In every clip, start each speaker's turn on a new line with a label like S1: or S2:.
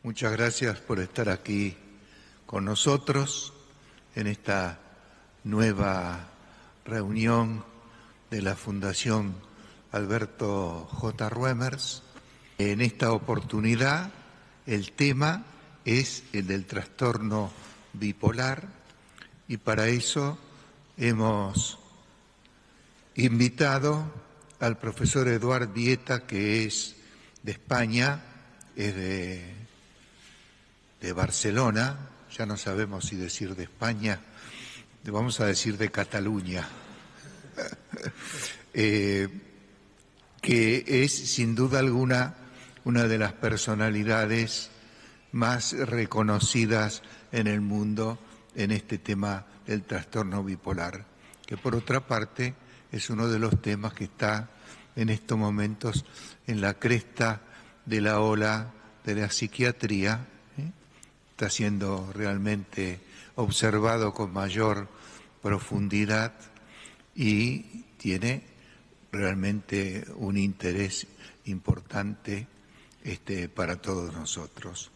S1: Muchas gracias por estar aquí con nosotros en esta nueva reunión de la Fundación Alberto J. Ruemers. En esta oportunidad el tema es el del trastorno bipolar y para eso hemos invitado al profesor Eduard Vieta, que es de España, es de Barcelona, ya no sabemos si decir de España, vamos a decir de Cataluña, que es sin duda alguna una de las personalidades más reconocidas en el mundo en este tema del trastorno bipolar, que por otra parte es uno de los temas que está en estos momentos en la cresta de la ola de la psiquiatría. Está siendo realmente observado con mayor profundidad y tiene realmente un interés importante para todos nosotros.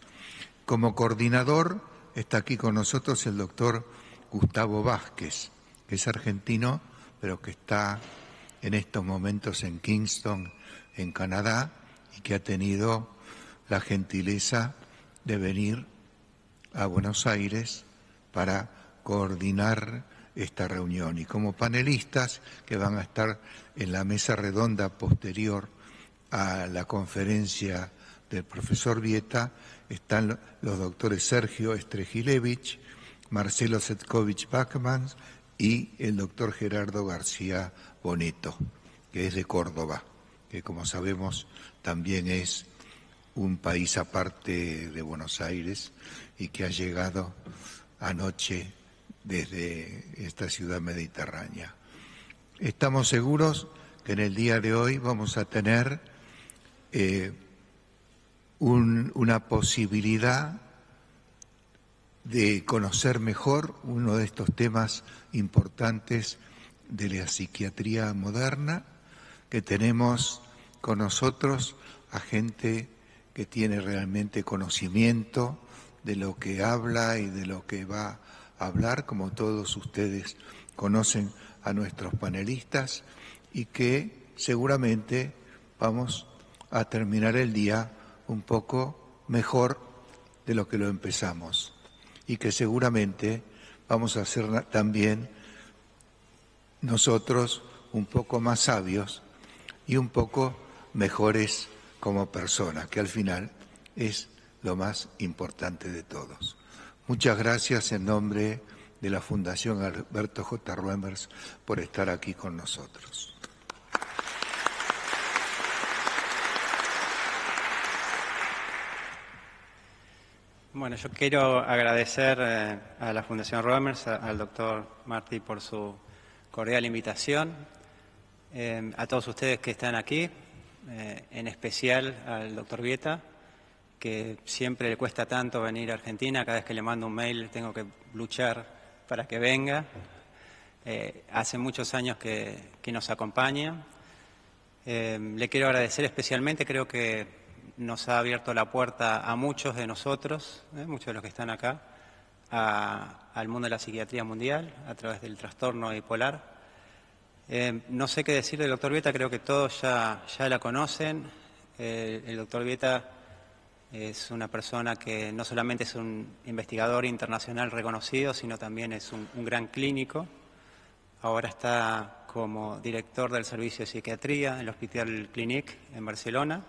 S1: Como coordinador está aquí con nosotros el doctor Gustavo Vázquez, que es argentino, pero que está en estos momentos en Kingston, en Canadá, y que ha tenido la gentileza de venir a Buenos Aires para coordinar esta reunión. Y como panelistas que van a estar en la mesa redonda posterior a la conferencia del profesor Vieta, están los doctores Sergio Strejilevich, Marcelo Setkovich-Bachmann y el doctor Gerardo García Boneto, que es de Córdoba, que como sabemos también es un país aparte de Buenos Aires y que ha llegado anoche desde esta ciudad mediterránea. Estamos seguros que en el día de hoy vamos a tener una posibilidad de conocer mejor uno de estos temas importantes de la psiquiatría moderna, que tenemos con nosotros a gente que tiene realmente conocimiento de lo que habla y de lo que va a hablar, como todos ustedes conocen a nuestros panelistas, y que seguramente vamos a terminar el día un poco mejor de lo que lo empezamos, y que seguramente vamos a ser también nosotros un poco más sabios y un poco mejores como personas, que al final es lo más importante de todos. Muchas gracias en nombre de la Fundación Alberto J. Ruemers por estar aquí con nosotros.
S2: Bueno, yo quiero agradecer a la Fundación Ruemers, al doctor Martí por su cordial invitación, a todos ustedes que están aquí, en especial al doctor Vieta, que siempre le cuesta tanto venir a Argentina. Cada vez que le mando un mail tengo que luchar para que venga. Hace muchos años que nos acompaña. Le quiero agradecer especialmente, creo que nos ha abierto la puerta a muchos de nosotros, muchos de los que están acá, al mundo de la psiquiatría mundial a través del trastorno bipolar. No sé qué decir del doctor Vieta, creo que todos ya la conocen. El doctor Vieta es una persona que no solamente es un investigador internacional reconocido, sino también es un gran clínico. Ahora está como director del servicio de psiquiatría en el Hospital Clínic en Barcelona,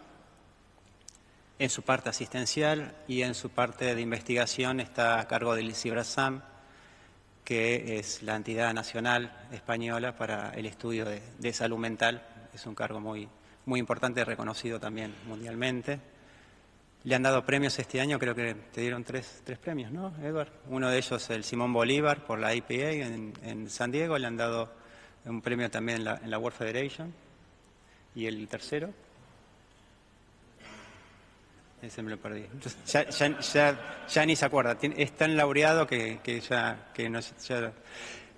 S2: en su parte asistencial, y en su parte de investigación está a cargo del CIBRASAM, que es la entidad nacional española para el estudio de salud mental. Es un cargo muy importante y reconocido también mundialmente. Le han dado premios este año, creo que te dieron tres premios, ¿no, Edward? Uno de ellos, el Simón Bolívar, por la IPA en San Diego. Le han dado un premio también en la World Federation. ¿Y el tercero? Ese me lo perdí. Ya ni se acuerda. Es tan laureado que no...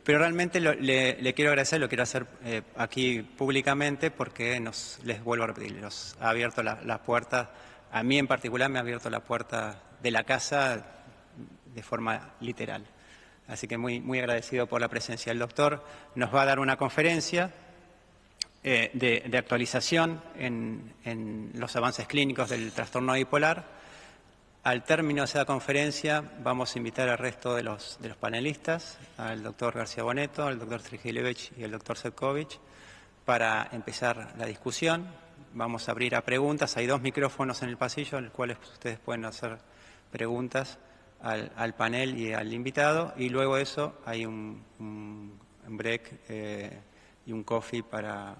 S2: Pero realmente le quiero agradecer, lo quiero hacer aquí públicamente, porque les vuelvo a repetir, nos ha abierto las puertas. A mí en particular me ha abierto la puerta de la casa de forma literal. Así que muy agradecido por la presencia. El doctor nos va a dar una conferencia de actualización en los avances clínicos del trastorno bipolar. Al término de esa conferencia vamos a invitar al resto de los panelistas, al doctor García Boneto, al doctor Trigilevich y al doctor Sefcovic, para empezar la discusión. Vamos a abrir a preguntas. Hay 2 micrófonos en el pasillo en los cuales ustedes pueden hacer preguntas al panel y al invitado, y luego de eso hay un break y un coffee para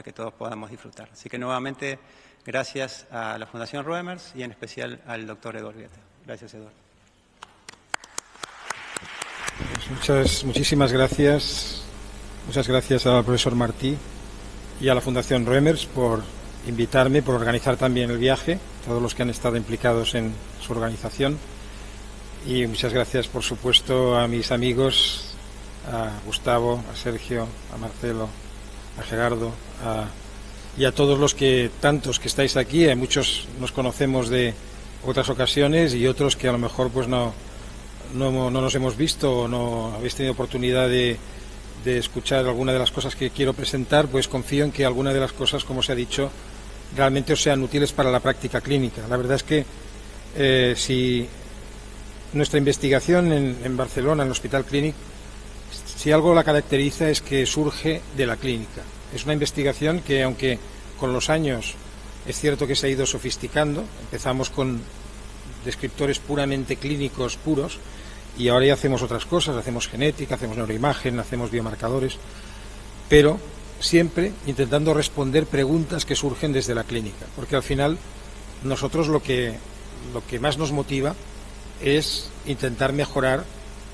S2: que todos podamos disfrutar. Así que nuevamente, gracias a la Fundación Roemers y en especial al doctor Eduardo Vieta. Gracias, Eduardo.
S3: Muchísimas gracias. Muchas gracias al profesor Martí y a la Fundación Roemers por invitarme, por organizar también el viaje, todos los que han estado implicados en su organización. Y muchas gracias, por supuesto, a mis amigos, a Gustavo, a Sergio, a Marcelo, a Gerardo, y a todos los tantos que estáis aquí. Hay muchos nos conocemos de otras ocasiones y otros que a lo mejor pues no nos hemos visto o no habéis tenido oportunidad de escuchar alguna de las cosas que quiero presentar. Pues confío en que alguna de las cosas, como se ha dicho, realmente os sean útiles para la práctica clínica. La verdad es que si nuestra investigación en Barcelona, en el Hospital Clínic, si algo la caracteriza es que surge de la clínica. Es una investigación que, aunque con los años es cierto que se ha ido sofisticando, empezamos con descriptores puramente clínicos puros y ahora ya hacemos otras cosas, hacemos genética, hacemos neuroimagen, hacemos biomarcadores, pero siempre intentando responder preguntas que surgen desde la clínica, porque al final nosotros lo que más nos motiva es intentar mejorar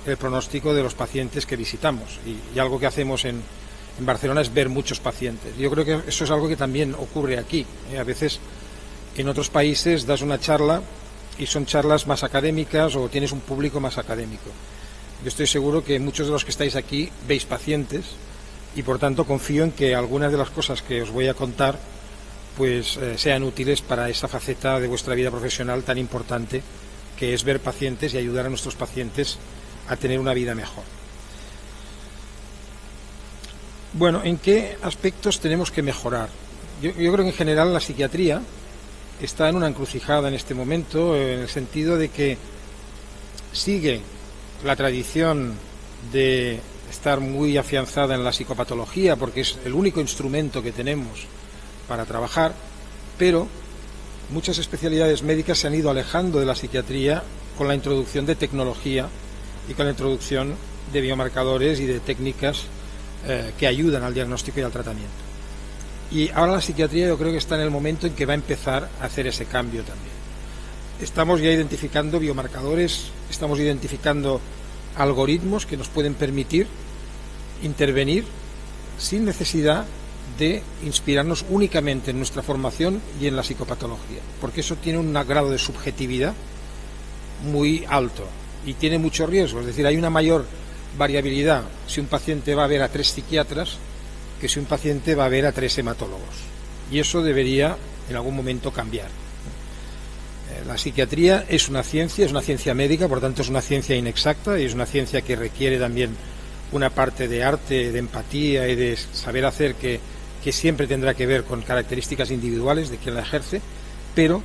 S3: el pronóstico de los pacientes que visitamos, y algo que hacemos en Barcelona es ver muchos pacientes. Yo creo que eso es algo que también ocurre aquí. A veces en otros países das una charla y son charlas más académicas o tienes un público más académico. Yo estoy seguro que muchos de los que estáis aquí veis pacientes y por tanto confío en que algunas de las cosas que os voy a contar pues sean útiles para esa faceta de vuestra vida profesional tan importante que es ver pacientes y ayudar a nuestros pacientes a tener una vida mejor. Bueno, ¿en qué aspectos tenemos que mejorar? Yo creo que en general la psiquiatría está en una encrucijada en este momento, en el sentido de que sigue la tradición de estar muy afianzada en la psicopatología, porque es el único instrumento que tenemos para trabajar, pero muchas especialidades médicas se han ido alejando de la psiquiatría con la introducción de tecnología y con la introducción de biomarcadores y de técnicas que ayudan al diagnóstico y al tratamiento. Y ahora la psiquiatría yo creo que está en el momento en que va a empezar a hacer ese cambio también. Estamos ya identificando biomarcadores, estamos identificando algoritmos que nos pueden permitir intervenir sin necesidad de inspirarnos únicamente en nuestra formación y en la psicopatología, porque eso tiene un grado de subjetividad muy alto y tiene mucho riesgo. Es decir, hay una mayor variabilidad si un paciente va a ver a 3 psiquiatras que si un paciente va a ver a 3 hematólogos, y eso debería en algún momento cambiar. La psiquiatría es una ciencia médica, por tanto es una ciencia inexacta y es una ciencia que requiere también una parte de arte, de empatía y de saber hacer que siempre tendrá que ver con características individuales de quien la ejerce, pero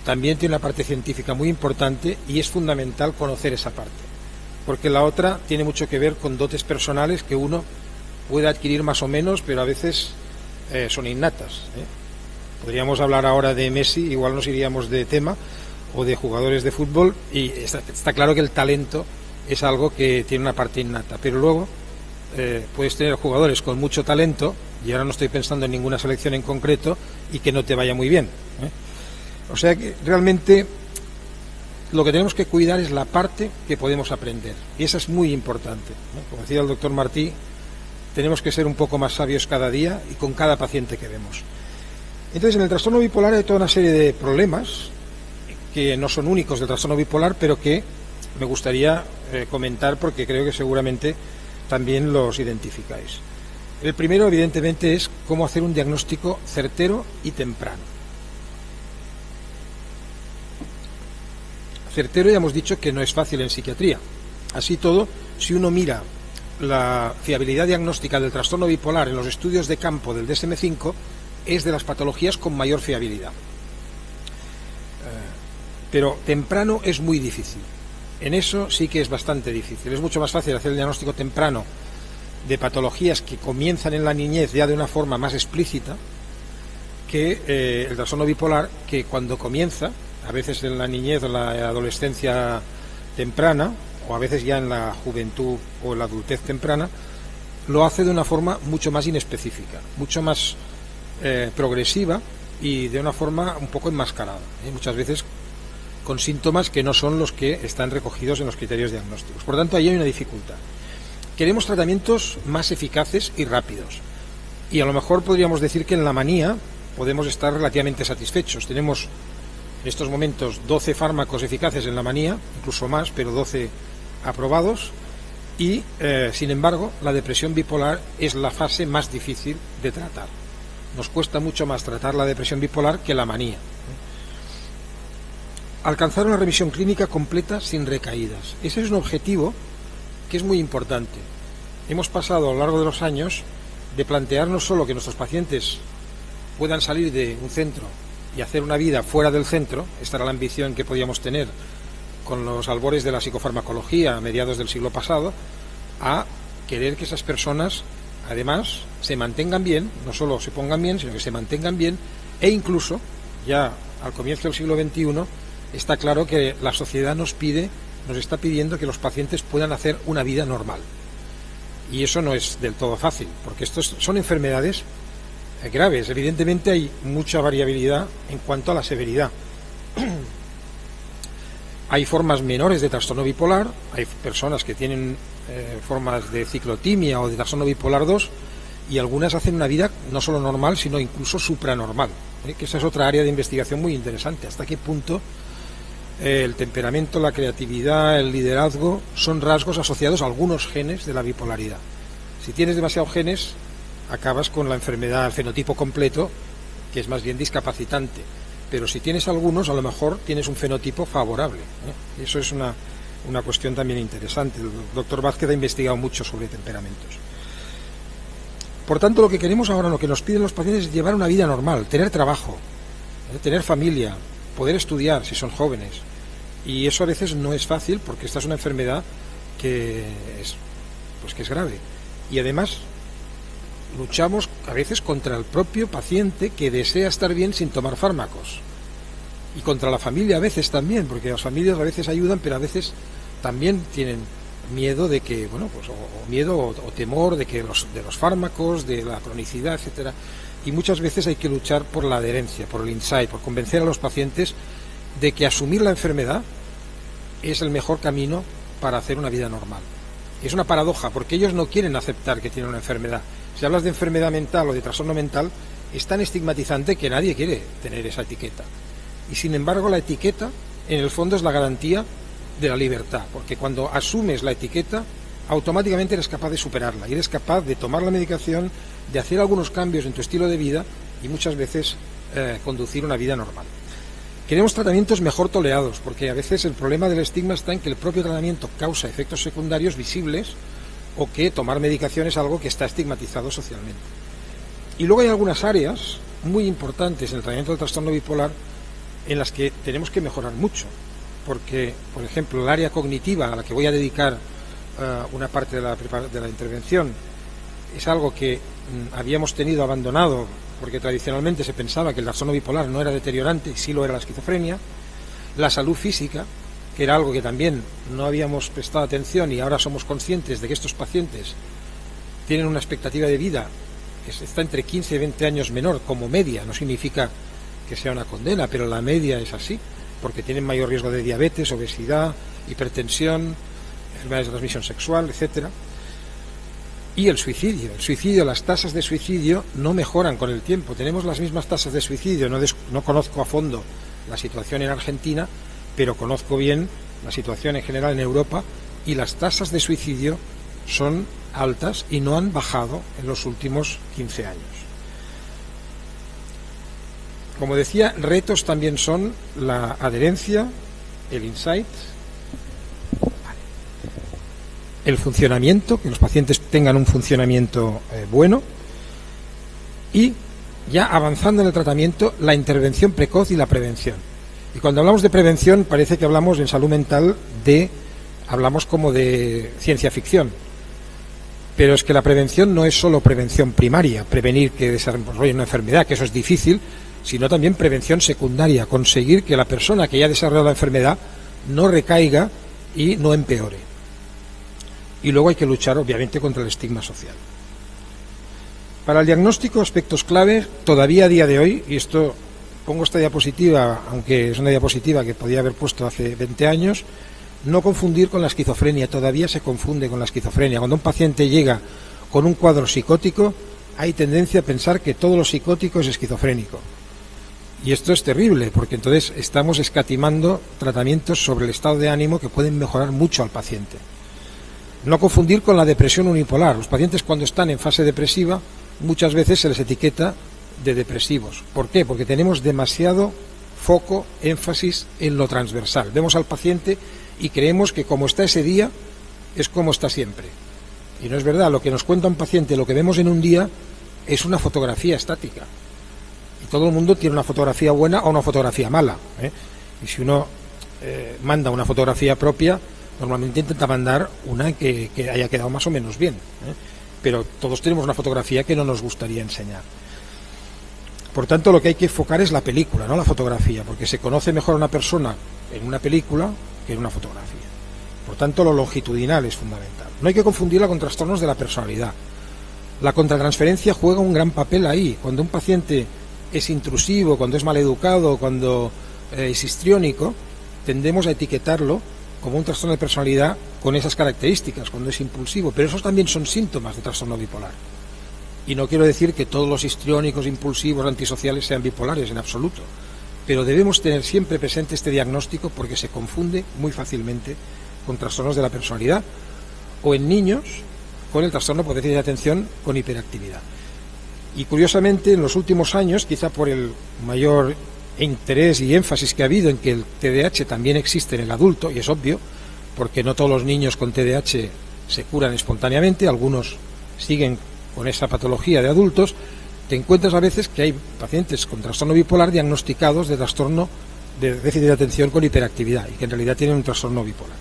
S3: también tiene una parte científica muy importante y es fundamental conocer esa parte, porque la otra tiene mucho que ver con dotes personales que uno puede adquirir más o menos, pero a veces son innatas. Podríamos hablar ahora de Messi, igual nos iríamos de tema, o de jugadores de fútbol, y está claro que el talento es algo que tiene una parte innata, pero luego puedes tener jugadores con mucho talento, y ahora no estoy pensando en ninguna selección en concreto, y que no te vaya muy bien. O sea que realmente lo que tenemos que cuidar es la parte que podemos aprender, y esa es muy importante. Como decía el doctor Martí, tenemos que ser un poco más sabios cada día y con cada paciente que vemos. Entonces, en el trastorno bipolar hay toda una serie de problemas que no son únicos del trastorno bipolar, pero que me gustaría comentar porque creo que seguramente también los identificáis. El primero, evidentemente, es cómo hacer un diagnóstico certero y temprano. certero ya hemos dicho que no es fácil en psiquiatría. Así todo, si uno mira la fiabilidad diagnóstica del trastorno bipolar en los estudios de campo del DSM-5, es de las patologías con mayor fiabilidad. Pero temprano es muy difícil. En eso sí que es bastante difícil. Es mucho más fácil hacer el diagnóstico temprano de patologías que comienzan en la niñez ya de una forma más explícita que el trastorno bipolar, que cuando comienza, a veces en la niñez o la adolescencia temprana, o a veces ya en la juventud o en la adultez temprana, lo hace de una forma mucho más inespecífica, mucho más progresiva y de una forma un poco enmascarada, muchas veces con síntomas que no son los que están recogidos en los criterios diagnósticos. Por tanto, ahí hay una dificultad. Queremos tratamientos más eficaces y rápidos. Y a lo mejor podríamos decir que en la manía podemos estar relativamente satisfechos. Tenemos en estos momentos 12 fármacos eficaces en la manía, incluso más, pero 12 aprobados. Y, sin embargo, la depresión bipolar es la fase más difícil de tratar. Nos cuesta mucho más tratar la depresión bipolar que la manía. Alcanzar una remisión clínica completa sin recaídas. Ese es un objetivo que es muy importante. Hemos pasado a lo largo de los años de plantearnos solo que nuestros pacientes puedan salir de un centro y hacer una vida fuera del centro. Esta era la ambición que podíamos tener con los albores de la psicofarmacología a mediados del siglo pasado, a querer que esas personas además se mantengan bien, no solo se pongan bien, sino que se mantengan bien, e incluso ya al comienzo del siglo XXI está claro que la sociedad nos está pidiendo que los pacientes puedan hacer una vida normal. Y eso no es del todo fácil, porque estos son enfermedades graves. Evidentemente hay mucha variabilidad en cuanto a la severidad. Hay formas menores de trastorno bipolar, hay personas que tienen formas de ciclotimia o de trastorno bipolar 2, y algunas hacen una vida no solo normal, sino incluso supranormal, que esa es otra área de investigación muy interesante. ¿Hasta qué punto el temperamento, la creatividad, el liderazgo son rasgos asociados a algunos genes de la bipolaridad? Si tienes demasiados genes, acabas con la enfermedad, el fenotipo completo, que es más bien discapacitante. Pero si tienes algunos, a lo mejor tienes un fenotipo favorable. Y eso es una cuestión también interesante. El doctor Vázquez ha investigado mucho sobre temperamentos. Por tanto, lo que queremos ahora, lo que nos piden los pacientes, es llevar una vida normal, tener trabajo, tener familia, poder estudiar si son jóvenes. Y eso a veces no es fácil, porque esta es una enfermedad que es grave. Y además luchamos a veces contra el propio paciente que desea estar bien sin tomar fármacos, y contra la familia a veces también, porque las familias a veces ayudan, pero a veces también tienen miedo de que, miedo o temor de los fármacos, de la cronicidad, etcétera. Y muchas veces hay que luchar por la adherencia, por el insight, por convencer a los pacientes de que asumir la enfermedad es el mejor camino para hacer una vida normal. Es una paradoja, porque ellos no quieren aceptar que tienen una enfermedad. Si hablas de enfermedad mental o de trastorno mental, es tan estigmatizante que nadie quiere tener esa etiqueta. Y sin embargo, la etiqueta, en el fondo, es la garantía de la libertad, porque cuando asumes la etiqueta, automáticamente eres capaz de superarla, y eres capaz de tomar la medicación, de hacer algunos cambios en tu estilo de vida y muchas veces conducir una vida normal. Queremos tratamientos mejor tolerados, porque a veces el problema del estigma está en que el propio tratamiento causa efectos secundarios visibles, o que tomar medicación es algo que está estigmatizado socialmente. Y luego hay algunas áreas muy importantes en el tratamiento del trastorno bipolar en las que tenemos que mejorar mucho, porque, por ejemplo, el área cognitiva, a la que voy a dedicar una parte de la intervención, es algo que habíamos tenido abandonado, porque tradicionalmente se pensaba que el trastorno bipolar no era deteriorante, y sí lo era la esquizofrenia. La salud física, que era algo que también no habíamos prestado atención, y ahora somos conscientes de que estos pacientes tienen una expectativa de vida que está entre 15 y 20 años menor como media. No significa que sea una condena, pero la media es así, porque tienen mayor riesgo de diabetes, obesidad, hipertensión, enfermedades de transmisión sexual, etcétera. Y el suicidio, las tasas de suicidio no mejoran con el tiempo. Tenemos las mismas tasas de suicidio. No conozco a fondo la situación en Argentina, pero conozco bien la situación en general en Europa, y las tasas de suicidio son altas y no han bajado en los últimos 15 años. Como decía, retos también son la adherencia, el insight, el funcionamiento, que los pacientes tengan un funcionamiento bueno, y ya avanzando en el tratamiento, la intervención precoz y la prevención. Y cuando hablamos de prevención parece que hablamos en salud mental hablamos como de ciencia ficción, pero es que la prevención no es solo prevención primaria, prevenir que desarrolle una enfermedad, que eso es difícil, sino también prevención secundaria, conseguir que la persona que ya ha desarrollado la enfermedad no recaiga y no empeore. Y luego hay que luchar, obviamente, contra el estigma social. Para el diagnóstico, aspectos clave, todavía a día de hoy, y esto pongo esta diapositiva, aunque es una diapositiva que podía haber puesto hace 20 años, no confundir con la esquizofrenia, todavía se confunde con la esquizofrenia. Cuando un paciente llega con un cuadro psicótico, hay tendencia a pensar que todo lo psicótico es esquizofrénico. Y esto es terrible, porque entonces estamos escatimando tratamientos sobre el estado de ánimo que pueden mejorar mucho al paciente. No confundir con la depresión unipolar. Los pacientes, cuando están en fase depresiva, muchas veces se les etiqueta de depresivos. ¿Por qué? Porque tenemos demasiado foco, énfasis en lo transversal. Vemos al paciente y creemos que como está ese día, es como está siempre. Y no es verdad. Lo que nos cuenta un paciente, lo que vemos en un día, es una fotografía estática. Y todo el mundo tiene una fotografía buena o una fotografía mala, ¿eh? Y si uno manda una fotografía propia, normalmente intenta mandar una que haya quedado más o menos bien, ¿eh? Pero todos tenemos una fotografía que no nos gustaría enseñar. Por tanto, lo que hay que enfocar es la película, no la fotografía, porque se conoce mejor a una persona en una película que en una fotografía. Por tanto, lo longitudinal es fundamental. No hay que confundirla con trastornos de la personalidad. La contratransferencia juega un gran papel ahí. Cuando un paciente es intrusivo, cuando es maleducado, cuando es histriónico, tendemos a etiquetarlo como un trastorno de personalidad con esas características, cuando es impulsivo, pero esos también son síntomas de trastorno bipolar. Y no quiero decir que todos los histriónicos, impulsivos, antisociales sean bipolares, en absoluto, pero debemos tener siempre presente este diagnóstico porque se confunde muy fácilmente con trastornos de la personalidad o en niños con el trastorno por déficit de atención con hiperactividad. Y curiosamente, en los últimos años, quizá por el mayor interés y énfasis que ha habido en que el TDAH también existe en el adulto, y es obvio, porque no todos los niños con TDAH se curan espontáneamente, algunos siguen con esa patología de adultos, te encuentras a veces que hay pacientes con trastorno bipolar diagnosticados de trastorno de déficit de atención con hiperactividad y que en realidad tienen un trastorno bipolar.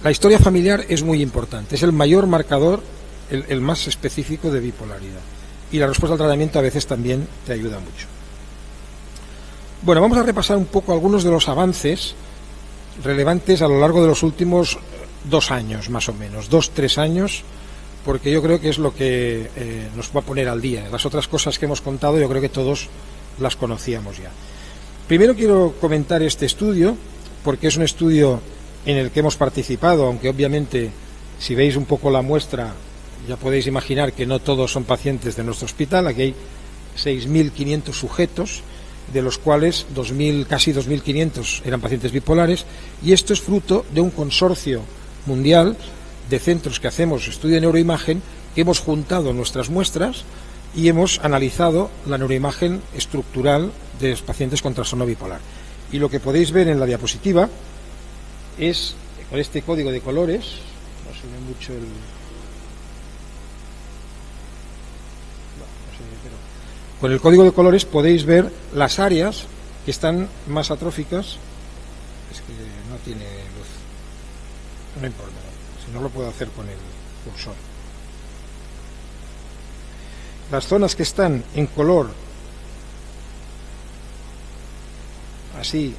S3: La historia familiar es muy importante, es el mayor marcador, el más específico de bipolaridad, y la respuesta al tratamiento a veces también te ayuda mucho. Bueno, vamos a repasar un poco algunos de los avances relevantes a lo largo de los últimos 2 años, más o menos, 2-3 años, porque yo creo que es lo que nos va a poner al día. Las otras cosas que hemos contado yo creo que todos las conocíamos ya. Primero quiero comentar este estudio, porque es un estudio en el que hemos participado, aunque obviamente si veis un poco la muestra ya podéis imaginar que no todos son pacientes de nuestro hospital. Aquí hay 6.500 sujetos, de los cuales casi 2.500 eran pacientes bipolares, y esto es fruto de un consorcio mundial de centros que hacemos estudio de neuroimagen, que hemos juntado nuestras muestras y hemos analizado la neuroimagen estructural de los pacientes con trastorno bipolar. Y lo que podéis ver en la diapositiva es, con este código de colores, no se ve mucho el... Con el código de colores podéis ver las áreas que están más atróficas. Es que no tiene luz. No importa, si no lo puedo hacer con el cursor. Las zonas que están en color así,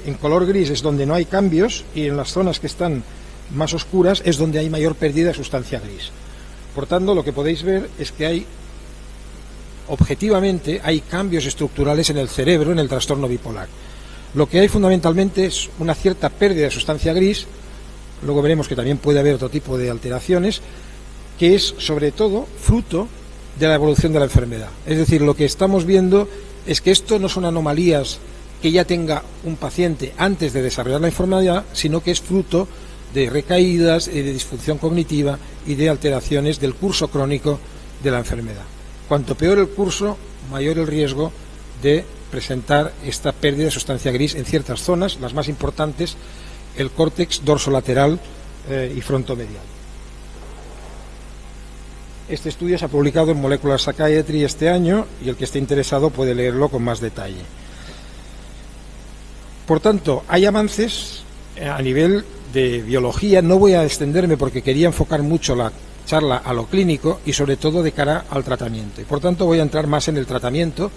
S3: en color gris es donde no hay cambios, y en las zonas que están más oscuras es donde hay mayor pérdida de sustancia gris. Por tanto, lo que podéis ver es que objetivamente hay cambios estructurales en el cerebro en el trastorno bipolar. Lo que hay fundamentalmente es una cierta pérdida de sustancia gris, luego veremos que también puede haber otro tipo de alteraciones, que es sobre todo fruto de la evolución de la enfermedad. Es decir, lo que estamos viendo es que esto no son anomalías que ya tenga un paciente antes de desarrollar la enfermedad, sino que es fruto de recaídas, de disfunción cognitiva y de alteraciones del curso crónico de la enfermedad. Cuanto peor el curso, mayor el riesgo de presentar esta pérdida de sustancia gris en ciertas zonas, las más importantes, el córtex dorsolateral y frontomedial. Este estudio se ha publicado en Molecular Psychiatry este año y el que esté interesado puede leerlo con más detalle. Por tanto, hay avances a nivel de biología. No voy a extenderme porque quería enfocar mucho la charla a lo clínico y sobre todo de cara al tratamiento. Y por tanto voy a entrar más en el tratamiento,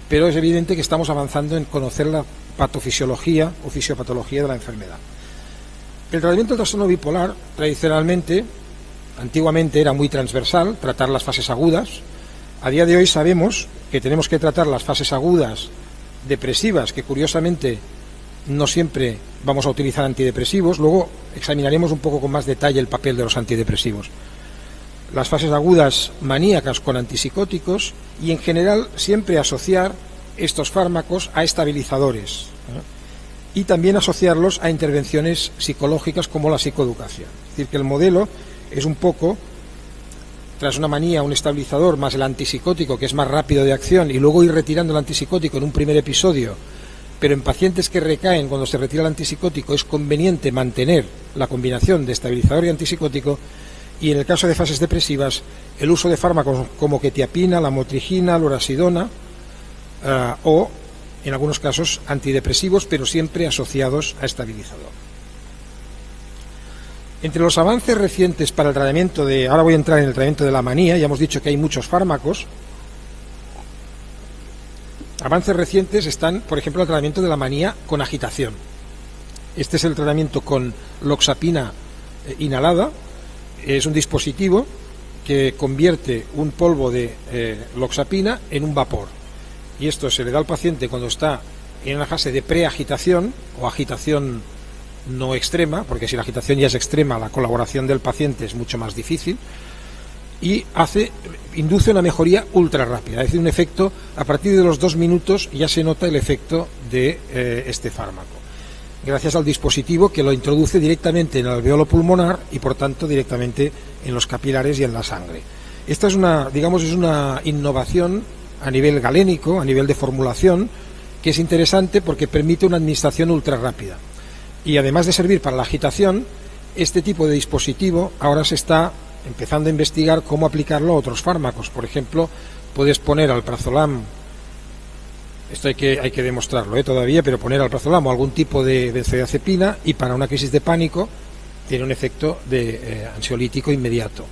S3: pero es evidente que estamos avanzando en conocer la patofisiología o fisiopatología de la enfermedad. El tratamiento del trastorno bipolar tradicionalmente, antiguamente era muy transversal, tratar las fases agudas. A día de hoy sabemos que tenemos que tratar las fases agudas depresivas, que curiosamente no siempre vamos a utilizar antidepresivos. Luego examinaremos un poco con más detalle el papel de los antidepresivos. Las fases agudas maníacas con antipsicóticos y en general siempre asociar estos fármacos a estabilizadores, y también asociarlos a intervenciones psicológicas como la psicoeducación. Es decir, que el modelo es un poco, tras una manía, un estabilizador más el antipsicótico, que es más rápido de acción, y luego ir retirando el antipsicótico en un primer episodio, pero en pacientes que recaen cuando se retira el antipsicótico es conveniente mantener la combinación de estabilizador y antipsicótico, y en el caso de fases depresivas el uso de fármacos como quetiapina, lamotrigina, lurasidona o en algunos casos antidepresivos, pero siempre asociados a estabilizador. Entre los avances recientes para el tratamiento de, ahora voy a entrar en el tratamiento de la manía, ya hemos dicho que hay muchos fármacos. Avances recientes están, por ejemplo, el tratamiento de la manía con agitación. Este es el tratamiento con loxapina inhalada. Es un dispositivo que convierte un polvo de loxapina en un vapor. Y esto se le da al paciente cuando está en una fase de preagitación o agitación no extrema, porque si la agitación ya es extrema, la colaboración del paciente es mucho más difícil, y induce una mejoría ultra rápida, es decir, un efecto, a partir de los 2 minutos ya se nota el efecto de este fármaco, gracias al dispositivo que lo introduce directamente en el alveolo pulmonar y por tanto directamente en los capilares y en la sangre. Esta es una, digamos, es una innovación a nivel galénico, a nivel de formulación, que es interesante porque permite una administración ultra rápida. Y además de servir para la agitación, este tipo de dispositivo ahora se está empezando a investigar cómo aplicarlo a otros fármacos. Por ejemplo, puedes poner alprazolam, esto hay que demostrarlo todavía, pero poner alprazolam o algún tipo de benzodiazepina y para una crisis de pánico tiene un efecto de ansiolítico inmediato.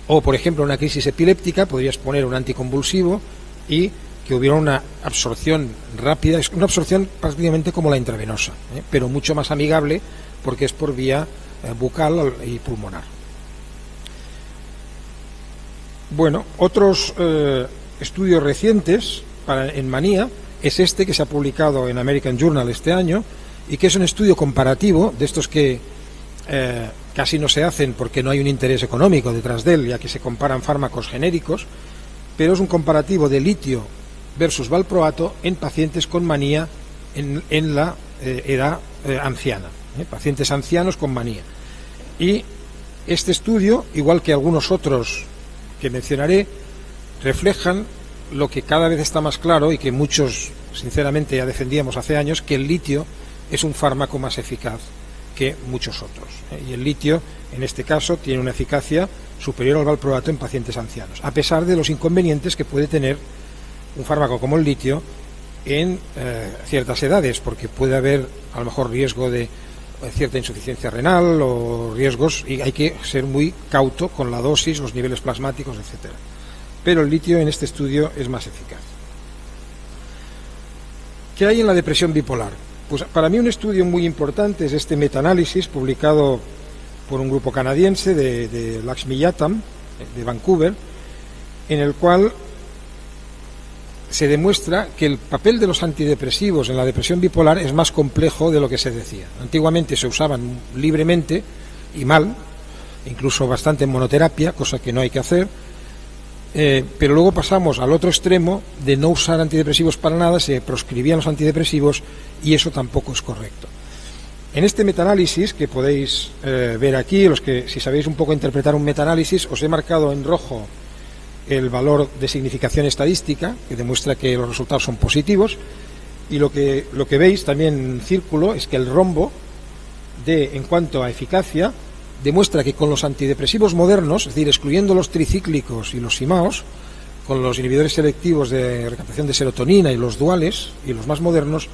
S3: O, por ejemplo, en una crisis epiléptica podrías poner un anticonvulsivo y que hubiera una absorción rápida, es una absorción prácticamente como la intravenosa, pero mucho más amigable porque es por vía bucal y pulmonar. Bueno, otros estudios recientes en manía es este que se ha publicado en American Journal este año y que es un estudio comparativo de estos que casi no se hacen porque no hay un interés económico detrás de él, ya que se comparan fármacos genéricos, pero es un comparativo de litio versus valproato en pacientes con manía en la edad anciana, pacientes ancianos con manía. Y este estudio, igual que algunos otros que mencionaré, reflejan lo que cada vez está más claro y que muchos sinceramente ya defendíamos hace años, que el litio es un fármaco más eficaz que muchos otros. Y el litio, en este caso, tiene una eficacia superior al valproato en pacientes ancianos, a pesar de los inconvenientes que puede tener un fármaco como el litio en ciertas edades, porque puede haber a lo mejor riesgo de cierta insuficiencia renal o riesgos, y hay que ser muy cauto con la dosis, los niveles plasmáticos, etcétera. Pero el litio en este estudio es más eficaz. ¿Qué hay en la depresión bipolar? Pues para mí un estudio muy importante es este metaanálisis publicado por un grupo canadiense de Lakshmi Yatam, de Vancouver, en el cual se demuestra que el papel de los antidepresivos en la depresión bipolar es más complejo de lo que se decía. Antiguamente se usaban libremente y mal, incluso bastante en monoterapia, cosa que no hay que hacer, pero luego pasamos al otro extremo de no usar antidepresivos para nada, se proscribían los antidepresivos y eso tampoco es correcto. En este metaanálisis que podéis ver aquí, los que si sabéis un poco interpretar un metaanálisis, os he marcado en rojo el valor de significación estadística, que demuestra que los resultados son positivos, Y lo que veis también en círculo es que el rombo, en cuanto a eficacia, demuestra que con los antidepresivos modernos, es decir, excluyendo los tricíclicos y los SIMAOs, con los inhibidores selectivos de recaptación de serotonina y los duales y los más modernos,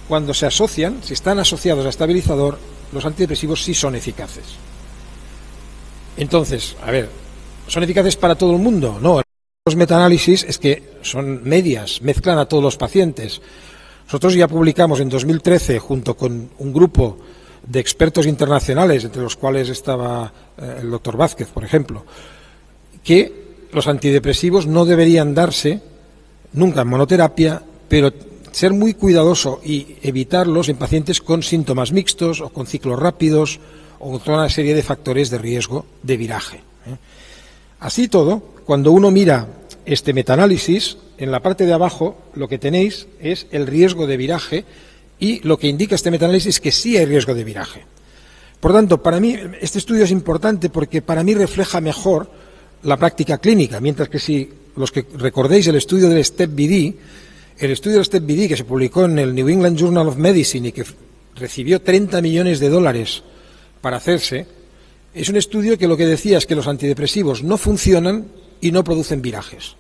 S3: cuando se asocian, si están asociados a estabilizador, los antidepresivos sí son eficaces. Entonces, a ver, ¿son eficaces para todo el mundo? No, los metaanálisis es que son medias, mezclan a todos los pacientes. Nosotros ya publicamos en 2013, junto con un grupo de expertos internacionales, entre los cuales estaba el doctor Vázquez, por ejemplo, que los antidepresivos no deberían darse nunca en monoterapia, pero ser muy cuidadoso y evitarlos en pacientes con síntomas mixtos o con ciclos rápidos o con toda una serie de factores de riesgo de viraje. Así todo, cuando uno mira este metaanálisis, en la parte de abajo lo que tenéis es el riesgo de viraje y lo que indica este metaanálisis es que sí hay riesgo de viraje. Por tanto, para mí este estudio es importante porque para mí refleja mejor la práctica clínica, mientras que si los que recordéis el estudio del STEP-BD, que se publicó en el New England Journal of Medicine y que recibió $30 millones para hacerse, es un estudio que lo que decía es que los antidepresivos no funcionan y no producen virajes.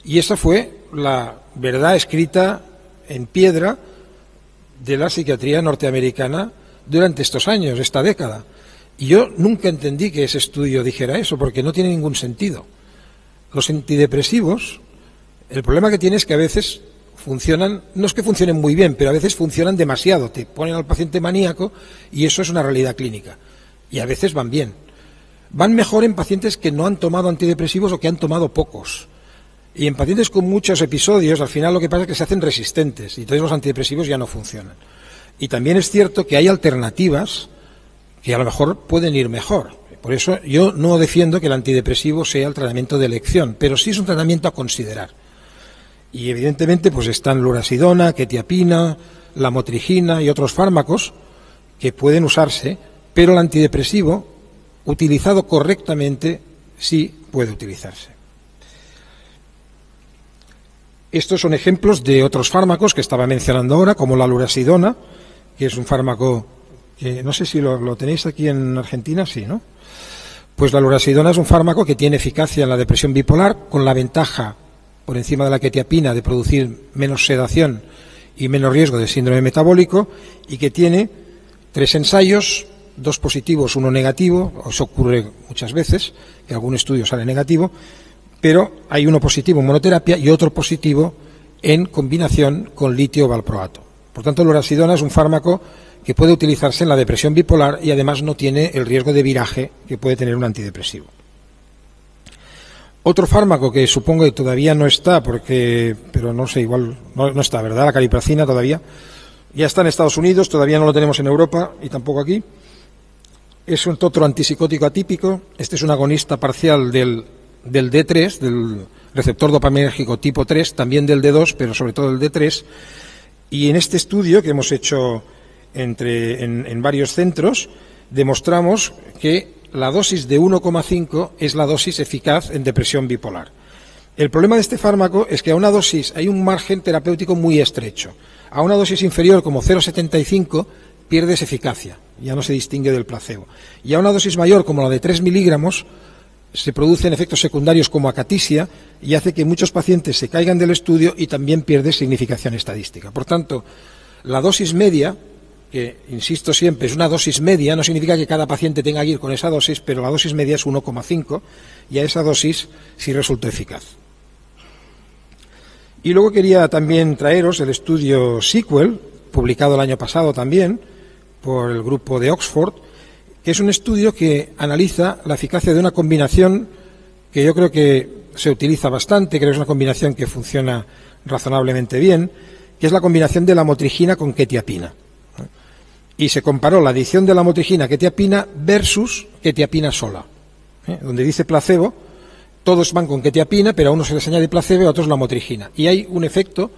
S3: Y esa fue la verdad escrita en piedra de la psiquiatría norteamericana durante estos años, esta década. Y yo nunca entendí que ese estudio dijera eso, porque no tiene ningún sentido. Los antidepresivos, el problema que tiene es que a veces funcionan, no es que funcionen muy bien, pero a veces funcionan demasiado. Te ponen al paciente maníaco y eso es una realidad clínica. Y a veces van bien. Van mejor en pacientes que no han tomado antidepresivos o que han tomado pocos. Y en pacientes con muchos episodios, al final lo que pasa es que se hacen resistentes y entonces los antidepresivos ya no funcionan. Y también es cierto que hay alternativas que a lo mejor pueden ir mejor. Por eso yo no defiendo que el antidepresivo sea el tratamiento de elección, pero sí es un tratamiento a considerar. Y evidentemente pues están lurasidona, quetiapina, lamotrigina y otros fármacos que pueden usarse, pero el antidepresivo, utilizado correctamente, sí puede utilizarse. Estos son ejemplos de otros fármacos que estaba mencionando ahora, como la lurasidona, que es un fármaco que no sé si lo tenéis aquí en Argentina, sí, ¿no? Pues la lurasidona es un fármaco que tiene eficacia en la depresión bipolar, con la ventaja, por encima de la quetiapina, de producir menos sedación y menos riesgo de síndrome metabólico, y que tiene 3 ensayos, 2 positivos, 1 negativo. Eso ocurre muchas veces, que algún estudio sale negativo, pero hay uno positivo en monoterapia y otro positivo en combinación con litio o valproato. Por tanto, la lurasidona es un fármaco que puede utilizarse en la depresión bipolar y además no tiene el riesgo de viraje que puede tener un antidepresivo. Otro fármaco que supongo que todavía no está, pero no sé, igual no está, ¿verdad? La calipracina todavía. Ya está en Estados Unidos, todavía no lo tenemos en Europa y tampoco aquí. Es un otro antipsicótico atípico. Este es un agonista parcial del D3, del receptor dopaminérgico tipo 3, también del D2, pero sobre todo del D3. Y en este estudio que hemos hecho en varios centros, demostramos que la dosis de 1,5 es la dosis eficaz en depresión bipolar. El problema de este fármaco es que a una dosis hay un margen terapéutico muy estrecho. A una dosis inferior, como 0,75, pierdes eficacia, ya no se distingue del placebo. Y a una dosis mayor, como la de 3 miligramos, se producen efectos secundarios como acatisia y hace que muchos pacientes se caigan del estudio y también pierde significación estadística. Por tanto, la dosis media, que insisto siempre es una dosis media, no significa que cada paciente tenga que ir con esa dosis, pero la dosis media es 1,5 y a esa dosis sí resultó eficaz. Y luego quería también traeros el estudio Sequel, publicado el año pasado también por el grupo de Oxford, que es un estudio que analiza la eficacia de una combinación que yo creo que se utiliza bastante, creo que es una combinación que funciona razonablemente bien, que es la combinación de lamotrigina con quetiapina. Y se comparó la adición de lamotrigina a quetiapina versus quetiapina sola. Donde dice placebo, todos van con quetiapina, pero a unos se les añade placebo y a otros lamotrigina. Y hay un efecto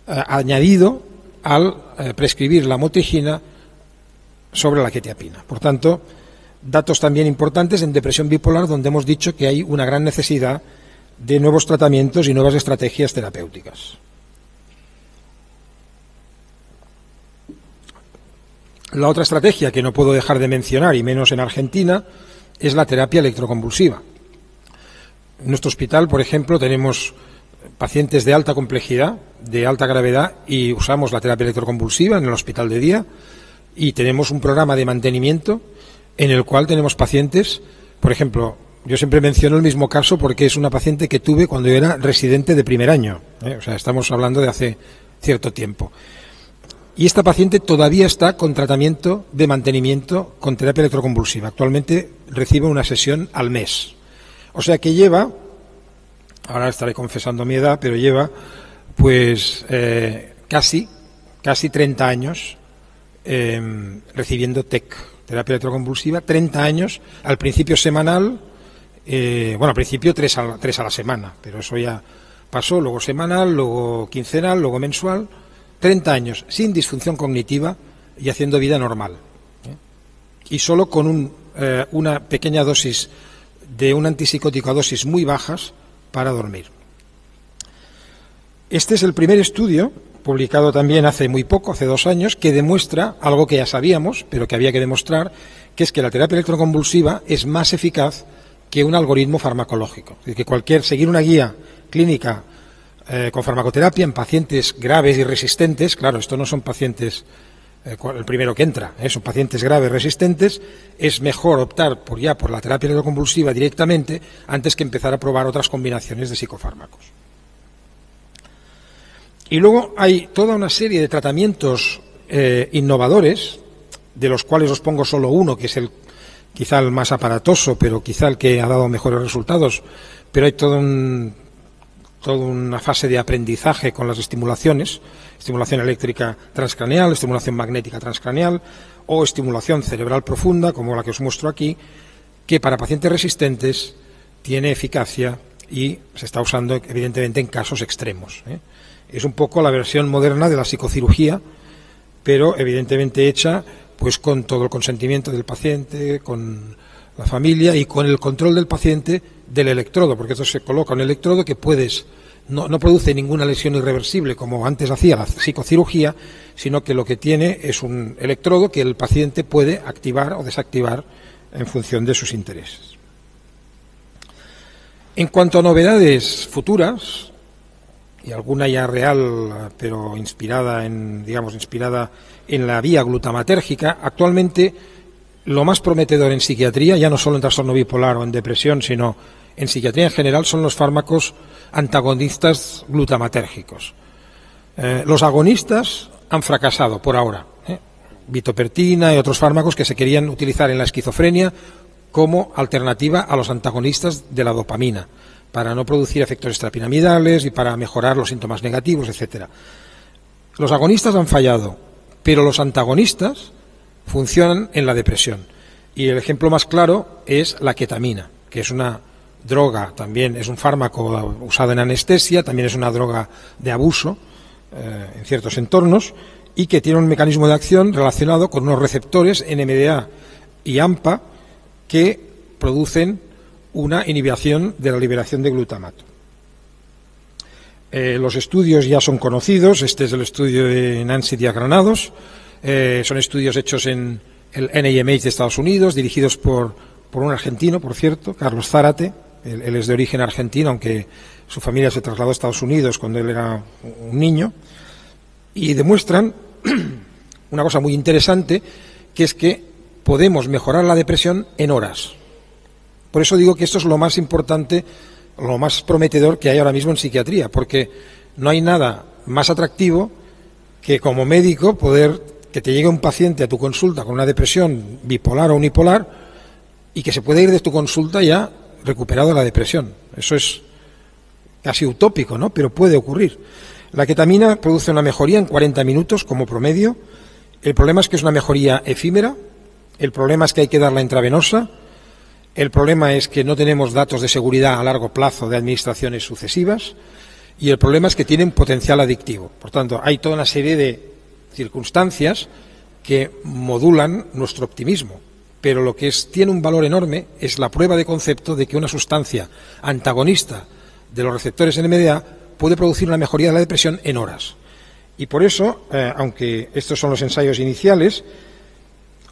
S3: añadido al prescribir lamotrigina sobre la quetiapina. Por tanto, datos también importantes en depresión bipolar, donde hemos dicho que hay una gran necesidad de nuevos tratamientos y nuevas estrategias terapéuticas. La otra estrategia que no puedo dejar de mencionar, y menos en Argentina, es la terapia electroconvulsiva. En nuestro hospital, por ejemplo, tenemos pacientes de alta complejidad, de alta gravedad, y usamos la terapia electroconvulsiva en el hospital de día, y tenemos un programa de mantenimiento en el cual tenemos pacientes, por ejemplo, yo siempre menciono el mismo caso porque es una paciente que tuve cuando yo era residente de primer año, o sea, estamos hablando de hace cierto tiempo. Y esta paciente todavía está con tratamiento de mantenimiento con terapia electroconvulsiva. Actualmente recibe una sesión al mes. O sea que lleva, ahora estaré confesando mi edad, pero lleva pues casi 30 años recibiendo TEC, terapia electroconvulsiva, 30 años, al principio semanal, al principio 3 a la semana, pero eso ya pasó, luego semanal, luego quincenal, luego mensual. 30 años sin disfunción cognitiva y haciendo vida normal. Y solo con una pequeña dosis de un antipsicótico a dosis muy bajas para dormir. Este es el primer estudio, publicado también hace muy poco, hace 2 años, que demuestra algo que ya sabíamos, pero que había que demostrar, que es que la terapia electroconvulsiva es más eficaz que un algoritmo farmacológico. Es decir, que seguir una guía clínica con farmacoterapia en pacientes graves y resistentes, claro, esto no son pacientes, el primero que entra, son pacientes graves resistentes, es mejor optar por la terapia electroconvulsiva directamente antes que empezar a probar otras combinaciones de psicofármacos. Y luego hay toda una serie de tratamientos innovadores, de los cuales os pongo solo uno, que es quizá el más aparatoso, pero quizá el que ha dado mejores resultados, pero hay toda una fase de aprendizaje con las estimulaciones, estimulación eléctrica transcraneal, estimulación magnética transcraneal o estimulación cerebral profunda, como la que os muestro aquí, que para pacientes resistentes tiene eficacia y se está usando evidentemente en casos extremos. Es un poco la versión moderna de la psicocirugía, pero evidentemente hecha pues con todo el consentimiento del paciente, con la familia y con el control del paciente del electrodo, porque esto se coloca un electrodo que no produce ninguna lesión irreversible como antes hacía la psicocirugía, sino que lo que tiene es un electrodo que el paciente puede activar o desactivar en función de sus intereses. En cuanto a novedades futuras, y alguna ya real, pero inspirada en la vía glutamatérgica, actualmente lo más prometedor en psiquiatría, ya no solo en trastorno bipolar o en depresión, sino en psiquiatría en general, son los fármacos antagonistas glutamatérgicos. Los agonistas han fracasado por ahora. Bitopertina y otros fármacos que se querían utilizar en la esquizofrenia como alternativa a los antagonistas de la dopamina, para no producir efectos extrapiramidales y para mejorar los síntomas negativos, etcétera. Los agonistas han fallado, pero los antagonistas funcionan en la depresión. Y el ejemplo más claro es la ketamina, que es una droga, también es un fármaco usado en anestesia, también es una droga de abuso en ciertos entornos y que tiene un mecanismo de acción relacionado con unos receptores NMDA y AMPA que producen una inhibición de la liberación de glutamato. Los estudios ya son conocidos. Este es el estudio de Nancy Díaz Granados. Son estudios hechos en el NIMH de Estados Unidos, dirigidos por un argentino, por cierto, Carlos Zárate. Él es de origen argentino, aunque su familia se trasladó a Estados Unidos cuando él era un niño. Y demuestran una cosa muy interesante, que es que podemos mejorar la depresión en horas. Por eso digo que esto es lo más importante, lo más prometedor que hay ahora mismo en psiquiatría, porque no hay nada más atractivo que como médico que te llegue un paciente a tu consulta con una depresión bipolar o unipolar y que se pueda ir de tu consulta ya recuperado de la depresión. Eso es casi utópico, ¿no? Pero puede ocurrir. La ketamina produce una mejoría en 40 minutos como promedio. El problema es que es una mejoría efímera. El problema es que hay que darla intravenosa. El problema es que no tenemos datos de seguridad a largo plazo de administraciones sucesivas. Y el problema es que tienen potencial adictivo. Por tanto, hay toda una serie de circunstancias que modulan nuestro optimismo. Pero lo que tiene un valor enorme es la prueba de concepto de que una sustancia antagonista de los receptores NMDA puede producir una mejoría de la depresión en horas. Y por eso, aunque estos son los ensayos iniciales,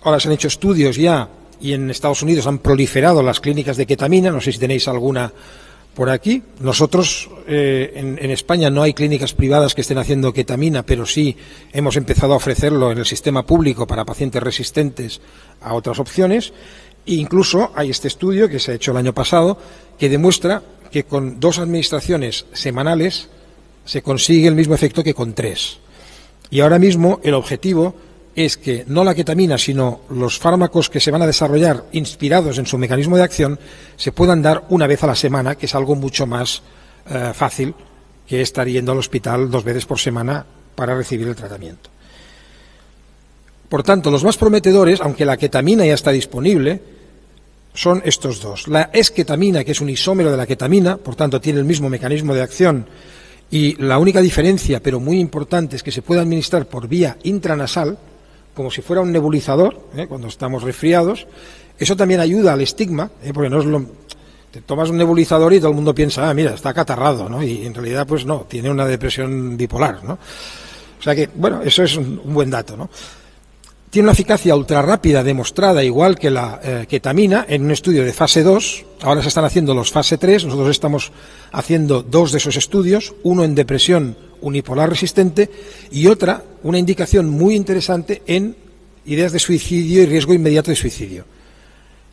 S3: Ahora se han hecho estudios ya y en Estados Unidos han proliferado las clínicas de ketamina, no sé si tenéis alguna por aquí. Nosotros en España no hay clínicas privadas que estén haciendo ketamina, pero sí hemos empezado a ofrecerlo en el sistema público para pacientes resistentes a otras opciones. E incluso hay este estudio que se ha hecho el año pasado que demuestra que con 2 administraciones semanales se consigue el mismo efecto que con 3. Y ahora mismo el objetivo es que no la ketamina, sino los fármacos que se van a desarrollar inspirados en su mecanismo de acción se puedan dar una vez a la semana, que es algo mucho más fácil que estar yendo al hospital 2 veces por semana para recibir el tratamiento. Por tanto, los más prometedores, aunque la ketamina ya está disponible, son estos 2. La esketamina, que es un isómero de la ketamina, por tanto tiene el mismo mecanismo de acción, y la única diferencia, pero muy importante, es que se puede administrar por vía intranasal, como si fuera un nebulizador, cuando estamos resfriados. Eso también ayuda al estigma, porque no es te tomas un nebulizador y todo el mundo piensa, mira, está acatarrado, ¿no? Y en realidad, pues no, tiene una depresión bipolar, ¿no? O sea que, bueno, eso es un buen dato, ¿no? Tiene una eficacia ultra rápida demostrada, igual que la ketamina, en un estudio de fase 2. Ahora se están haciendo los fase 3, nosotros estamos haciendo 2 de esos estudios, uno en depresión unipolar resistente y otra, una indicación muy interesante en ideas de suicidio y riesgo inmediato de suicidio.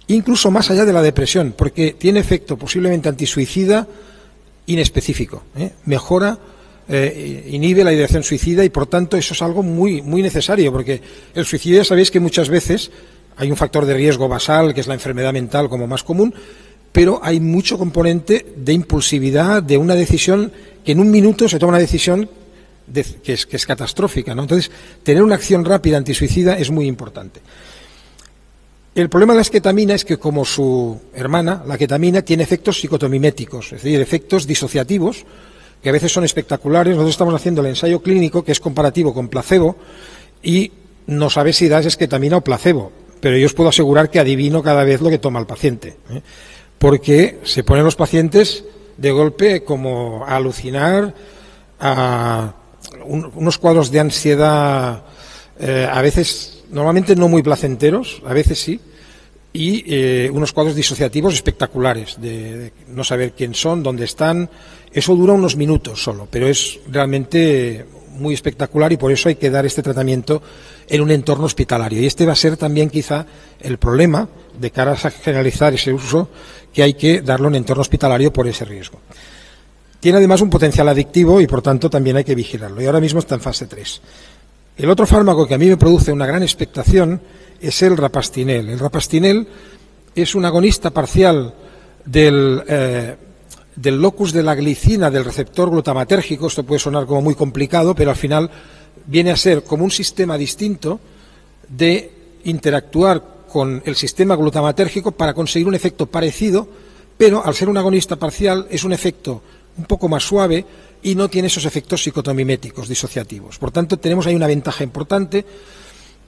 S3: Incluso más allá de la depresión, porque tiene efecto posiblemente antisuicida inespecífico, mejora, inhibe la ideación suicida y por tanto eso es algo muy, muy necesario, porque el suicidio, ya sabéis que muchas veces hay un factor de riesgo basal, que es la enfermedad mental como más común, pero hay mucho componente de impulsividad, de una decisión que en un minuto se toma una decisión que es catastrófica, ¿no? Entonces, tener una acción rápida antisuicida es muy importante. El problema de la esketamina es que, como su hermana, la ketamina tiene efectos psicotomiméticos, es decir, efectos disociativos, que a veces son espectaculares. Nosotros estamos haciendo el ensayo clínico, que es comparativo con placebo, y no sabe si das esketamina o placebo, pero yo os puedo asegurar que adivino cada vez lo que toma el paciente, porque se ponen los pacientes de golpe como a alucinar, a unos cuadros de ansiedad, a veces, normalmente no muy placenteros, a veces sí, y unos cuadros disociativos espectaculares, de no saber quién son, dónde están. Eso dura unos minutos solo, pero es realmente muy espectacular y por eso hay que dar este tratamiento en un entorno hospitalario. Y este va a ser también quizá el problema de cara a generalizar ese uso, que hay que darlo en entorno hospitalario por ese riesgo. Tiene además un potencial adictivo y por tanto también hay que vigilarlo. Y ahora mismo está en fase 3. El otro fármaco que a mí me produce una gran expectación es el rapastinel. El rapastinel es un agonista parcial del locus de la glicina del receptor glutamatérgico. Esto puede sonar como muy complicado, pero al final viene a ser como un sistema distinto de interactuar con el sistema glutamatérgico para conseguir un efecto parecido, pero al ser un agonista parcial es un efecto un poco más suave y no tiene esos efectos psicotomiméticos disociativos. Por tanto, tenemos ahí una ventaja importante.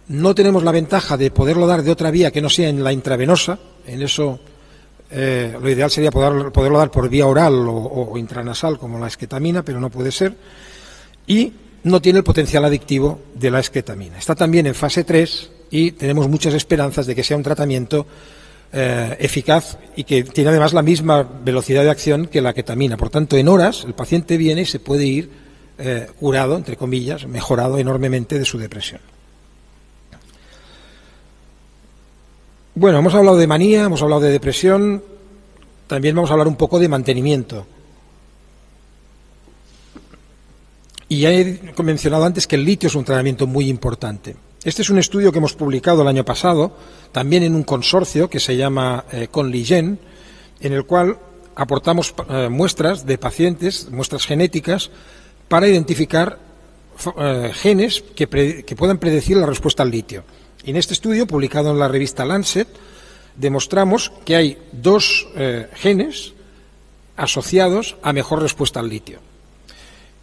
S3: No tenemos la ventaja de poderlo dar de otra vía que no sea en la intravenosa. En eso lo ideal sería poderlo dar por vía oral o intranasal, como la esketamina, pero no puede ser. Y no tiene el potencial adictivo de la esketamina. Está también en fase 3 y tenemos muchas esperanzas de que sea un tratamiento eficaz y que tiene además la misma velocidad de acción que la ketamina. Por tanto, en horas el paciente viene y se puede ir curado, entre comillas, mejorado enormemente de su depresión. Bueno, hemos hablado de manía, hemos hablado de depresión, también vamos a hablar un poco de mantenimiento. Y ya he mencionado antes que el litio es un tratamiento muy importante. Este es un estudio que hemos publicado el año pasado, también en un consorcio que se llama Conligen, en el cual aportamos muestras de pacientes, muestras genéticas, para identificar genes que puedan predecir la respuesta al litio. Y en este estudio, publicado en la revista Lancet, demostramos que hay 2 genes asociados a mejor respuesta al litio.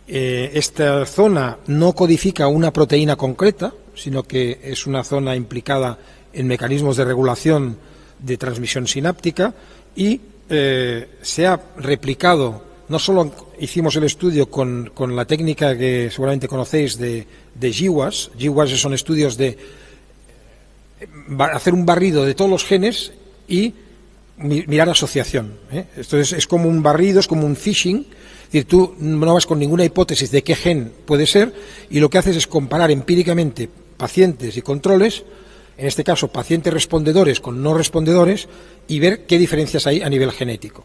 S3: Esta zona no codifica una proteína concreta, sino que es una zona implicada en mecanismos de regulación de transmisión sináptica y se ha replicado. No solo hicimos el estudio con la técnica que seguramente conocéis de GWAS. GWAS son estudios de hacer un barrido de todos los genes y mirar asociación. Esto es como un barrido, es como un phishing. Es decir, tú no vas con ninguna hipótesis de qué gen puede ser y lo que haces es comparar empíricamente pacientes y controles, en este caso pacientes respondedores con no respondedores, y ver qué diferencias hay a nivel genético.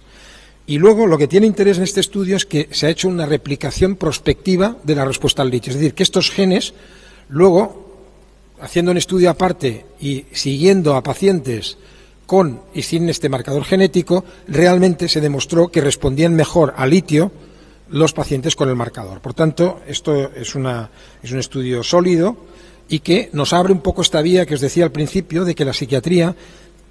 S3: Y luego lo que tiene interés en este estudio es que se ha hecho una replicación prospectiva de la respuesta al litio. Es decir, que estos genes, luego, haciendo un estudio aparte y siguiendo a pacientes con y sin este marcador genético, realmente se demostró que respondían mejor al litio los pacientes con el marcador. Por tanto, esto es un estudio sólido y que nos abre un poco esta vía que os decía al principio de que la psiquiatría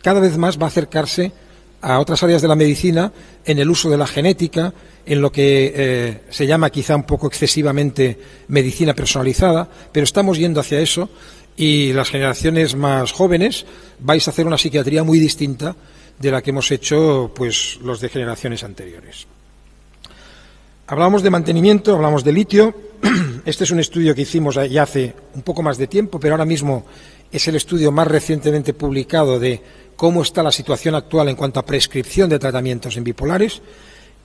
S3: cada vez más va a acercarse a otras áreas de la medicina en el uso de la genética, en lo que se llama quizá un poco excesivamente medicina personalizada, pero estamos yendo hacia eso y las generaciones más jóvenes vais a hacer una psiquiatría muy distinta de la que hemos hecho pues los de generaciones anteriores. Hablamos de mantenimiento, hablamos de litio. Este es un estudio que hicimos ya hace un poco más de tiempo, pero ahora mismo es el estudio más recientemente publicado de cómo está la situación actual en cuanto a prescripción de tratamientos en bipolares,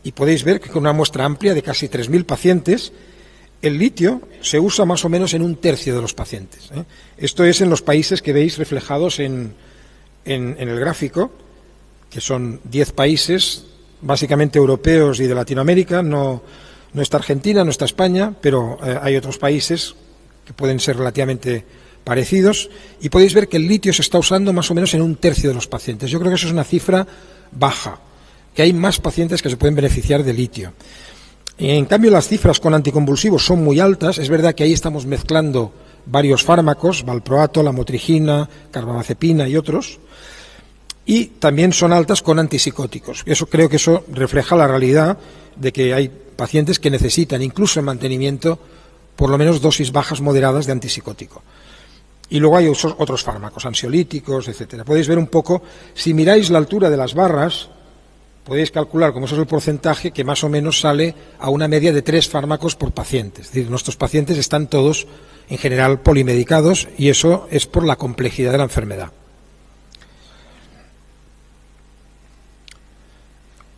S3: y podéis ver que con una muestra amplia de casi 3.000 pacientes, el litio se usa más o menos en 1/3 de los pacientes. Esto es en los países que veis reflejados en el gráfico, que son 10 países, básicamente europeos y de Latinoamérica. No está Argentina, no está España, pero hay otros países que pueden ser relativamente parecidos, y podéis ver que el litio se está usando más o menos en 1/3 de los pacientes. Yo creo que eso es una cifra baja, que hay más pacientes que se pueden beneficiar de litio. En cambio, las cifras con anticonvulsivos son muy altas. Es verdad que ahí estamos mezclando varios fármacos, valproato, lamotrigina, carbamazepina y otros, y también son altas con antipsicóticos. Creo que eso refleja la realidad de que hay pacientes que necesitan, incluso en mantenimiento, por lo menos dosis bajas moderadas de antipsicótico. Y luego hay otros fármacos, ansiolíticos, etcétera. Podéis ver un poco, si miráis la altura de las barras, podéis calcular, como eso es el porcentaje, que más o menos sale a una media de 3 fármacos por paciente. Es decir, nuestros pacientes están todos, en general, polimedicados, y eso es por la complejidad de la enfermedad.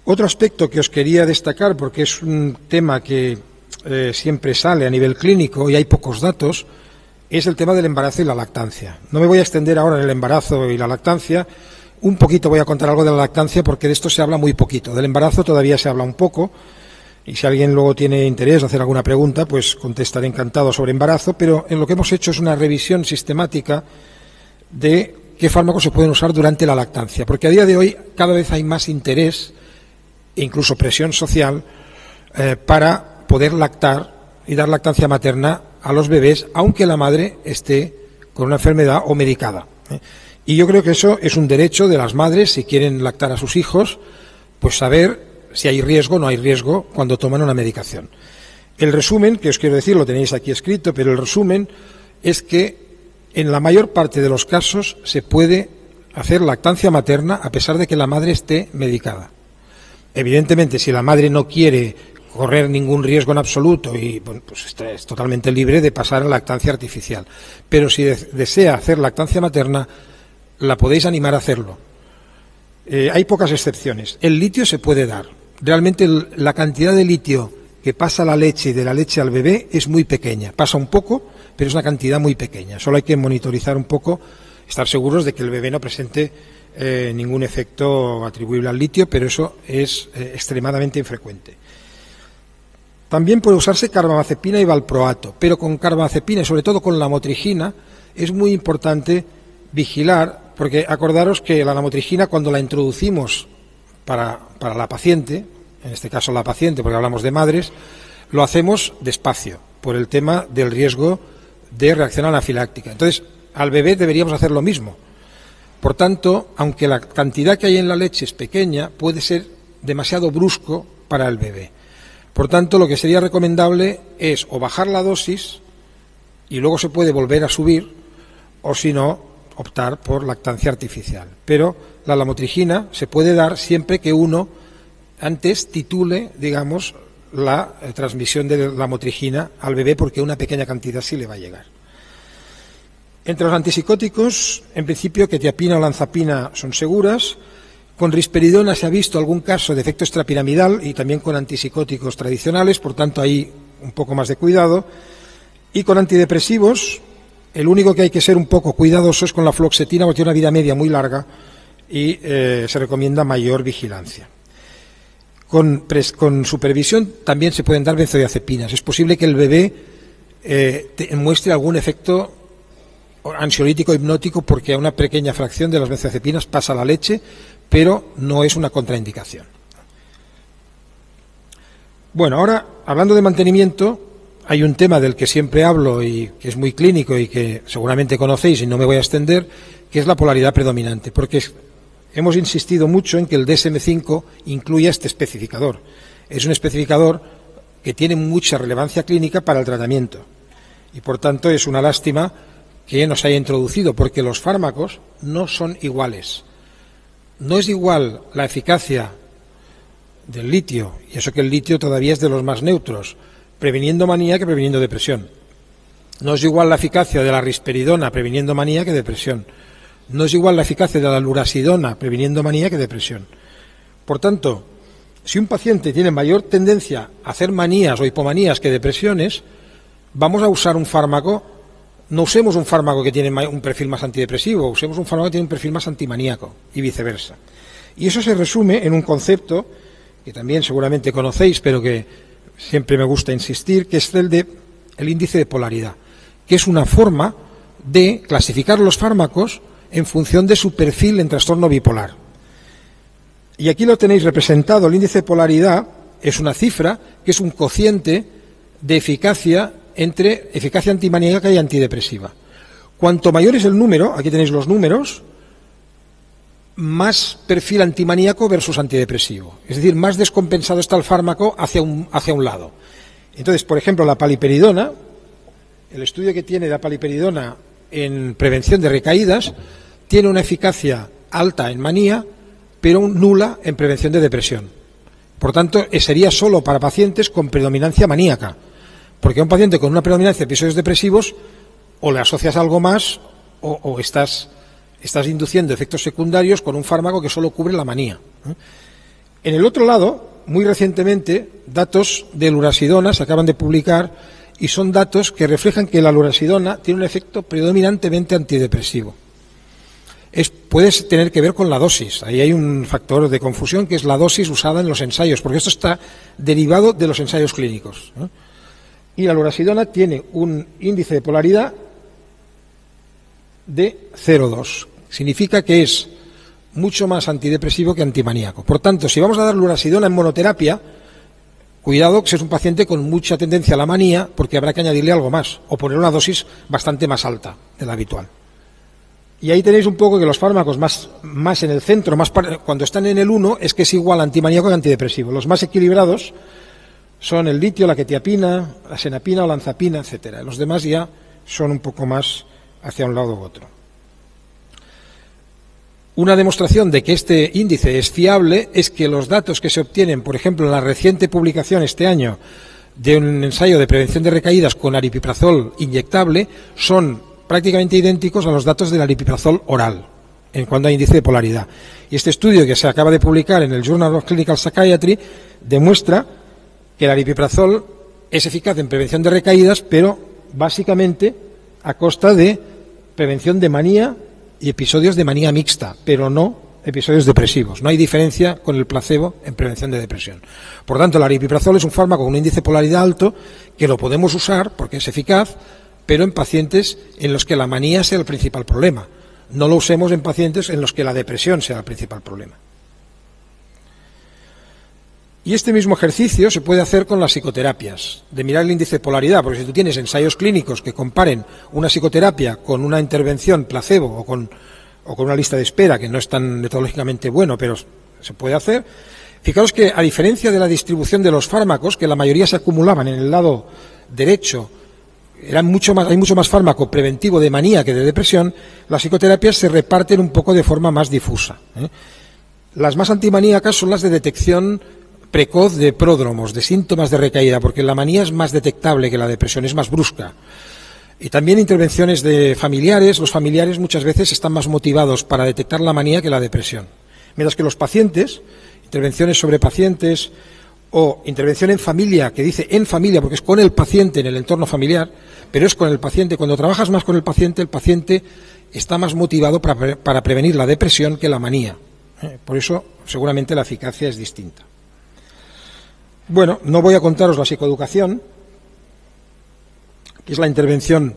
S3: Otro aspecto que os quería destacar, porque es un tema que siempre sale a nivel clínico y hay pocos datos, es el tema del embarazo y la lactancia. No me voy a extender ahora en el embarazo y la lactancia. Un poquito voy a contar algo de la lactancia, porque de esto se habla muy poquito. Del embarazo todavía se habla un poco, y si alguien luego tiene interés de hacer alguna pregunta, pues contestaré encantado sobre embarazo, pero en lo que hemos hecho es una revisión sistemática de qué fármacos se pueden usar durante la lactancia, porque a día de hoy cada vez hay más interés e incluso presión social para poder lactar y dar lactancia materna a los bebés, aunque la madre esté con una enfermedad o medicada. Y yo creo que eso es un derecho de las madres, si quieren lactar a sus hijos, pues saber si hay riesgo o no hay riesgo cuando toman una medicación. El resumen, que os quiero decir, lo tenéis aquí escrito, pero el resumen es que en la mayor parte de los casos se puede hacer lactancia materna a pesar de que la madre esté medicada. Evidentemente, si la madre no quiere correr ningún riesgo en absoluto y bueno, pues es totalmente libre de pasar a lactancia artificial. Pero si desea hacer lactancia materna, la podéis animar a hacerlo. Hay pocas excepciones. El litio se puede dar. Realmente la cantidad de litio que pasa a la leche y de la leche al bebé es muy pequeña. Pasa un poco, pero es una cantidad muy pequeña. Solo hay que monitorizar un poco, estar seguros de que el bebé no presente ningún efecto atribuible al litio, pero eso es extremadamente infrecuente. También puede usarse carbamazepina y valproato, pero con carbamazepina y sobre todo con lamotrigina es muy importante vigilar, porque acordaros que la lamotrigina, cuando la introducimos para la paciente, en este caso la paciente, porque hablamos de madres, lo hacemos despacio, por el tema del riesgo de reacción anafiláctica. Entonces, al bebé deberíamos hacer lo mismo. Por tanto, aunque la cantidad que hay en la leche es pequeña, puede ser demasiado brusco para el bebé. Por tanto, lo que sería recomendable es o bajar la dosis y luego se puede volver a subir, o si no, optar por lactancia artificial. Pero la lamotrigina se puede dar siempre que uno antes titule, digamos, la transmisión de lamotrigina al bebé, porque una pequeña cantidad sí le va a llegar. Entre los antipsicóticos, en principio, quetiapina o olanzapina son seguras. Con risperidona se ha visto algún caso de efecto extrapiramidal y también con antipsicóticos tradicionales, por tanto, hay un poco más de cuidado. Y con antidepresivos, el único que hay que ser un poco cuidadoso es con la fluoxetina, porque tiene una vida media muy larga y se recomienda mayor vigilancia. Con supervisión también se pueden dar benzodiazepinas. Es posible que el bebé muestre algún efecto ansiolítico hipnótico porque a una pequeña fracción de las benzodiazepinas pasa la leche, pero no es una contraindicación. Bueno, ahora, hablando de mantenimiento, hay un tema del que siempre hablo y que es muy clínico y que seguramente conocéis y no me voy a extender, que es la polaridad predominante, porque hemos insistido mucho en que el DSM-5 incluya este especificador. Es un especificador que tiene mucha relevancia clínica para el tratamiento y, por tanto, es una lástima que nos haya introducido, porque los fármacos no son iguales. No es igual la eficacia del litio, y eso que el litio todavía es de los más neutros, previniendo manía que previniendo depresión. No es igual la eficacia de la risperidona previniendo manía que depresión. No es igual la eficacia de la lurasidona previniendo manía que depresión. Por tanto, si un paciente tiene mayor tendencia a hacer manías o hipomanías que depresiones, vamos a usar un fármaco. No usemos un fármaco que tiene un perfil más antidepresivo, usemos un fármaco que tiene un perfil más antimaníaco y viceversa. Y eso se resume en un concepto que también seguramente conocéis, pero que siempre me gusta insistir, que es el índice de polaridad, que es una forma de clasificar los fármacos en función de su perfil en trastorno bipolar. Y aquí lo tenéis representado. El índice de polaridad es una cifra que es un cociente de eficacia entre eficacia antimaníaca y antidepresiva. Cuanto mayor es el número, aquí tenéis los números, más perfil antimaníaco versus antidepresivo. Es decir, más descompensado está el fármaco hacia un lado. Entonces, por ejemplo, la paliperidona, el estudio que tiene la paliperidona en prevención de recaídas, tiene una eficacia alta en manía, pero nula en prevención de depresión. Por tanto, sería solo para pacientes con predominancia maníaca. Porque a un paciente con una predominancia de episodios depresivos o le asocias algo más o estás induciendo efectos secundarios con un fármaco que solo cubre la manía. En el otro lado, muy recientemente, datos de lurasidona se acaban de publicar y son datos que reflejan que la lurasidona tiene un efecto predominantemente antidepresivo. Puede tener que ver con la dosis. Ahí hay un factor de confusión que es la dosis usada en los ensayos, porque esto está derivado de los ensayos clínicos, ¿no? Y la lurasidona tiene un índice de polaridad de 0,2. Significa que es mucho más antidepresivo que antimaníaco. Por tanto, si vamos a dar lurasidona en monoterapia, cuidado que si es un paciente con mucha tendencia a la manía, porque habrá que añadirle algo más o poner una dosis bastante más alta de la habitual. Y ahí tenéis un poco que los fármacos más en el centro, cuando están en el 1, es que es igual antimaníaco que antidepresivo. Los más equilibrados son el litio, la quetiapina, la senapina, la olanzapina, etcétera. Los demás ya son un poco más hacia un lado u otro. Una demostración de que este índice es fiable es que los datos que se obtienen, por ejemplo, en la reciente publicación este año de un ensayo de prevención de recaídas con aripiprazol inyectable, son prácticamente idénticos a los datos del aripiprazol oral en cuanto a índice de polaridad. Y este estudio que se acaba de publicar en el Journal of Clinical Psychiatry demuestra que el aripiprazol es eficaz en prevención de recaídas, pero básicamente a costa de prevención de manía y episodios de manía mixta, pero no episodios depresivos. No hay diferencia con el placebo en prevención de depresión. Por tanto, el aripiprazol es un fármaco con un índice de polaridad alto que lo podemos usar porque es eficaz, pero en pacientes en los que la manía sea el principal problema. No lo usemos en pacientes en los que la depresión sea el principal problema. Y este mismo ejercicio se puede hacer con las psicoterapias, de mirar el índice de polaridad, porque si tú tienes ensayos clínicos que comparen una psicoterapia con una intervención placebo o con una lista de espera, que no es tan metodológicamente bueno, pero se puede hacer, fijaros que a diferencia de la distribución de los fármacos, que la mayoría se acumulaban en el lado derecho, hay mucho más fármaco preventivo de manía que de depresión, las psicoterapias se reparten un poco de forma más difusa. Las más antimaníacas son las de detección precoz de pródromos, de síntomas de recaída, porque la manía es más detectable que la depresión, es más brusca. Y también intervenciones de familiares. Los familiares muchas veces están más motivados para detectar la manía que la depresión. Mientras que los pacientes, intervenciones sobre pacientes o intervención en familia, que dice en familia porque es con el paciente en el entorno familiar, pero es con el paciente. Cuando trabajas más con el paciente está más motivado para prevenir la depresión que la manía. Por eso seguramente la eficacia es distinta. Bueno, no voy a contaros la psicoeducación, que es la intervención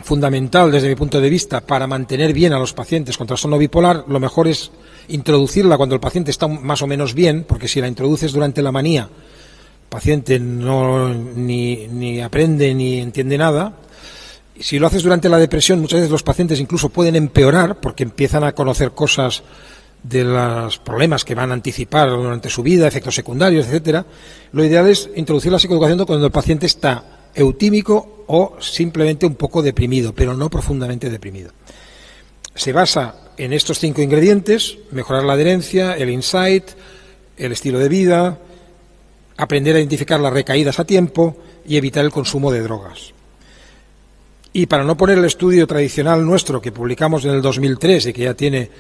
S3: fundamental desde mi punto de vista para mantener bien a los pacientes con trastorno bipolar. Lo mejor es introducirla cuando el paciente está más o menos bien, porque si la introduces durante la manía, el paciente ni aprende ni entiende nada. Si lo haces durante la depresión, muchas veces los pacientes incluso pueden empeorar porque empiezan a conocer cosas de los problemas que van a anticipar durante su vida, efectos secundarios, etcétera. Lo ideal es introducir la psicoeducación cuando el paciente está eutímico o simplemente un poco deprimido, pero no profundamente deprimido. Se basa en estos 5 ingredientes: mejorar la adherencia, el insight, el estilo de vida, aprender a identificar las recaídas a tiempo y evitar el consumo de drogas. Y para no poner el estudio tradicional nuestro que publicamos en el 2003 y que ya tiene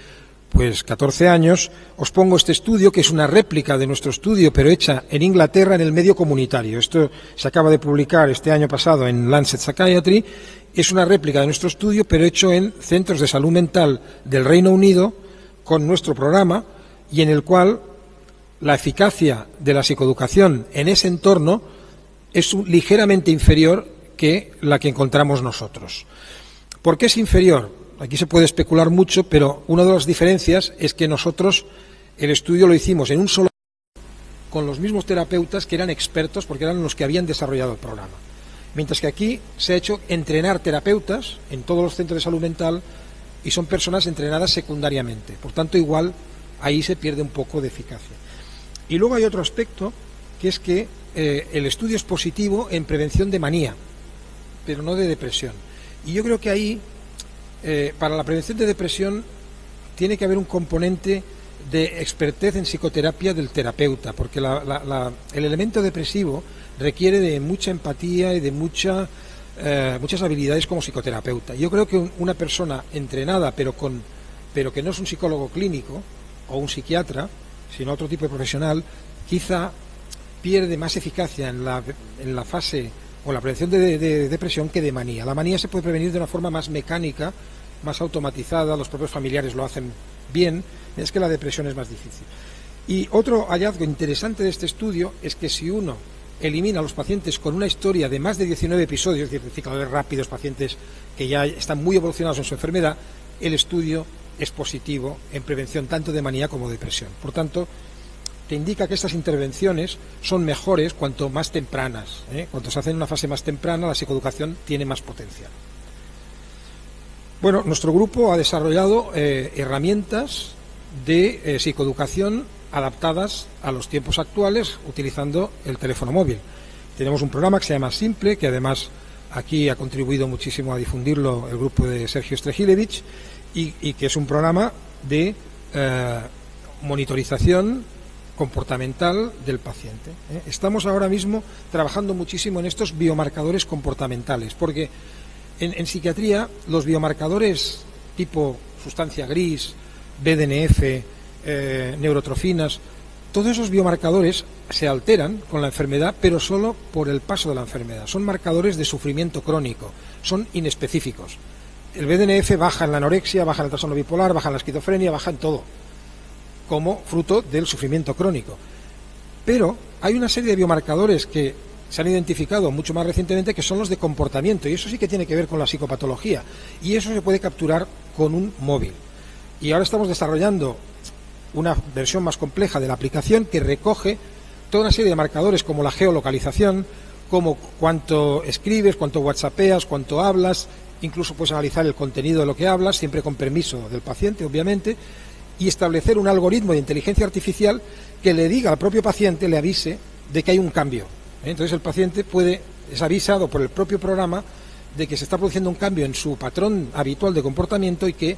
S3: 14 años, os pongo este estudio, que es una réplica de nuestro estudio, pero hecha en Inglaterra en el medio comunitario. Esto se acaba de publicar este año pasado en Lancet Psychiatry. Es una réplica de nuestro estudio, pero hecho en centros de salud mental del Reino Unido, con nuestro programa, y en el cual la eficacia de la psicoeducación en ese entorno es ligeramente inferior que la que encontramos nosotros. ¿Por qué es inferior? Aquí se puede especular mucho, pero una de las diferencias es que nosotros el estudio lo hicimos en un solo con los mismos terapeutas que eran expertos, porque eran los que habían desarrollado el programa. Mientras que aquí se ha hecho entrenar terapeutas en todos los centros de salud mental y son personas entrenadas secundariamente. Por tanto, igual ahí se pierde un poco de eficacia. Y luego hay otro aspecto, que es que el estudio es positivo en prevención de manía, pero no de depresión. Y yo creo que ahí, para la prevención de depresión, tiene que haber un componente de expertez en psicoterapia del terapeuta, porque el elemento depresivo requiere de mucha empatía y de muchas habilidades como psicoterapeuta. Yo creo que una persona entrenada, pero que no es un psicólogo clínico o un psiquiatra, sino otro tipo de profesional, quizá pierde más eficacia en la fase o la prevención de depresión que de manía. La manía se puede prevenir de una forma más mecánica, más automatizada, los propios familiares lo hacen bien, es que la depresión es más difícil. Y otro hallazgo interesante de este estudio es que si uno elimina a los pacientes con una historia de más de 19 episodios, es decir, cicladores rápidos, pacientes que ya están muy evolucionados en su enfermedad, el estudio es positivo en prevención tanto de manía como de depresión. Por tanto, te indica que estas intervenciones son mejores cuanto más tempranas. Cuanto se hace en una fase más temprana, la psicoeducación tiene más potencial. Bueno, nuestro grupo ha desarrollado herramientas de psicoeducación adaptadas a los tiempos actuales utilizando el teléfono móvil. Tenemos un programa que se llama Simple, que además aquí ha contribuido muchísimo a difundirlo el grupo de Sergio Strejilevich, y que es un programa de monitorización comportamental del paciente. Estamos ahora mismo trabajando muchísimo en estos biomarcadores comportamentales, porque en psiquiatría los biomarcadores tipo sustancia gris, BDNF, neurotrofinas, todos esos biomarcadores se alteran con la enfermedad, pero solo por el paso de la enfermedad. Son marcadores de sufrimiento crónico, son inespecíficos. El BDNF baja en la anorexia, baja en el trastorno bipolar, baja en la esquizofrenia, baja en todo, como fruto del sufrimiento crónico. Pero hay una serie de biomarcadores que se han identificado mucho más recientemente, que son los de comportamiento, y eso sí que tiene que ver con la psicopatología, y eso se puede capturar con un móvil. Y ahora estamos desarrollando una versión más compleja de la aplicación que recoge toda una serie de marcadores como la geolocalización, como cuánto escribes, cuánto whatsappeas, cuánto hablas, incluso puedes analizar el contenido de lo que hablas, siempre con permiso del paciente, obviamente, y establecer un algoritmo de inteligencia artificial que le diga al propio paciente, le avise de que hay un cambio. Entonces el paciente es avisado por el propio programa de que se está produciendo un cambio en su patrón habitual de comportamiento y que,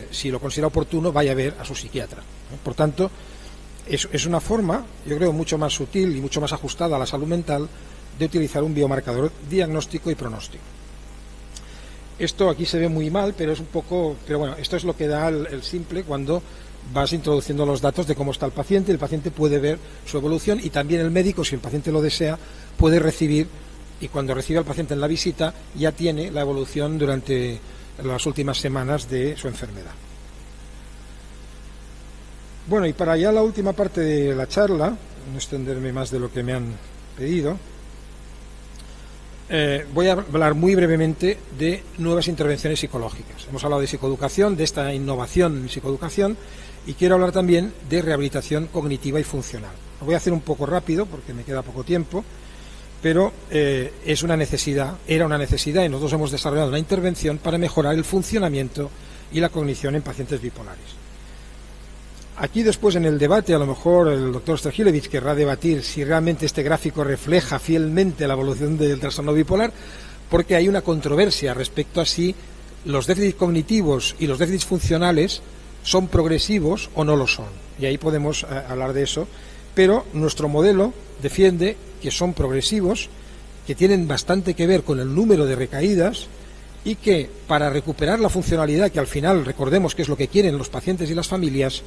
S3: si lo considera oportuno, vaya a ver a su psiquiatra. Por tanto, es una forma, yo creo, mucho más sutil y mucho más ajustada a la salud mental de utilizar un biomarcador diagnóstico y pronóstico. Esto aquí se ve muy mal, pero es un poco, pero bueno, esto es lo que da el simple cuando vas introduciendo los datos de cómo está el paciente puede ver su evolución y también el médico, si el paciente lo desea, puede recibir, y cuando recibe al paciente en la visita ya tiene la evolución durante las últimas semanas de su enfermedad. Bueno, y para ya la última parte de la charla, no extenderme más de lo que me han pedido, voy a hablar muy brevemente de nuevas intervenciones psicológicas. Hemos hablado de psicoeducación, de esta innovación en psicoeducación, y quiero hablar también de rehabilitación cognitiva y funcional. Lo voy a hacer un poco rápido porque me queda poco tiempo, pero es una necesidad, era una necesidad, y nosotros hemos desarrollado una intervención para mejorar el funcionamiento y la cognición en pacientes bipolares. Aquí después en el debate, a lo mejor el doctor Strahilevich querrá debatir si realmente este gráfico refleja fielmente la evolución del trastorno bipolar, porque hay una controversia respecto a si los déficits cognitivos y los déficits funcionales son progresivos o no lo son. Y ahí podemos hablar de eso, pero nuestro modelo defiende que son progresivos, que tienen bastante que ver con el número de recaídas y que para recuperar la funcionalidad, que al final recordemos que es lo que quieren los pacientes y las familias,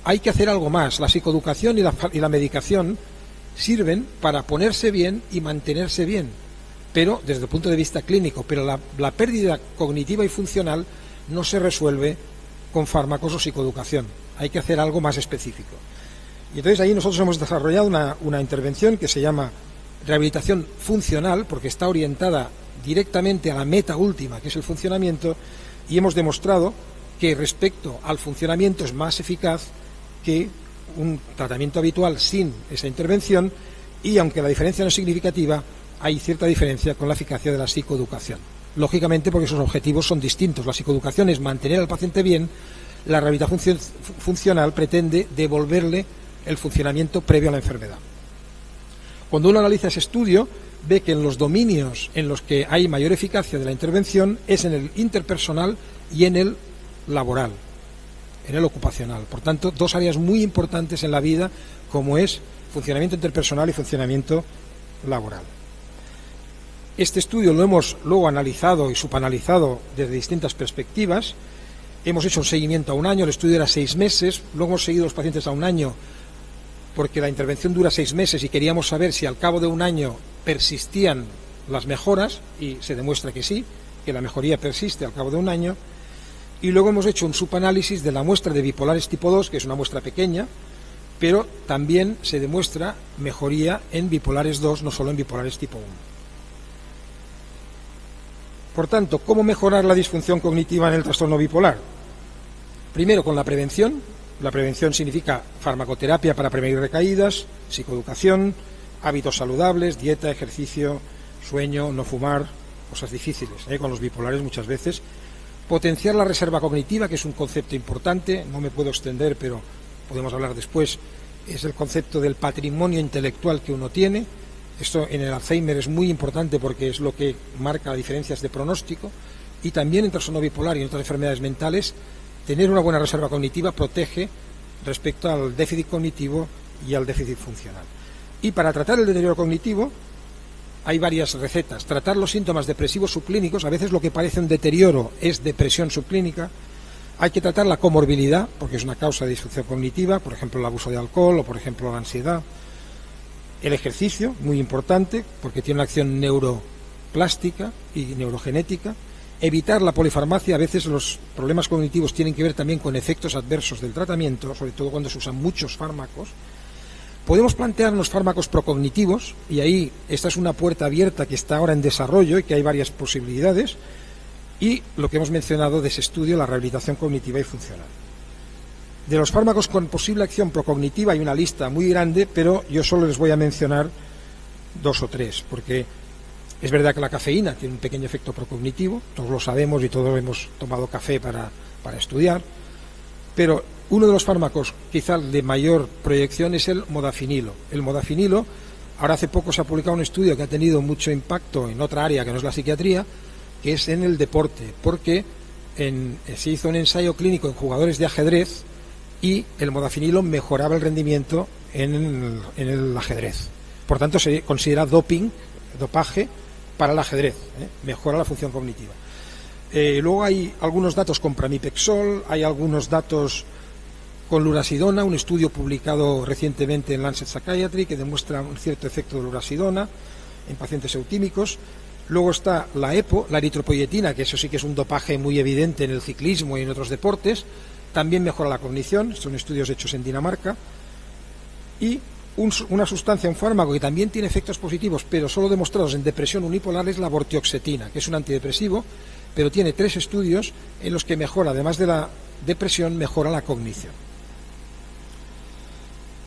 S3: hay que hacer algo más. La psicoeducación y la medicación sirven para ponerse bien y mantenerse bien, pero desde el punto de vista clínico, pero la pérdida cognitiva y funcional no se resuelve con fármacos o psicoeducación. Hay que hacer algo más específico. Y entonces ahí nosotros hemos desarrollado una intervención que se llama rehabilitación funcional, porque está orientada directamente a la meta última, que es el funcionamiento, y hemos demostrado que respecto al funcionamiento es más eficaz que un tratamiento habitual sin esa intervención, y aunque la diferencia no es significativa, hay cierta diferencia con la eficacia de la psicoeducación. Lógicamente porque sus objetivos son distintos. La psicoeducación es mantener al paciente bien, la rehabilitación funcional pretende devolverle el funcionamiento previo a la enfermedad. Cuando uno analiza ese estudio, ve que en los dominios en los que hay mayor eficacia de la intervención es en el interpersonal y en el laboral, en el ocupacional. Por tanto, dos áreas muy importantes en la vida, como es funcionamiento interpersonal y funcionamiento laboral. Este estudio lo hemos luego analizado y subanalizado desde distintas perspectivas. Hemos hecho un seguimiento a un año, el estudio era 6 meses, luego hemos seguido a los pacientes a un año porque la intervención dura 6 meses y queríamos saber si al cabo de un año persistían las mejoras, y se demuestra que sí, que la mejoría persiste al cabo de un año. Y luego hemos hecho un subanálisis de la muestra de bipolares tipo 2, que es una muestra pequeña, pero también se demuestra mejoría en bipolares 2, no solo en bipolares tipo 1. Por tanto, ¿cómo mejorar la disfunción cognitiva en el trastorno bipolar? Primero, con la prevención. La prevención significa farmacoterapia para prevenir recaídas, psicoeducación, hábitos saludables, dieta, ejercicio, sueño, no fumar, cosas difíciles, con los bipolares muchas veces. Potenciar la reserva cognitiva, que es un concepto importante, no me puedo extender, pero podemos hablar después, es el concepto del patrimonio intelectual que uno tiene. Esto en el Alzheimer es muy importante porque es lo que marca diferencias de pronóstico, y también en trastorno bipolar y en otras enfermedades mentales, tener una buena reserva cognitiva protege respecto al déficit cognitivo y al déficit funcional. Y para tratar el deterioro cognitivo hay varias recetas. Tratar los síntomas depresivos subclínicos, a veces lo que parece un deterioro es depresión subclínica. Hay que tratar la comorbilidad, porque es una causa de disfunción cognitiva, por ejemplo el abuso de alcohol o por ejemplo la ansiedad. El ejercicio, muy importante, porque tiene una acción neuroplástica y neurogenética. Evitar la polifarmacia, a veces los problemas cognitivos tienen que ver también con efectos adversos del tratamiento, sobre todo cuando se usan muchos fármacos. Podemos plantearnos fármacos procognitivos, y ahí esta es una puerta abierta que está ahora en desarrollo y que hay varias posibilidades, y lo que hemos mencionado de ese estudio, la rehabilitación cognitiva y funcional. De los fármacos con posible acción procognitiva hay una lista muy grande, pero yo solo les voy a mencionar 2 o 3, porque es verdad que la cafeína tiene un pequeño efecto procognitivo, todos lo sabemos y todos hemos tomado café para estudiar, pero uno de los fármacos quizás de mayor proyección es el modafinilo. El modafinilo, ahora hace poco se ha publicado un estudio que ha tenido mucho impacto en otra área que no es la psiquiatría, que es en el deporte, porque se hizo un ensayo clínico en jugadores de ajedrez y el modafinilo mejoraba el rendimiento en el ajedrez. Por tanto, se considera dopaje para el ajedrez, mejora la función cognitiva. Luego hay algunos datos con pramipexol, hay algunos datos con lurasidona, un estudio publicado recientemente en Lancet Psychiatry que demuestra un cierto efecto de lurasidona en pacientes eutímicos. Luego está la EPO, la eritropoyetina, que eso sí que es un dopaje muy evidente en el ciclismo y en otros deportes, también mejora la cognición, son estudios hechos en Dinamarca. Y una sustancia, un fármaco que también tiene efectos positivos, pero solo demostrados en depresión unipolar, es la vortioxetina, que es un antidepresivo, pero tiene 3 estudios en los que mejora, además de la depresión, mejora la cognición.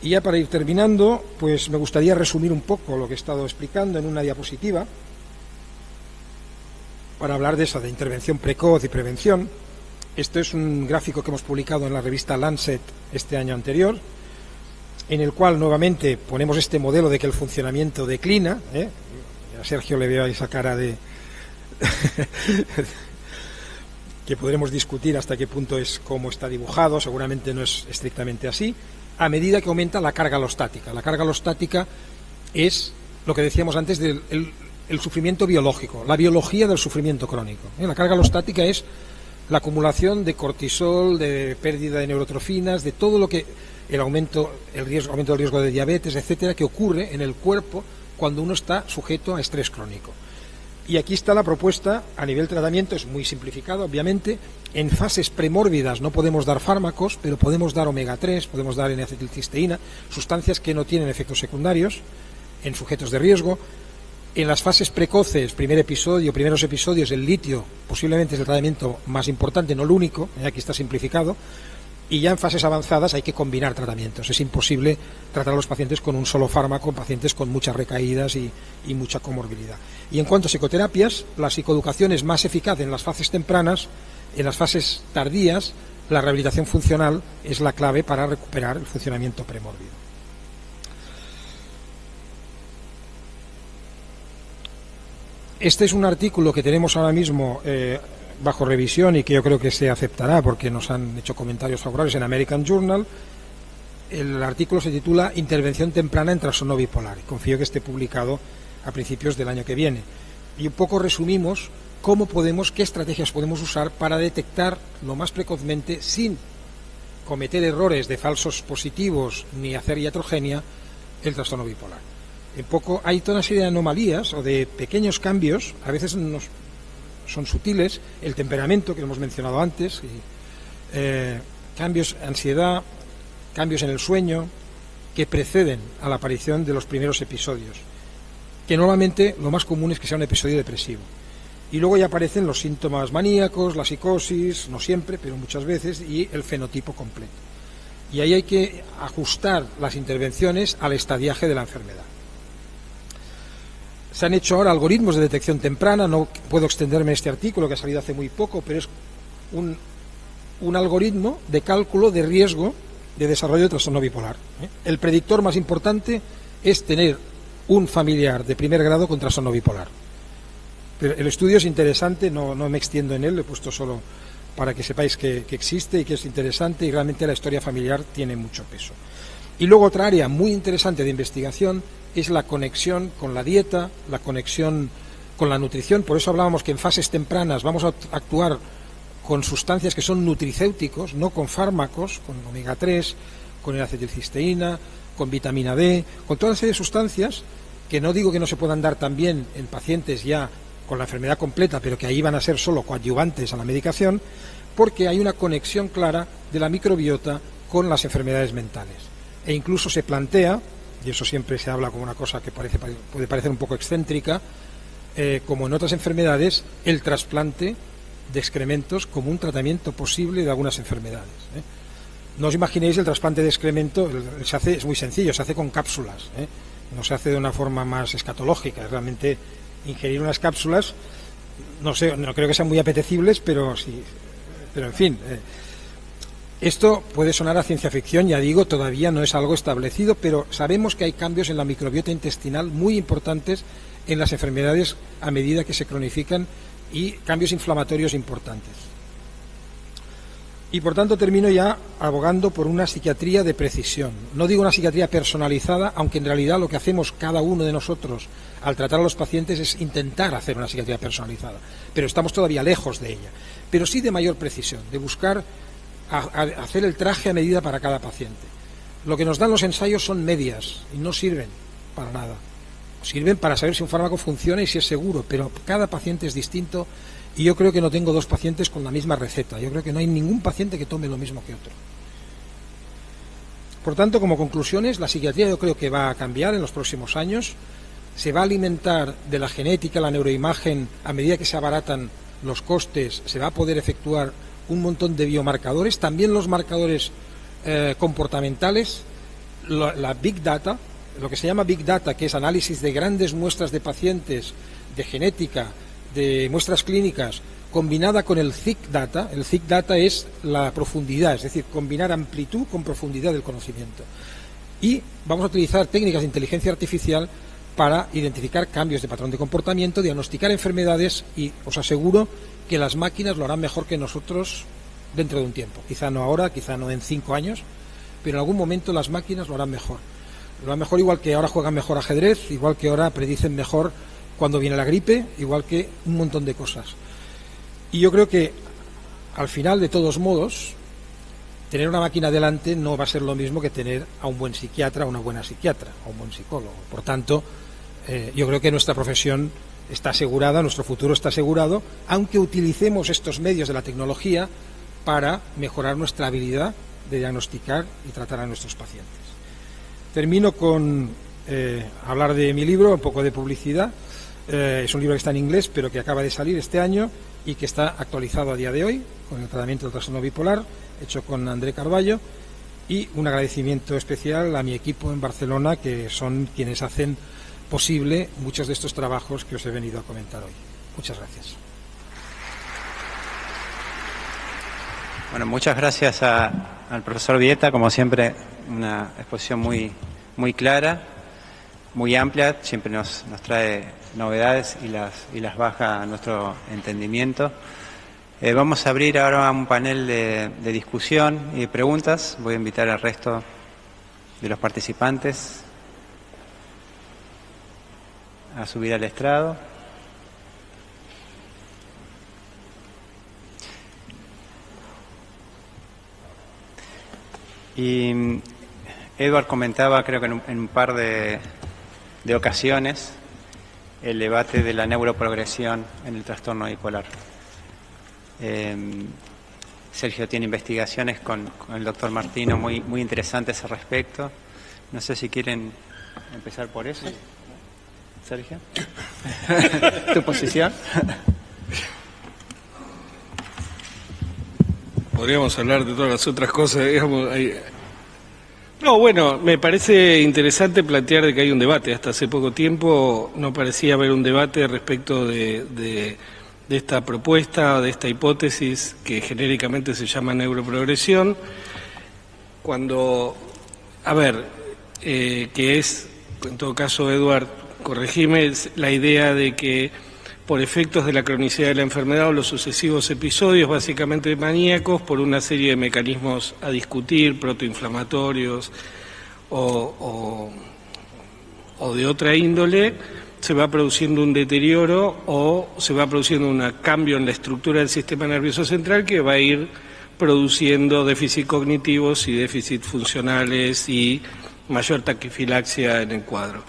S3: Y ya para ir terminando, pues me gustaría resumir un poco lo que he estado explicando en una diapositiva, para hablar de esa, de intervención precoz y prevención. Esto es un gráfico que hemos publicado en la revista Lancet este año anterior, en el cual nuevamente ponemos este modelo de que el funcionamiento declina. A Sergio le veo ahí esa cara de que podremos discutir hasta qué punto es cómo está dibujado, seguramente no es estrictamente así, a medida que aumenta la carga alostática. La carga alostática es lo que decíamos antes del el sufrimiento biológico, la biología del sufrimiento crónico. La carga alostática es la acumulación de cortisol, de pérdida de neurotrofinas, de todo lo que aumento del riesgo de diabetes, etcétera, que ocurre en el cuerpo cuando uno está sujeto a estrés crónico. Y aquí está la propuesta a nivel tratamiento, es muy simplificado, obviamente. En fases premórbidas no podemos dar fármacos, pero podemos dar omega 3, podemos dar N-acetilcisteína, sustancias que no tienen efectos secundarios en sujetos de riesgo. En las fases precoces, primeros episodios, el litio posiblemente es el tratamiento más importante, no el único, aquí está simplificado. Y ya en fases avanzadas hay que combinar tratamientos. Es imposible tratar a los pacientes con un solo fármaco, pacientes con muchas recaídas y mucha comorbilidad. Y en cuanto a psicoterapias, la psicoeducación es más eficaz en las fases tempranas. En las fases tardías, la rehabilitación funcional es la clave para recuperar el funcionamiento premórbido. Este es un artículo que tenemos ahora mismo bajo revisión y que yo creo que se aceptará porque nos han hecho comentarios favorables en American Journal. El artículo se titula Intervención temprana en trastorno bipolar. Confío que esté publicado a principios del año que viene. Y un poco resumimos qué estrategias podemos usar para detectar lo más precozmente, sin cometer errores de falsos positivos ni hacer iatrogenia, el trastorno bipolar. Hay toda una serie de anomalías o de pequeños cambios, a veces son sutiles, el temperamento que hemos mencionado antes, cambios, ansiedad, cambios en el sueño, que preceden a la aparición de los primeros episodios, que normalmente lo más común es que sea un episodio depresivo. Y luego ya aparecen los síntomas maníacos, la psicosis, no siempre, pero muchas veces, y el fenotipo completo. Y ahí hay que ajustar las intervenciones al estadiaje de la enfermedad. Se han hecho ahora algoritmos de detección temprana, no puedo extenderme en este artículo que ha salido hace muy poco, pero es un algoritmo de cálculo de riesgo de desarrollo de trastorno bipolar. El predictor más importante es tener un familiar de primer grado con trastorno bipolar. Pero el estudio es interesante, no me extiendo en él, lo he puesto solo para que sepáis que existe y que es interesante, y realmente la historia familiar tiene mucho peso. Y luego otra área muy interesante de investigación es la conexión con la dieta, la conexión con la nutrición. Por eso hablábamos que en fases tempranas vamos a actuar con sustancias que son nutricéuticos, no con fármacos, con omega 3, con N-acetilcisteína, con vitamina D, con toda una serie de sustancias que no digo que no se puedan dar también en pacientes ya con la enfermedad completa, pero que ahí van a ser solo coadyuvantes a la medicación, porque hay una conexión clara de la microbiota con las enfermedades mentales. E incluso se plantea, y eso siempre se habla como una cosa que puede parecer un poco excéntrica, como en otras enfermedades, el trasplante de excrementos como un tratamiento posible de algunas enfermedades. No os imaginéis el trasplante de excremento, es muy sencillo, se hace con cápsulas, no se hace de una forma más escatológica, es realmente ingerir unas cápsulas, no creo que sean muy apetecibles, pero sí, pero en fin. Esto puede sonar a ciencia ficción, ya digo, todavía no es algo establecido, pero sabemos que hay cambios en la microbiota intestinal muy importantes en las enfermedades a medida que se cronifican y cambios inflamatorios importantes. Y por tanto termino ya abogando por una psiquiatría de precisión. No digo una psiquiatría personalizada, aunque en realidad lo que hacemos cada uno de nosotros al tratar a los pacientes es intentar hacer una psiquiatría personalizada, pero estamos todavía lejos de ella. Pero sí de mayor precisión, de buscar hacer el traje a medida para cada paciente. Lo que nos dan los ensayos son medias y no sirven para nada. Sirven para saber si un fármaco funciona y si es seguro, pero cada paciente es distinto. Y yo creo que no tengo dos pacientes con la misma receta. Yo creo que no hay ningún paciente que tome lo mismo que otro. Por tanto, como conclusiones, la psiquiatría yo creo que va a cambiar en los próximos años. Se va a alimentar de la genética, la neuroimagen, a medida que se abaratan los costes, se va a poder efectuar un montón de biomarcadores, también los marcadores comportamentales, la Big Data, lo que se llama Big Data, que es análisis de grandes muestras de pacientes, de genética, de muestras clínicas, combinada con el Thick Data. El Thick Data es la profundidad, es decir, combinar amplitud con profundidad del conocimiento. Y vamos a utilizar técnicas de inteligencia artificial para identificar cambios de patrón de comportamiento, diagnosticar enfermedades, y os aseguro que las máquinas lo harán mejor que nosotros dentro de un tiempo. Quizá no ahora, quizá no en 5 años, pero en algún momento las máquinas lo harán mejor. Lo harán mejor, igual que ahora juegan mejor ajedrez, igual que ahora predicen mejor cuando viene la gripe, igual que un montón de cosas. Y yo creo que al final, de todos modos, tener una máquina delante no va a ser lo mismo que tener a un buen psiquiatra, a una buena psiquiatra, a un buen psicólogo. Por tanto, yo creo que nuestra profesión está asegurada, nuestro futuro está asegurado, aunque utilicemos estos medios de la tecnología para mejorar nuestra habilidad de diagnosticar y tratar a nuestros pacientes. Termino con hablar de mi libro, un poco de publicidad. Es un libro que está en inglés, pero que acaba de salir este año y que está actualizado a día de hoy con el tratamiento del trastorno bipolar, hecho con André Carballo, y un agradecimiento especial a mi equipo en Barcelona, que son quienes hacen posible muchos de estos trabajos que os he venido a comentar hoy. Muchas gracias.
S2: Bueno, muchas gracias al profesor Vieta, como siempre, una exposición muy clara, muy amplia, siempre nos trae novedades y las baja a nuestro entendimiento. Vamos a abrir ahora un panel de discusión y de preguntas. Voy a invitar al resto de los participantes a subir al estrado. Y Edward comentaba, creo que en un par de ocasiones, el debate de la neuroprogresión en el trastorno bipolar. Sergio tiene investigaciones con el doctor Martino muy interesantes al respecto. No sé si quieren empezar por eso. Sergio, ¿tu posición?
S4: Podríamos hablar de todas las otras cosas, digamos. No, bueno, me parece interesante plantear de que hay un debate. Hasta hace poco tiempo no parecía haber un debate respecto de esta propuesta, de esta hipótesis que genéricamente se llama neuroprogresión, cuando, que es, en todo caso, Eduard, corregime, es la idea de que por efectos de la cronicidad de la enfermedad o los sucesivos episodios, básicamente maníacos, por una serie de mecanismos a discutir, protoinflamatorios o de otra índole, se va produciendo un deterioro o se va produciendo un cambio en la estructura del sistema nervioso central que va a ir produciendo déficit cognitivos y déficit funcionales y mayor taquifilaxia en el cuadro.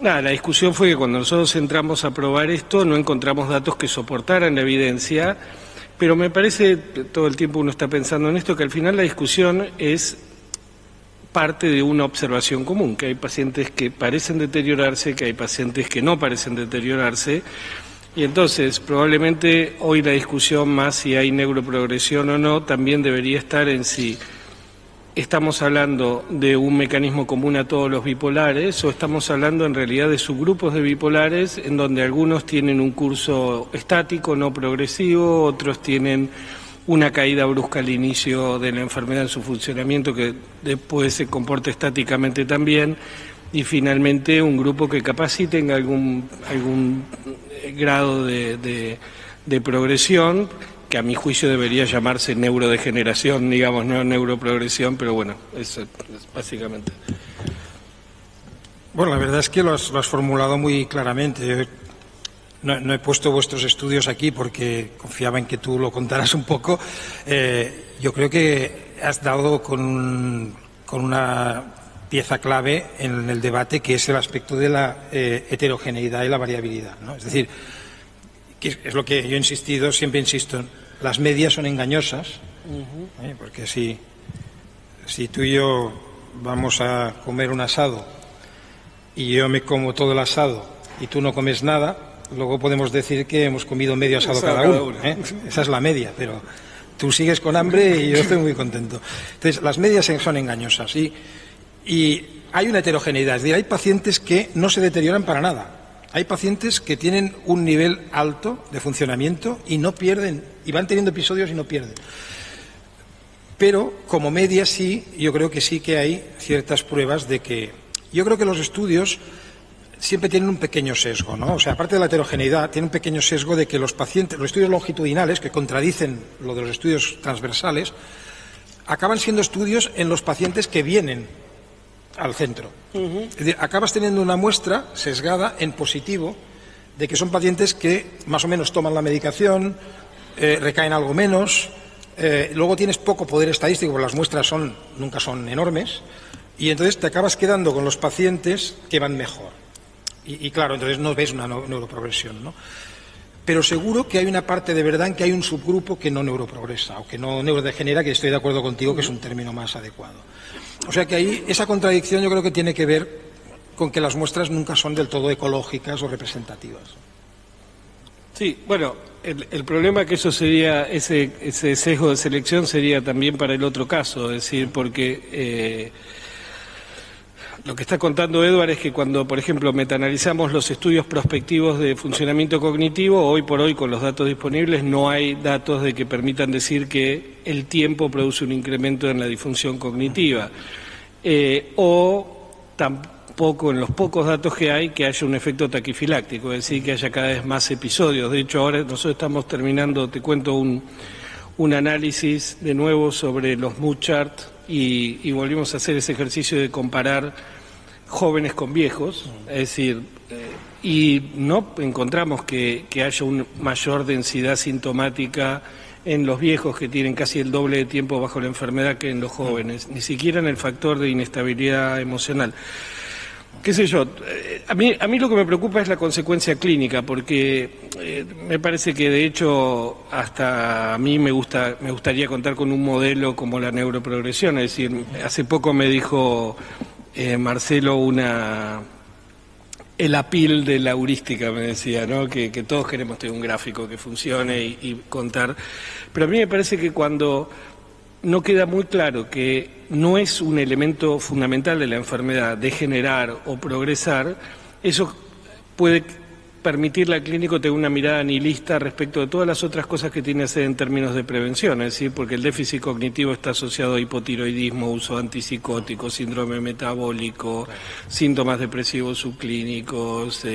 S4: La discusión fue que cuando nosotros entramos a probar esto no encontramos datos que soportaran la evidencia, pero me parece, todo el tiempo uno está pensando en esto, que al final la discusión es parte de una observación común, que hay pacientes que parecen deteriorarse, que hay pacientes que no parecen deteriorarse, y entonces probablemente hoy la discusión, más si hay neuroprogresión o no, también debería estar en si estamos hablando de un mecanismo común a todos los bipolares o estamos hablando en realidad de subgrupos de bipolares en donde algunos tienen un curso estático, no progresivo, otros tienen una caída brusca al inicio de la enfermedad en su funcionamiento que después se comporta estáticamente también, y finalmente un grupo que capaz sí tenga algún grado de progresión, que a mi juicio debería llamarse neurodegeneración, digamos, no neuroprogresión, pero bueno, eso es básicamente.
S3: Bueno, la verdad es que lo has formulado muy claramente. Yo no he puesto vuestros estudios aquí porque confiaba en que tú lo contaras un poco. Yo creo que has dado con una pieza clave en el debate, que es el aspecto de la heterogeneidad y la variabilidad, ¿no? Es decir, que es lo que yo he insistido, siempre insisto, las medias son engañosas, porque si tú y yo vamos a comer un asado y yo me como todo el asado y tú no comes nada, luego podemos decir que hemos comido medio asado cada uno. Esa es la media, pero tú sigues con hambre y yo estoy muy contento. Entonces, las medias son engañosas y hay una heterogeneidad. Es decir, hay pacientes que no se deterioran para nada. Hay pacientes que tienen un nivel alto de funcionamiento y no pierden, y van teniendo episodios y no pierden. Pero, como media, sí, yo creo que sí que hay ciertas pruebas de que... Yo creo que los estudios siempre tienen un pequeño sesgo, ¿no? O sea, aparte de la heterogeneidad, tiene un pequeño sesgo de que los pacientes, los estudios longitudinales, que contradicen lo de los estudios transversales, acaban siendo estudios en los pacientes que vienen al centro. Es decir, acabas teniendo una muestra sesgada en positivo de que son pacientes que más o menos toman la medicación, recaen algo menos, luego tienes poco poder estadístico, porque las muestras nunca son enormes, y entonces te acabas quedando con los pacientes que van mejor. Y claro, entonces no ves una neuroprogresión, ¿no? Pero seguro que hay una parte de verdad en que hay un subgrupo que no neuroprogresa o que no neurodegenera, que estoy de acuerdo contigo que es un término más adecuado. O sea que ahí esa contradicción yo creo que tiene que ver con que las muestras nunca son del todo ecológicas o representativas.
S4: Sí, bueno, el problema que eso sería, ese sesgo de selección sería también para el otro caso, es decir, porque lo que está contando Edward es que cuando, por ejemplo, metaanalizamos los estudios prospectivos de funcionamiento cognitivo, hoy por hoy con los datos disponibles no hay datos de que permitan decir que el tiempo produce un incremento en la disfunción cognitiva, o tampoco en los pocos datos que hay que haya un efecto taquifiláctico, es decir, que haya cada vez más episodios. De hecho, ahora nosotros estamos terminando, te cuento un análisis de nuevo sobre los mood chart y volvimos a hacer ese ejercicio de comparar jóvenes con viejos, es decir, y no encontramos que haya una mayor densidad sintomática en los viejos, que tienen casi el doble de tiempo bajo la enfermedad, que en los jóvenes, ni siquiera en el factor de inestabilidad emocional. Qué sé yo, a mí lo que me preocupa es la consecuencia clínica, porque me parece que de hecho hasta a mí me gustaría contar con un modelo como la neuroprogresión, es decir, hace poco me dijo Marcelo el apil de la heurística, me decía, ¿no? Que todos queremos tener un gráfico que funcione y contar, pero a mí me parece que cuando no queda muy claro que no es un elemento fundamental de la enfermedad degenerar o progresar, eso puede permitirle al clínico tener una mirada nihilista respecto de todas las otras cosas que tiene que hacer en términos de prevención, es decir, porque el déficit cognitivo está asociado a hipotiroidismo, uso de antipsicóticos, síndrome metabólico, síntomas depresivos subclínicos,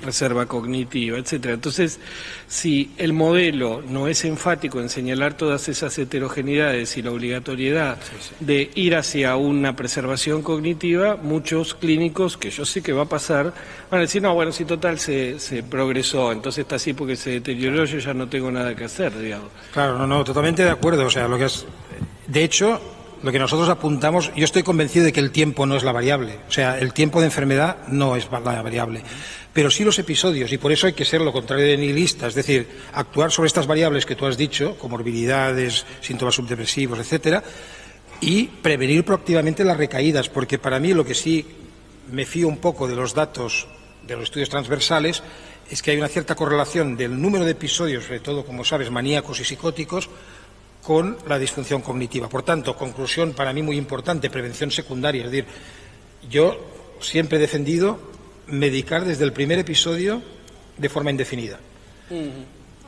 S4: reserva cognitiva, etcétera. Entonces, si el modelo no es enfático en señalar todas esas heterogeneidades y la obligatoriedad de ir hacia una preservación cognitiva, muchos clínicos, que yo sé que va a pasar, van a decir, no, bueno, si total se progresó, entonces está así porque se deterioró, yo ya no tengo nada que hacer, digamos.
S3: Claro, no, totalmente de acuerdo. O sea, de hecho, lo que nosotros apuntamos, yo estoy convencido de que el tiempo no es la variable. O sea, el tiempo de enfermedad no es la variable, pero sí los episodios, y por eso hay que ser lo contrario de nihilista, es decir, actuar sobre estas variables que tú has dicho, comorbilidades, síntomas subdepresivos, etcétera, y prevenir proactivamente las recaídas, porque para mí lo que sí me fío un poco de los datos de los estudios transversales es que hay una cierta correlación del número de episodios, sobre todo, como sabes, maníacos y psicóticos, con la disfunción cognitiva. Por tanto, conclusión para mí muy importante, prevención secundaria. Es decir, yo siempre he defendido medicar desde el primer episodio de forma indefinida.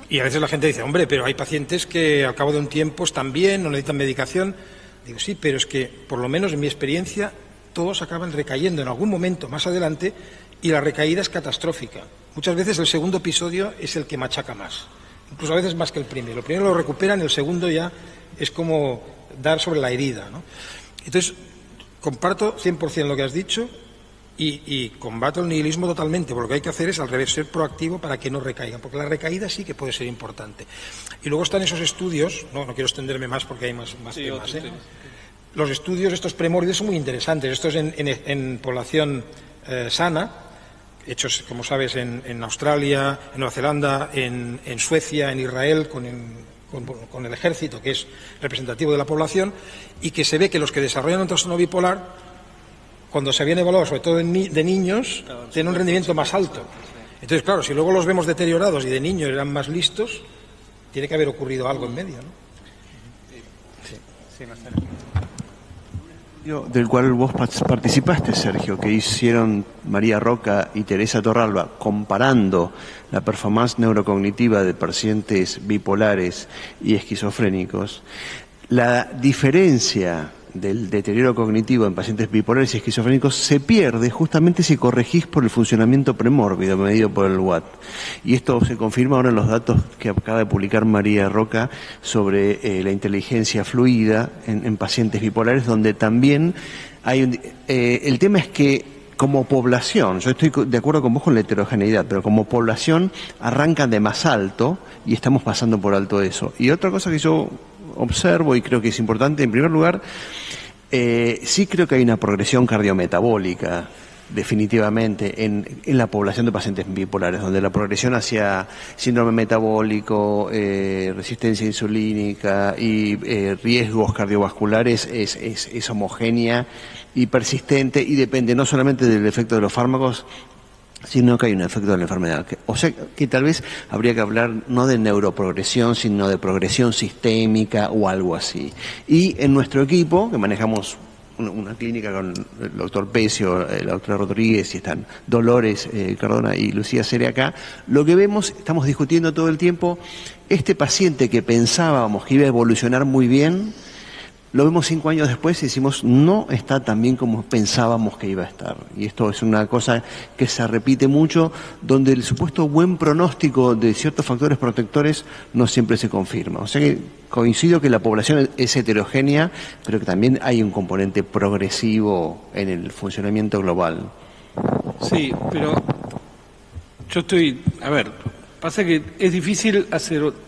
S3: Y a veces la gente dice, hombre, pero hay pacientes que al cabo de un tiempo están bien, no necesitan medicación. Digo, sí, pero es que, por lo menos en mi experiencia, todos acaban recayendo en algún momento más adelante y la recaída es catastrófica. Muchas veces el segundo episodio es el que machaca más. incluso a veces más que el primero. El primero lo recuperan, el segundo ya es como dar sobre la herida, ¿no? Entonces, comparto 100% lo que has dicho y combato el nihilismo totalmente, porque lo que hay que hacer es al revés, ser proactivo para que no recaigan, porque la recaída sí que puede ser importante. Y luego están esos estudios, no quiero extenderme más porque hay más temas, ¿eh? Los estudios, estos premórbidos, son muy interesantes. Estos en población sana, hechos, como sabes, en Australia, en Nueva Zelanda, en Suecia, en Israel, con el ejército, que es representativo de la población, y que se ve que los que desarrollan un trastorno bipolar, cuando se habían evaluado, sobre todo de niños, tienen un rendimiento más alto. Entonces, claro, si luego los vemos deteriorados y de niños eran más listos, tiene que haber ocurrido algo en medio, ¿no?
S2: Sí, Marcelo.
S5: Del cual vos participaste, Sergio, que hicieron María Roca y Teresa Torralba, comparando la performance neurocognitiva de pacientes bipolares y esquizofrénicos. La diferencia del deterioro cognitivo en pacientes bipolares y esquizofrénicos se pierde justamente si corregís por el funcionamiento premórbido medido por el WAT. Y esto se confirma ahora en los datos que acaba de publicar María Roca sobre la inteligencia fluida en pacientes bipolares, donde también hay el tema es que como población, yo estoy de acuerdo con vos con la heterogeneidad, pero como población arrancan de más alto y estamos pasando por alto eso. Y otra cosa que yo observo y creo que es importante, en primer lugar, sí creo que hay una progresión cardiometabólica definitivamente en la población de pacientes bipolares, donde la progresión hacia síndrome metabólico, resistencia insulínica y riesgos cardiovasculares es homogénea y persistente y depende no solamente del efecto de los fármacos, sino que hay un efecto de la enfermedad. O sea, que tal vez habría que hablar no de neuroprogresión, sino de progresión sistémica o algo así. Y en nuestro equipo, que manejamos una clínica con el doctor Pecio, la doctora Rodríguez, y están Dolores Cardona y Lucía Cere acá, lo que vemos, estamos discutiendo todo el tiempo, este paciente que pensábamos que iba a evolucionar muy bien, lo vemos 5 años después y decimos, no está tan bien como pensábamos que iba a estar. Y esto es una cosa que se repite mucho, donde el supuesto buen pronóstico de ciertos factores protectores no siempre se confirma. O sea que coincido que la población es heterogénea, pero que también hay un componente progresivo en el funcionamiento global.
S4: Sí, pero yo estoy... A ver, pasa que es difícil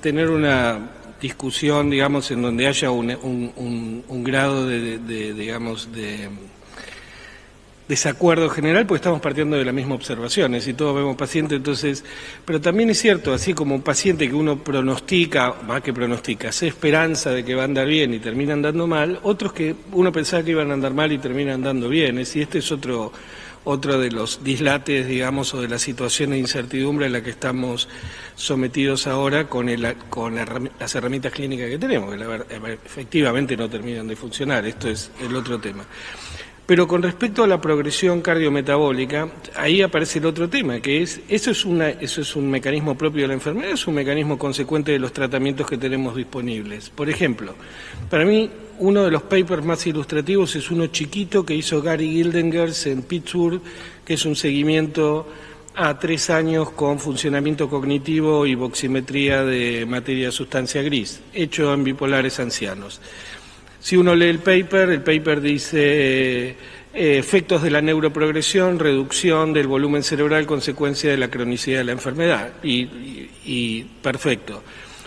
S4: tener una discusión, digamos, en donde haya un grado de desacuerdo general, porque estamos partiendo de la misma observación, y todos vemos pacientes, entonces, pero también es cierto, así como un paciente que uno pronostica, más que pronostica, hace esperanza de que va a andar bien y termina andando mal, otros que uno pensaba que iban a andar mal y terminan andando bien, es decir, este es otro de los dislates, digamos, o de la situación de incertidumbre en la que estamos sometidos ahora con las herramientas clínicas que tenemos, que efectivamente no terminan de funcionar, esto es el otro tema. Pero con respecto a la progresión cardiometabólica, ahí aparece el otro tema, que eso es un mecanismo propio de la enfermedad, es un mecanismo consecuente de los tratamientos que tenemos disponibles. Por ejemplo, para mí, uno de los papers más ilustrativos es uno chiquito que hizo Gary Gildengers en Pittsburgh, que es un seguimiento a 3 años con funcionamiento cognitivo y voximetría de materia de sustancia gris, hecho en bipolares ancianos. Si uno lee el paper dice efectos de la neuroprogresión, reducción del volumen cerebral, consecuencia de la cronicidad de la enfermedad, y perfecto.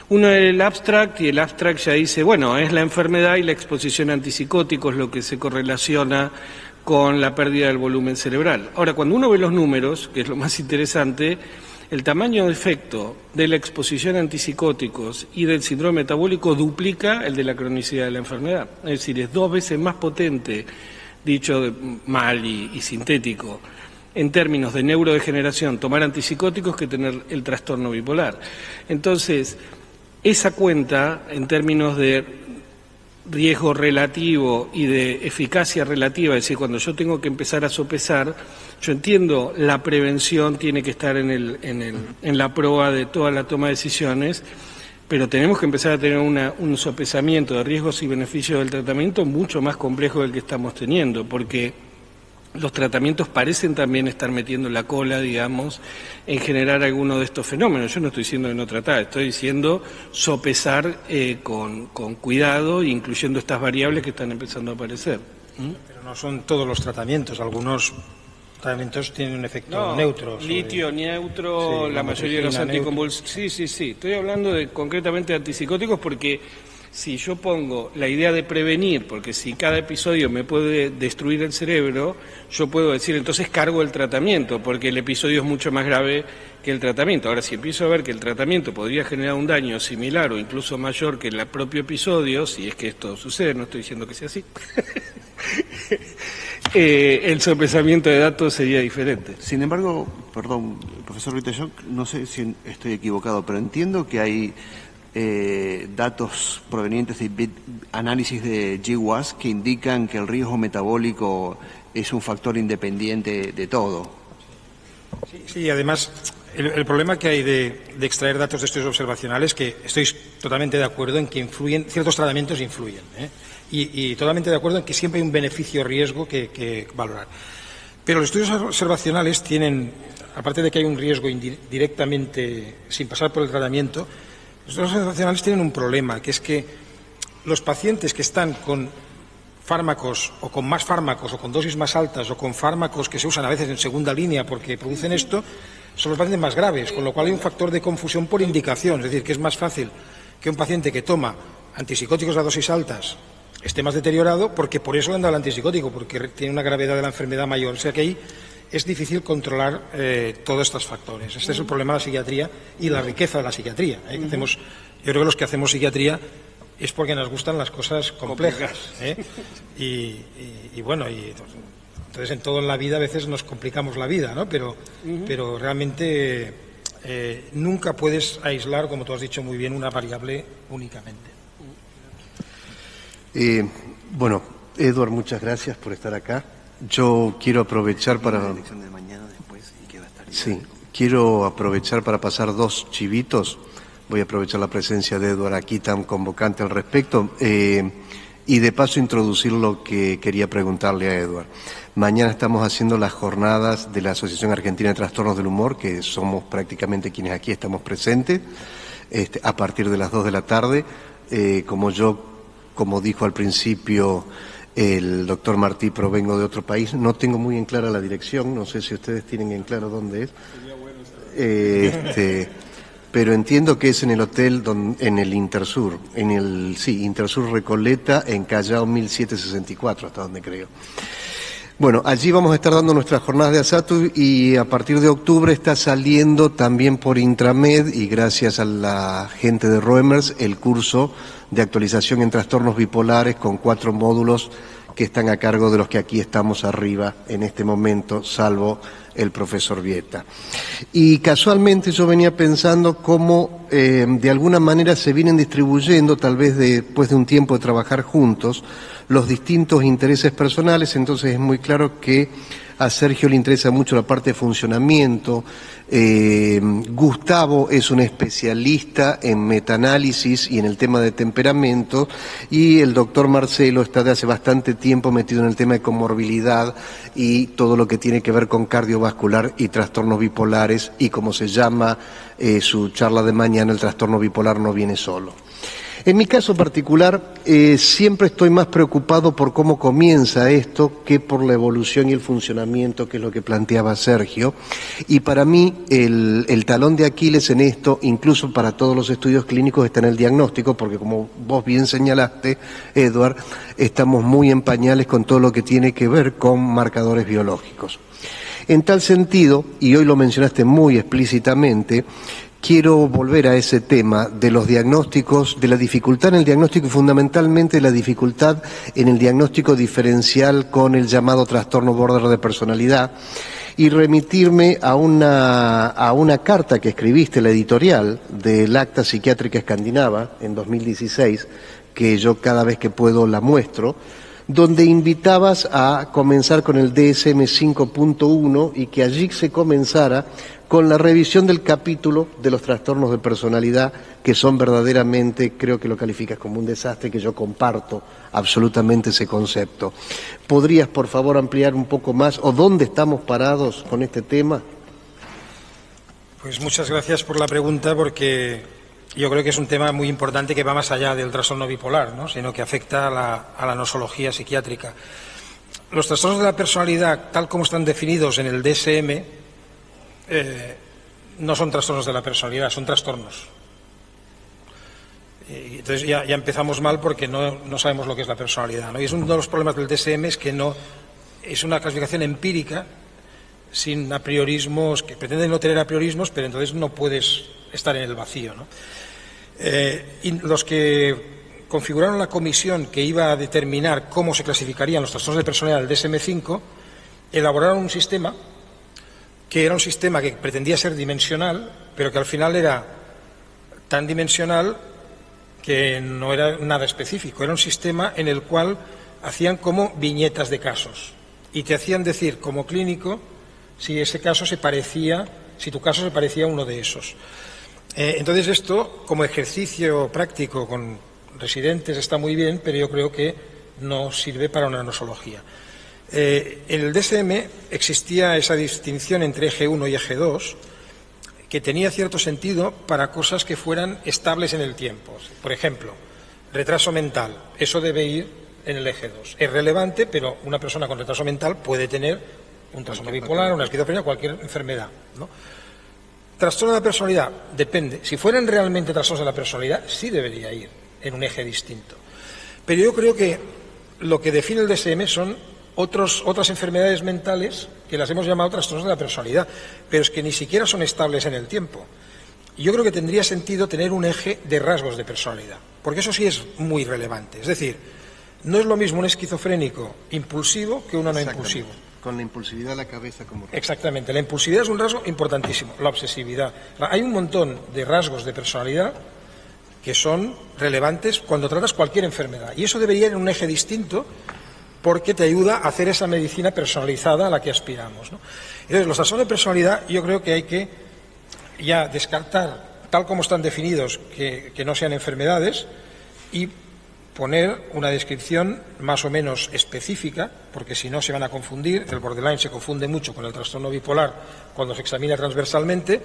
S4: Uno lee el abstract y el abstract ya dice, bueno, es la enfermedad y la exposición a antipsicóticos lo que se correlaciona con la pérdida del volumen cerebral. Ahora, cuando uno ve los números, que es lo más interesante, el tamaño de efecto de la exposición a antipsicóticos y del síndrome metabólico duplica el de la cronicidad de la enfermedad. Es decir, es 2 veces más potente, dicho mal y sintético, en términos de neurodegeneración, tomar antipsicóticos que tener el trastorno bipolar. Entonces, esa cuenta, en términos de riesgo relativo y de eficacia relativa, es decir, cuando yo tengo que empezar a sopesar, yo entiendo la prevención tiene que estar en la proa de toda la toma de decisiones, pero tenemos que empezar a tener un sopesamiento de riesgos y beneficios del tratamiento mucho más complejo del que estamos teniendo, porque los tratamientos parecen también estar metiendo la cola, digamos, en generar alguno de estos fenómenos. Yo no estoy diciendo de no tratar, estoy diciendo sopesar con cuidado, incluyendo estas variables que están empezando a aparecer.
S3: Pero no son todos los tratamientos, algunos tratamientos tienen un efecto neutro.
S4: Litio, neutro, sí, la mayoría de los anticonvulsivos. Sí. Estoy hablando concretamente de antipsicóticos porque si yo pongo la idea de prevenir, porque si cada episodio me puede destruir el cerebro, yo puedo decir, entonces cargo el tratamiento, porque el episodio es mucho más grave que el tratamiento. Ahora, si empiezo a ver que el tratamiento podría generar un daño similar o incluso mayor que el propio episodio, si es que esto sucede, no estoy diciendo que sea así, el sopesamiento de datos sería diferente.
S5: Sin embargo, perdón, profesor Rita, yo no sé si estoy equivocado, pero entiendo que hay datos provenientes de análisis de GWAS que indican que el riesgo metabólico es un factor independiente de todo.
S3: Sí, además el problema que hay de extraer datos de estudios observacionales, que estoy totalmente de acuerdo en que influyen, ciertos tratamientos influyen, y totalmente de acuerdo en que siempre hay un beneficio-riesgo que valorar. Pero los estudios observacionales tienen, aparte de que hay un riesgo directamente sin pasar por el tratamiento, los estudios observacionales tienen un problema, que es que los pacientes que están con fármacos o con más fármacos o con dosis más altas o con fármacos que se usan a veces en segunda línea porque producen esto, son los pacientes más graves, con lo cual hay un factor de confusión por indicación, es decir, que es más fácil que un paciente que toma antipsicóticos a dosis altas esté más deteriorado porque por eso le han dado el antipsicótico, porque tiene una gravedad de la enfermedad mayor. O sea que ahí es difícil controlar todos estos factores. Este es el problema de la psiquiatría y la riqueza de la psiquiatría. Yo creo que los que hacemos psiquiatría es porque nos gustan las cosas complejas. Y bueno, entonces en todo en la vida a veces nos complicamos la vida, ¿no? Pero realmente nunca puedes aislar, como tú has dicho muy bien, una variable únicamente.
S6: Bueno, Edward, muchas gracias por estar acá. Yo quiero aprovechar para... Sí, quiero aprovechar para pasar dos chivitos. Voy a aprovechar la presencia de Edward aquí tan convocante al respecto y de paso introducir lo que quería preguntarle a Edward. Mañana estamos haciendo las jornadas de la Asociación Argentina de Trastornos del Humor, que somos prácticamente quienes aquí estamos presentes, a partir de las 2 de la tarde. Como dijo al principio el doctor Martí, provengo de otro país, no tengo muy en clara la dirección, no sé si ustedes tienen en claro dónde es. Pero entiendo que es en el hotel, en el Intersur, Intersur Recoleta, en Callao 1764, hasta donde creo. Bueno, allí vamos a estar dando nuestras jornadas de ASATU y a partir de octubre está saliendo también por Intramed y gracias a la gente de Roemers el curso de actualización en trastornos bipolares con 4 módulos que están a cargo de los que aquí estamos arriba en este momento, salvo el profesor Vieta. Y casualmente yo venía pensando cómo de alguna manera se vienen distribuyendo, tal vez después de un tiempo de trabajar juntos, los distintos intereses personales. Entonces es muy claro que a Sergio le interesa mucho la parte de funcionamiento. Gustavo es un especialista en metaanálisis y en el tema de temperamento, y el doctor Marcelo está de hace bastante tiempo metido en el tema de comorbilidad y todo lo que tiene que ver con cardiovascular y trastornos bipolares, y como se llama su charla de mañana, el trastorno bipolar no viene solo. En mi caso particular, siempre estoy más preocupado por cómo comienza esto que por la evolución y el funcionamiento, que es lo que planteaba Sergio. Y para mí, el talón de Aquiles en esto, incluso para todos los estudios clínicos, está en el diagnóstico, porque como vos bien señalaste, Edward, estamos muy en pañales con todo lo que tiene que ver con marcadores biológicos. En tal sentido, y hoy lo mencionaste muy explícitamente, quiero volver a ese tema de los diagnósticos, de la dificultad en el diagnóstico y fundamentalmente la dificultad en el diagnóstico diferencial con el llamado trastorno border de personalidad, y remitirme a una carta que escribiste, la editorial del Acta Psiquiátrica Escandinava en 2016, que yo cada vez que puedo la muestro, donde invitabas a comenzar con el DSM 5.1 y que allí se comenzara con la revisión del capítulo de los trastornos de personalidad, que son verdaderamente, creo que lo calificas como un desastre, que yo comparto absolutamente ese concepto. ¿Podrías, por favor, ampliar un poco más o dónde estamos parados con este tema?
S3: Pues muchas gracias por la pregunta, porque yo creo que es un tema muy importante que va más allá del trastorno bipolar, ¿no?, sino que afecta a la nosología psiquiátrica. Los trastornos de la personalidad, tal como están definidos en el DSM, no son trastornos de la personalidad, son trastornos. Y entonces ya empezamos mal porque no sabemos lo que es la personalidad, ¿no? Y es uno de los problemas del DSM, es que no es una clasificación empírica, sin apriorismos, que pretenden no tener apriorismos, pero entonces no puedes estar en el vacío, ¿no? Y los que configuraron la comisión que iba a determinar cómo se clasificarían los trastornos de personalidad del DSM-5 elaboraron un sistema que era un sistema que pretendía ser dimensional, pero que al final era tan dimensional que no era nada específico. Era un sistema en el cual hacían como viñetas de casos y te hacían decir como clínico si ese caso se parecía, si tu caso se parecía a uno de esos. Entonces esto, como ejercicio práctico con residentes, está muy bien, pero yo creo que no sirve para una nosología. En el DSM existía esa distinción entre eje 1 y eje 2, que tenía cierto sentido para cosas que fueran estables en el tiempo. Por ejemplo, retraso mental, eso debe ir en el eje 2. Es relevante, pero una persona con retraso mental puede tener un trastorno bipolar, una esquizofrenia, cualquier enfermedad, ¿no? Trastorno de la personalidad, depende. Si fueran realmente trastornos de la personalidad, sí debería ir en un eje distinto. Pero yo creo que lo que define el DSM son otras enfermedades mentales que las hemos llamado trastornos de la personalidad, pero es que ni siquiera son estables en el tiempo. Y yo creo que tendría sentido tener un eje de rasgos de personalidad, porque eso sí es muy relevante. Es decir, no es lo mismo un esquizofrénico impulsivo que uno no impulsivo.
S6: Con la impulsividad de la cabeza como...
S3: Exactamente, la impulsividad es un rasgo importantísimo, la obsesividad. Hay un montón de rasgos de personalidad que son relevantes cuando tratas cualquier enfermedad, y eso debería ir en un eje distinto, porque te ayuda a hacer esa medicina personalizada a la que aspiramos, ¿no? Entonces, los trastornos de personalidad yo creo que hay que ya descartar, tal como están definidos, que no sean enfermedades, y poner una descripción más o menos específica, porque si no se van a confundir. El borderline se confunde mucho con el trastorno bipolar cuando se examina transversalmente,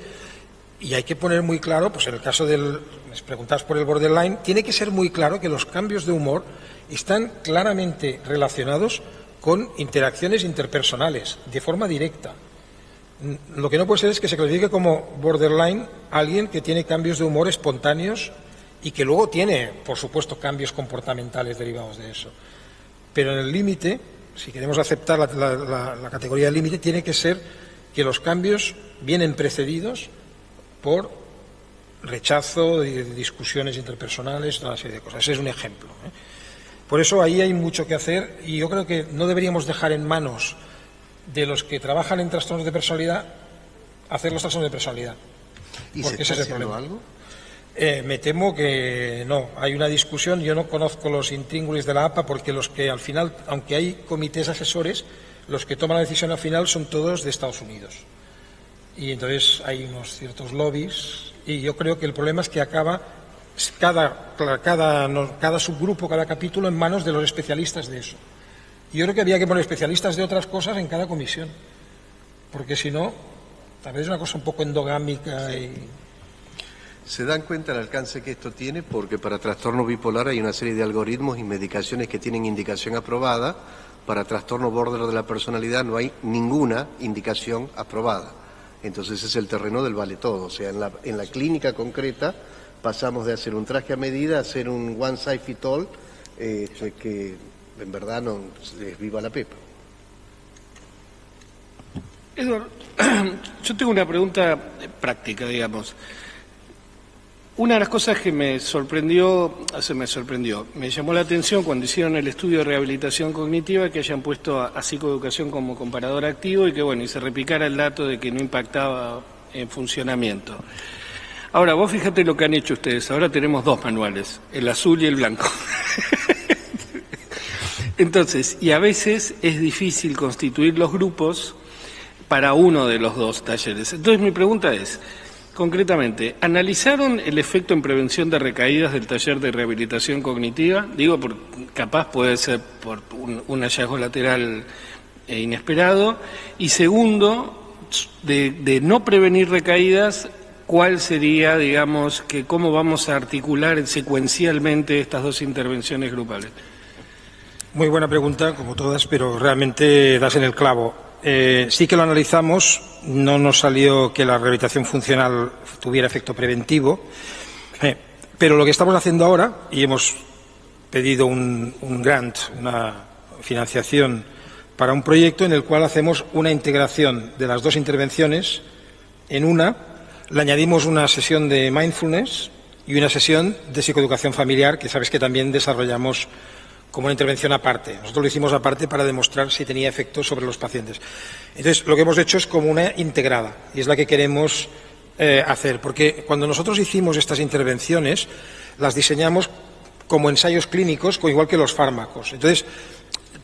S3: y hay que poner muy claro, pues en el caso del, me preguntabas por el borderline, tiene que ser muy claro que los cambios de humor están claramente relacionados con interacciones interpersonales, de forma directa. Lo que no puede ser es que se clasifique como borderline alguien que tiene cambios de humor espontáneos y que luego tiene, por supuesto, cambios comportamentales derivados de eso. Pero en el límite, si queremos aceptar la categoría de límite, tiene que ser que los cambios vienen precedidos por rechazo, discusiones interpersonales, toda una serie de cosas. Ese es un ejemplo, ¿eh? Por eso ahí hay mucho que hacer, y yo creo que no deberíamos dejar en manos de los que trabajan en trastornos de personalidad hacer los trastornos de personalidad.
S6: ¿Y se está haciendo algo?
S3: Me temo que no. Hay una discusión, yo no conozco los intríngulis de la APA, porque los que al final, aunque hay comités asesores, los que toman la decisión al final son todos de Estados Unidos. Y entonces hay unos ciertos lobbies, y yo creo que el problema es que acaba cada subgrupo, cada capítulo en manos de los especialistas de eso. Y yo creo que había que poner especialistas de otras cosas en cada comisión, porque si no, tal vez es una cosa un poco endogámica. Sí. Y...
S6: ¿Se dan cuenta del alcance que esto tiene? Porque para trastorno bipolar hay una serie de algoritmos y medicaciones que tienen indicación aprobada. Para trastorno border de la personalidad no hay ninguna indicación aprobada. Entonces ese es el terreno del vale todo. O sea, en la clínica concreta pasamos de hacer un traje a medida a hacer un one size fit all, que en verdad no es viva la pepa.
S4: Eduardo, yo tengo una pregunta práctica, digamos. Una de las cosas que me llamó la atención cuando hicieron el estudio de rehabilitación cognitiva, que hayan puesto a psicoeducación como comparador activo y que, bueno, y se repicara el dato de que no impactaba en funcionamiento. Ahora, vos fíjate lo que han hecho ustedes. Ahora tenemos dos manuales, el azul y el blanco. Entonces, y a veces es difícil constituir los grupos para uno de los dos talleres. Entonces mi pregunta es, concretamente, ¿analizaron el efecto en prevención de recaídas del taller de rehabilitación cognitiva? Digo, capaz puede ser por un hallazgo lateral inesperado. Y segundo, de no prevenir recaídas, ¿cuál sería, digamos, cómo vamos a articular secuencialmente estas dos intervenciones grupales?
S3: Muy buena pregunta, como todas, pero realmente das en el clavo. Sí que lo analizamos, no nos salió que la rehabilitación funcional tuviera efecto preventivo, pero lo que estamos haciendo ahora, y hemos pedido un grant, una financiación para un proyecto en el cual hacemos una integración de las dos intervenciones en una, le añadimos una sesión de mindfulness y una sesión de psicoeducación familiar, que sabes que también desarrollamos como una intervención aparte. Nosotros lo hicimos aparte para demostrar si tenía efecto sobre los pacientes. Entonces, lo que hemos hecho es como una integrada, y es la que queremos hacer, porque cuando nosotros hicimos estas intervenciones, las diseñamos como ensayos clínicos, igual que los fármacos. Entonces,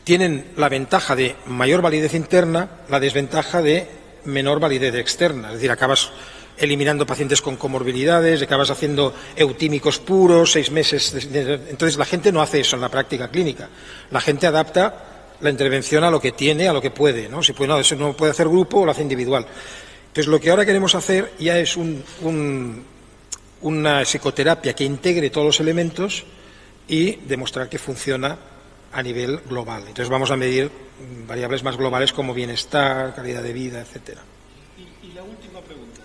S3: tienen la ventaja de mayor validez interna, la desventaja de menor validez externa. Es decir, acabas eliminando pacientes con comorbilidades, acabas haciendo eutímicos puros, 6 meses. Entonces, la gente no hace eso en la práctica clínica. La gente adapta la intervención a lo que tiene, a lo que puede, ¿no? Si puede, no, eso no puede hacer grupo, lo hace individual. Entonces, lo que ahora queremos hacer ya es una psicoterapia que integre todos los elementos y demostrar que funciona a nivel global. Entonces, vamos a medir variables más globales como bienestar, calidad de vida, etcétera.
S4: Y la última pregunta.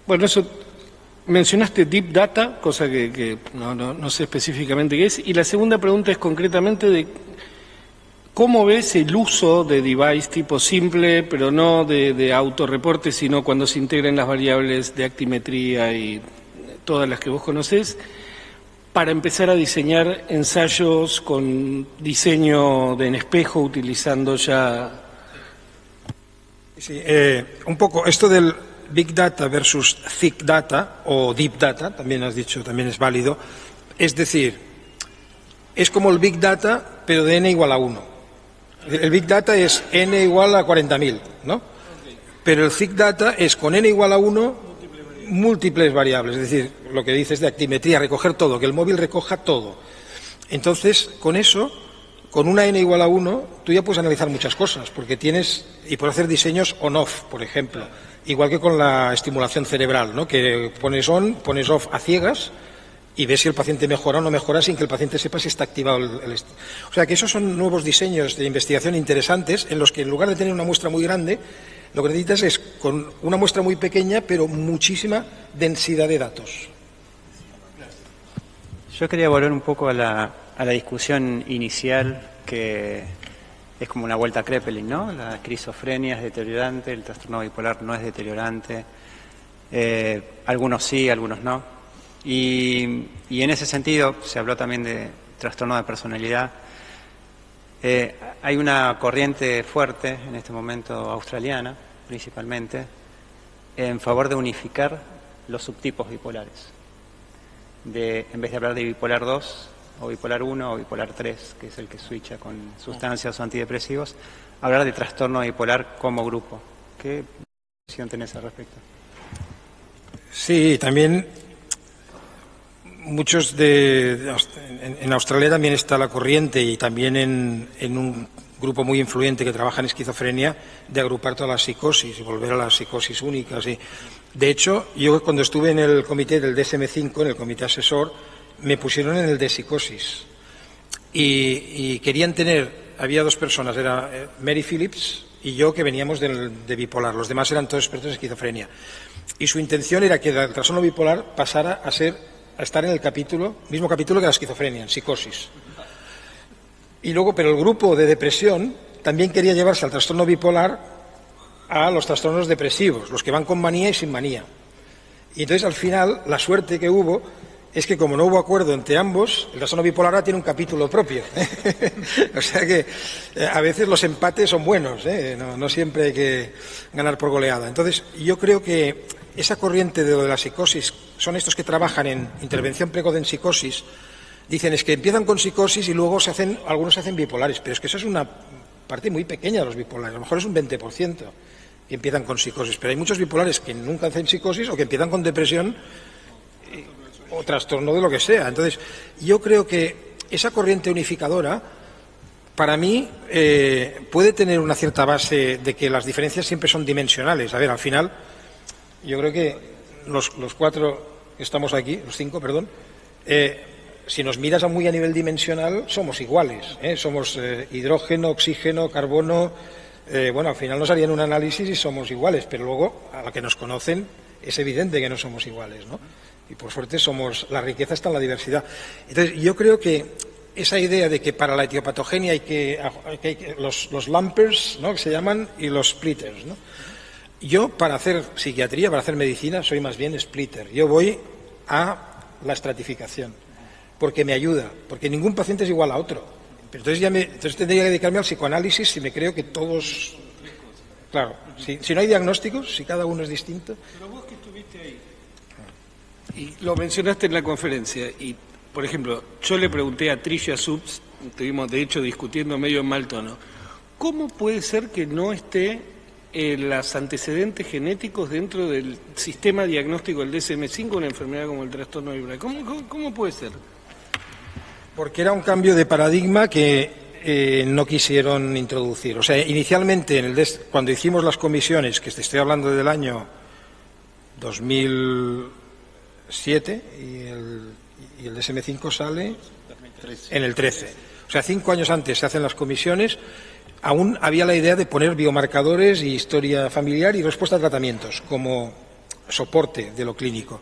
S4: Bueno, eso mencionaste Deep Data, cosa que no sé específicamente qué es, y la segunda pregunta es concretamente de cómo ves el uso de device tipo simple, pero no de autorreporte, sino cuando se integren las variables de actimetría y todas las que vos conocés, para empezar a diseñar ensayos con diseño en espejo, utilizando ya...
S3: Sí, un poco esto del Big Data versus Thick Data o Deep Data, también has dicho, también es válido. Es decir, es como el Big Data, pero de n igual a 1. El Big Data es n igual a 40.000, ¿no? Pero el Thick Data es con n igual a 1 múltiples variables, es decir, lo que dices de actimetría, recoger todo, que el móvil recoja todo. Entonces, con eso, con una n igual a 1, tú ya puedes analizar muchas cosas, porque tienes, y puedes hacer diseños on-off, por ejemplo, igual que con la estimulación cerebral, ¿no? Que pones on, pones off a ciegas y ves si el paciente mejora o no mejora sin que el paciente sepa si está activado O sea que esos son nuevos diseños de investigación interesantes en los que en lugar de tener una muestra muy grande, lo que necesitas es con una muestra muy pequeña pero muchísima densidad de datos.
S2: Yo quería volver un poco a la discusión inicial, que es como una vuelta a Kraepelin, ¿no? La esquizofrenia es deteriorante, el trastorno bipolar no es deteriorante, algunos sí, algunos no. Y en ese sentido, se habló también de trastorno de personalidad. Hay una corriente fuerte en este momento australiana, principalmente, en favor de unificar los subtipos bipolares. En vez de hablar de bipolar 2, o bipolar 1, o bipolar 3, que es el que switcha con sustancias o antidepresivos, hablar de trastorno bipolar como grupo. ¿Qué visión tenés al respecto?
S3: Sí, también muchos en Australia también está la corriente, y también en un grupo muy influyente que trabaja en esquizofrenia, de agrupar todas las psicosis y volver a las psicosis únicas. Y, de hecho, yo cuando estuve en el comité del DSM-5, en el comité asesor, me pusieron en el de psicosis. Y querían había 2 personas, era Mary Phillips y yo, que veníamos de bipolar. Los demás eran todos expertos en esquizofrenia. Y su intención era que el trastorno bipolar pasara a estar en el mismo capítulo que la esquizofrenia, en psicosis. Y luego, pero el grupo de depresión también quería llevarse al trastorno bipolar a los trastornos depresivos, los que van con manía y sin manía. Y entonces, al final, la suerte que hubo es que, como no hubo acuerdo entre ambos, el trastorno bipolar ahora tiene un capítulo propio. O sea que a veces los empates son buenos, no siempre hay que ganar por goleada. Entonces, yo creo que esa corriente de la psicosis son estos que trabajan en intervención precoz en psicosis, dicen es que empiezan con psicosis y luego algunos se hacen bipolares, pero es que eso es una parte muy pequeña de los bipolares, a lo mejor es un 20% que empiezan con psicosis, pero hay muchos bipolares que nunca hacen psicosis o que empiezan con depresión o trastorno de lo que sea. Entonces, yo creo que esa corriente unificadora, para mí, puede tener una cierta base de que las diferencias siempre son dimensionales. A ver, al final, yo creo que los cuatro que estamos aquí, los cinco, perdón, si nos miras muy a nivel dimensional, somos iguales. Somos hidrógeno, oxígeno, carbono. Bueno, al final nos harían un análisis y somos iguales, pero luego, a la que nos conocen, es evidente que no somos iguales, ¿no? Y por suerte la riqueza está en la diversidad. Entonces, yo creo que esa idea de que para la etiopatogenia hay que los lumpers, ¿no?, que se llaman, y los splitters, ¿no? Yo, para hacer psiquiatría, para hacer medicina, soy más bien splitter. Yo voy a la estratificación, porque me ayuda, porque ningún paciente es igual a otro. Pero entonces tendría que dedicarme al psicoanálisis si me creo que todos... Claro, si no hay diagnósticos, si cada uno es distinto...
S4: Pero vos que estuviste ahí, y lo mencionaste en la conferencia, y, por ejemplo, yo le pregunté a Tricia Subs, estuvimos de hecho discutiendo medio en mal tono, ¿cómo puede ser que no esté los antecedentes genéticos dentro del sistema diagnóstico del DSM-5 una enfermedad como el trastorno bipolar? ¿Cómo puede ser?
S3: Porque era un cambio de paradigma que no quisieron introducir. O sea, inicialmente, cuando hicimos las comisiones, que te estoy hablando del año 2007, y el DSM-5 sale en el 13. O sea, 5 años antes se hacen las comisiones, aún había la idea de poner biomarcadores y historia familiar y respuesta a tratamientos como soporte de lo clínico.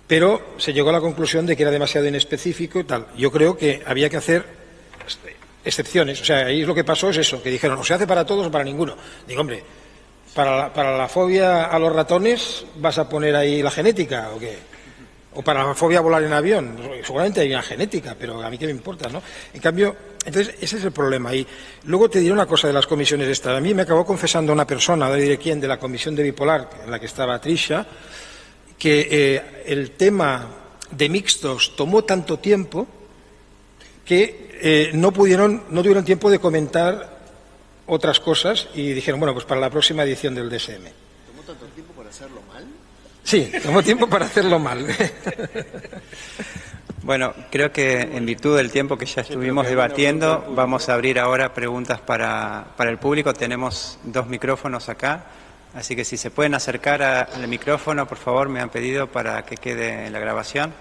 S3: Pero se llegó a la conclusión de que era demasiado inespecífico y tal. Yo creo que había que hacer excepciones. O sea, ahí lo que pasó es eso, que dijeron, o se hace para todos o para ninguno. Digo, hombre, para la fobia a los ratones, ¿vas a poner ahí la genética o qué? O para la fobia a volar en avión. Seguramente hay una genética, pero a mí qué me importa, ¿no? En cambio, entonces, ese es el problema. Y luego te diré una cosa de las comisiones estas. A mí me acabó confesando una persona, no diré quién, de la comisión de bipolar, en la que estaba Tricia, que el tema de mixtos tomó tanto tiempo que no tuvieron tiempo de comentar otras cosas y dijeron, bueno, pues para la próxima edición del DSM.
S5: ¿Tomó tanto tiempo para hacerlo mal?
S3: Sí, tomó tiempo para hacerlo mal.
S2: Bueno, creo que en virtud del tiempo que ya estuvimos debatiendo, vamos a abrir ahora preguntas para el público. Tenemos 2 micrófonos acá. Así que si se pueden acercar al micrófono, por favor, me han pedido para que quede en la grabación.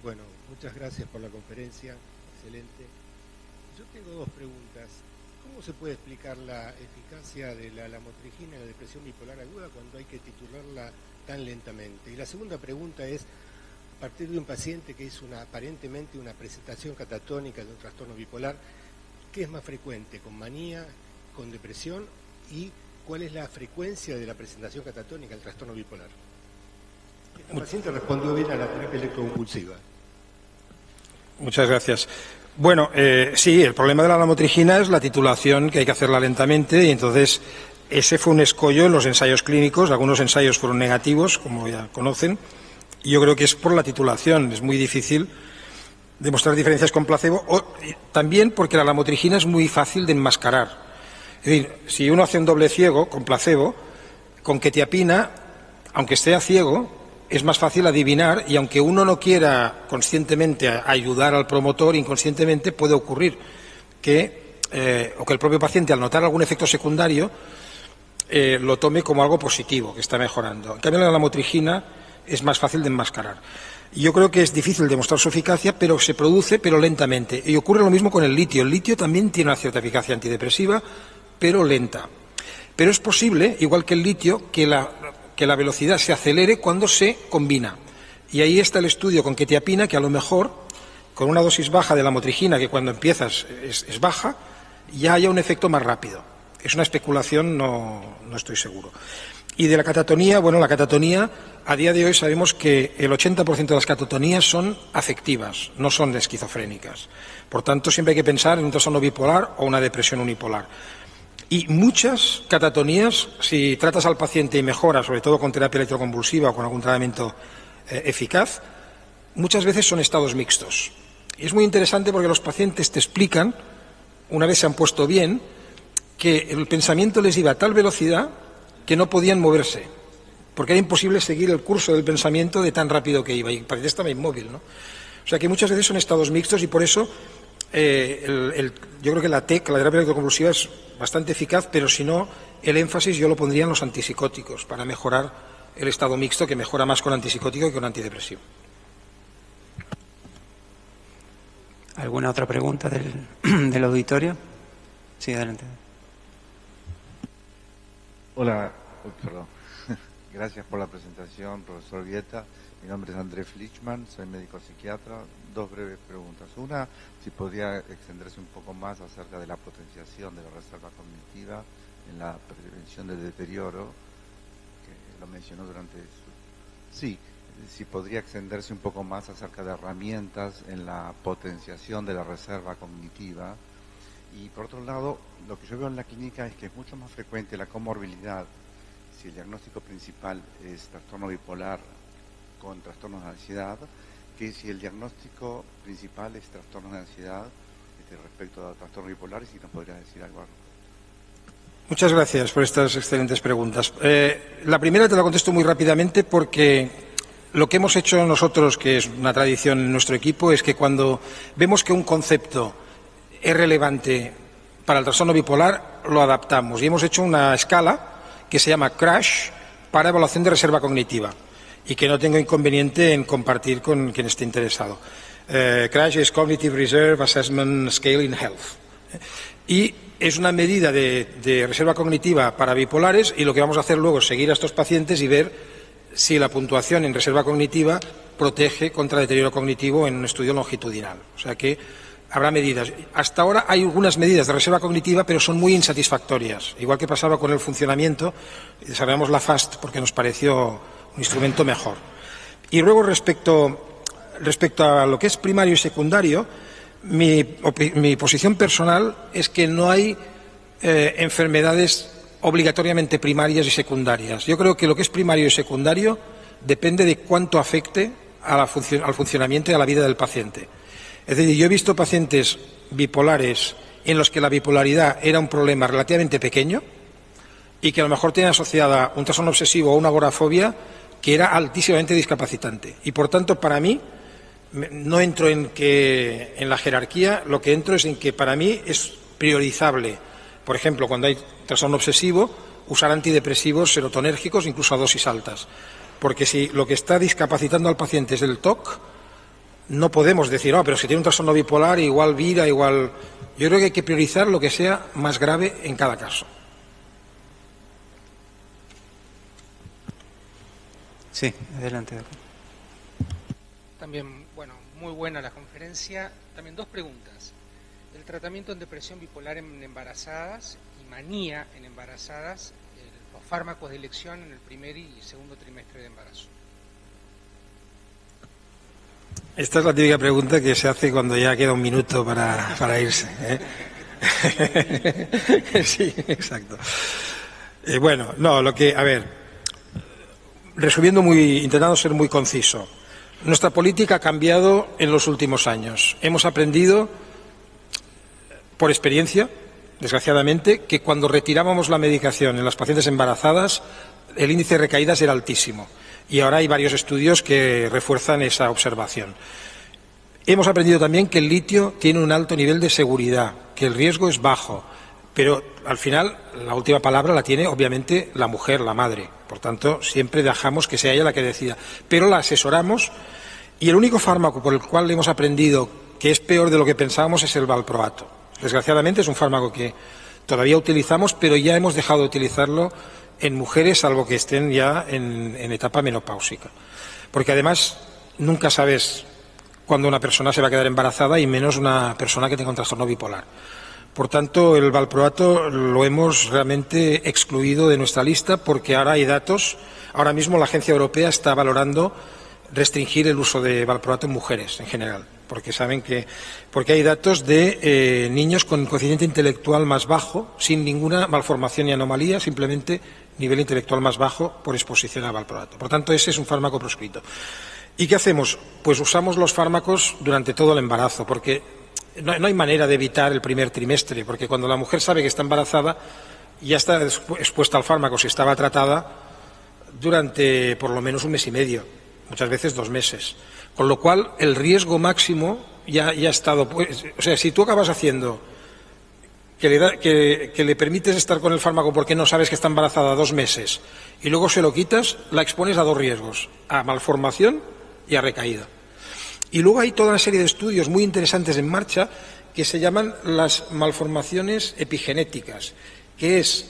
S7: Bueno, muchas gracias por la conferencia, excelente. Yo tengo 2 preguntas. ¿Cómo se puede explicar la eficacia de la lamotrigina en la depresión bipolar aguda cuando hay que titularla tan lentamente? Y la segunda pregunta es, a partir de un paciente que hizo aparentemente una presentación catatónica de un trastorno bipolar, ¿qué es más frecuente, con manía, con depresión? ¿Y cuál es la frecuencia de la presentación catatónica del trastorno bipolar? El paciente respondió bien a la terapia electroconvulsiva.
S3: Muchas gracias. Bueno, sí, el problema de la lamotrigina es la titulación, que hay que hacerla lentamente, y entonces ese fue un escollo en los ensayos clínicos. Algunos ensayos fueron negativos, como ya conocen. Y yo creo que es por la titulación, es muy difícil demostrar diferencias con placebo, también porque la lamotrigina es muy fácil de enmascarar. Es decir, si uno hace un doble ciego con placebo, con quetiapina, aunque esté ciego, es más fácil adivinar, y aunque uno no quiera conscientemente ayudar al promotor, inconscientemente puede ocurrir que el propio paciente, al notar algún efecto secundario, lo tome como algo positivo, que está mejorando. En cambio, la lamotrigina es más fácil de enmascarar. Y yo creo que es difícil demostrar su eficacia, pero se produce, pero lentamente. Y ocurre lo mismo con el litio. El litio también tiene una cierta eficacia antidepresiva, pero lenta. Pero es posible, igual que el litio, que la velocidad se acelere cuando se combina. Y ahí está el estudio con quetiapina, que a lo mejor, con una dosis baja de lamotrigina, que cuando empiezas es baja, ya haya un efecto más rápido. Es una especulación, no estoy seguro. Y de la catatonía, bueno, la catatonía, a día de hoy sabemos que el 80% de las catatonías son afectivas, no son esquizofrénicas. Por tanto, siempre hay que pensar en un trastorno bipolar o una depresión unipolar. Y muchas catatonías, si tratas al paciente y mejora, sobre todo con terapia electroconvulsiva o con algún tratamiento eficaz, muchas veces son estados mixtos. Y es muy interesante porque los pacientes te explican, una vez se han puesto bien, que el pensamiento les iba a tal velocidad que no podían moverse, porque era imposible seguir el curso del pensamiento de tan rápido que iba, y el paciente estaba inmóvil, ¿no? O sea que muchas veces son estados mixtos y por eso yo creo que la TEC, la terapia electroconvulsiva, es bastante eficaz, pero si no, el énfasis yo lo pondría en los antipsicóticos para mejorar el estado mixto, que mejora más con antipsicótico que con antidepresivo.
S2: ¿Alguna otra pregunta del auditorio? Sí, adelante.
S8: Hola, perdón. Gracias por la presentación, profesor Vieta. Mi nombre es Andrés Flichman, soy médico psiquiatra. Dos breves preguntas. Una, si podría extenderse un poco más acerca de la potenciación de la reserva cognitiva en la prevención del deterioro, que lo mencionó durante su... Sí, si podría extenderse un poco más acerca de herramientas en la potenciación de la reserva cognitiva. Y por otro lado, lo que yo veo en la clínica es que es mucho más frecuente la comorbilidad si el diagnóstico principal es trastorno bipolar con trastornos de ansiedad, que si el diagnóstico principal es trastorno de ansiedad respecto a trastorno bipolar, y si nos podría decir algo al respecto.
S3: Muchas gracias por estas excelentes preguntas. La primera te la contesto muy rápidamente porque lo que hemos hecho nosotros, que es una tradición en nuestro equipo, es que cuando vemos que un concepto es relevante para el trastorno bipolar, lo adaptamos. Y hemos hecho una escala que se llama CRASH para evaluación de reserva cognitiva y que no tengo inconveniente en compartir con quien esté interesado. CRASH es Cognitive Reserve Assessment Scale in Health. Y es una medida de reserva cognitiva para bipolares, y lo que vamos a hacer luego es seguir a estos pacientes y ver si la puntuación en reserva cognitiva protege contra deterioro cognitivo en un estudio longitudinal. O sea que habrá medidas. Hasta ahora hay algunas medidas de reserva cognitiva, pero son muy insatisfactorias. Igual que pasaba con el funcionamiento, desarrollamos la FAST porque nos pareció un instrumento mejor. Y luego respecto a lo que es primario y secundario, mi posición personal es que no hay enfermedades obligatoriamente primarias y secundarias. Yo creo que lo que es primario y secundario depende de cuánto afecte al funcionamiento y a la vida del paciente. Es decir, yo he visto pacientes bipolares en los que la bipolaridad era un problema relativamente pequeño y que a lo mejor tienen asociada un trastorno obsesivo o una agorafobia que era altísimamente discapacitante. Y por tanto, para mí, no entro en la jerarquía, lo que entro es en que para mí es priorizable, por ejemplo, cuando hay trastorno obsesivo, usar antidepresivos serotonérgicos incluso a dosis altas. Porque si lo que está discapacitando al paciente es el TOC, no podemos decir, pero si tiene un trastorno bipolar, igual vira, igual... Yo creo que hay que priorizar lo que sea más grave en cada caso.
S2: Sí, adelante.
S9: También, bueno, muy buena la conferencia. También dos preguntas. El tratamiento en depresión bipolar en embarazadas y manía en embarazadas, los fármacos de elección en el primer y segundo trimestre de embarazo.
S3: Esta es la típica pregunta que se hace cuando ya queda un minuto para irse, ¿eh? Sí, exacto. Bueno, no, resumiendo intentando ser muy conciso, nuestra política ha cambiado en los últimos años. Hemos aprendido, por experiencia, desgraciadamente, que cuando retirábamos la medicación en las pacientes embarazadas, el índice de recaídas era altísimo. Y ahora hay varios estudios que refuerzan esa observación. Hemos aprendido también que el litio tiene un alto nivel de seguridad, que el riesgo es bajo, pero al final la última palabra la tiene obviamente la mujer, la madre. Por tanto, siempre dejamos que sea ella la que decida. Pero la asesoramos, y el único fármaco por el cual hemos aprendido que es peor de lo que pensábamos es el valproato. Desgraciadamente es un fármaco que todavía utilizamos, pero ya hemos dejado de utilizarlo en mujeres, salvo que estén ya en etapa menopáusica. Porque además nunca sabes cuándo una persona se va a quedar embarazada, y menos una persona que tenga un trastorno bipolar. Por tanto, el valproato lo hemos realmente excluido de nuestra lista porque ahora hay datos. Ahora mismo la Agencia Europea está valorando restringir el uso de valproato en mujeres en general. porque porque hay datos de niños con coeficiente intelectual más bajo, sin ninguna malformación ni anomalía, simplemente nivel intelectual más bajo por exposición a valproato. Por tanto, ese es un fármaco proscrito. ¿Y qué hacemos? Pues usamos los fármacos durante todo el embarazo, porque no hay manera de evitar el primer trimestre, porque cuando la mujer sabe que está embarazada, ya está expuesta al fármaco si estaba tratada durante por lo menos 1 mes y medio, muchas veces 2 meses. Con lo cual, el riesgo máximo ya ha estado. O sea, si tú acabas haciendo que le permites estar con el fármaco porque no sabes que está embarazada 2 meses y luego se lo quitas, la expones a 2 riesgos, a malformación y a recaída. Y luego hay toda una serie de estudios muy interesantes en marcha que se llaman las malformaciones epigenéticas, que es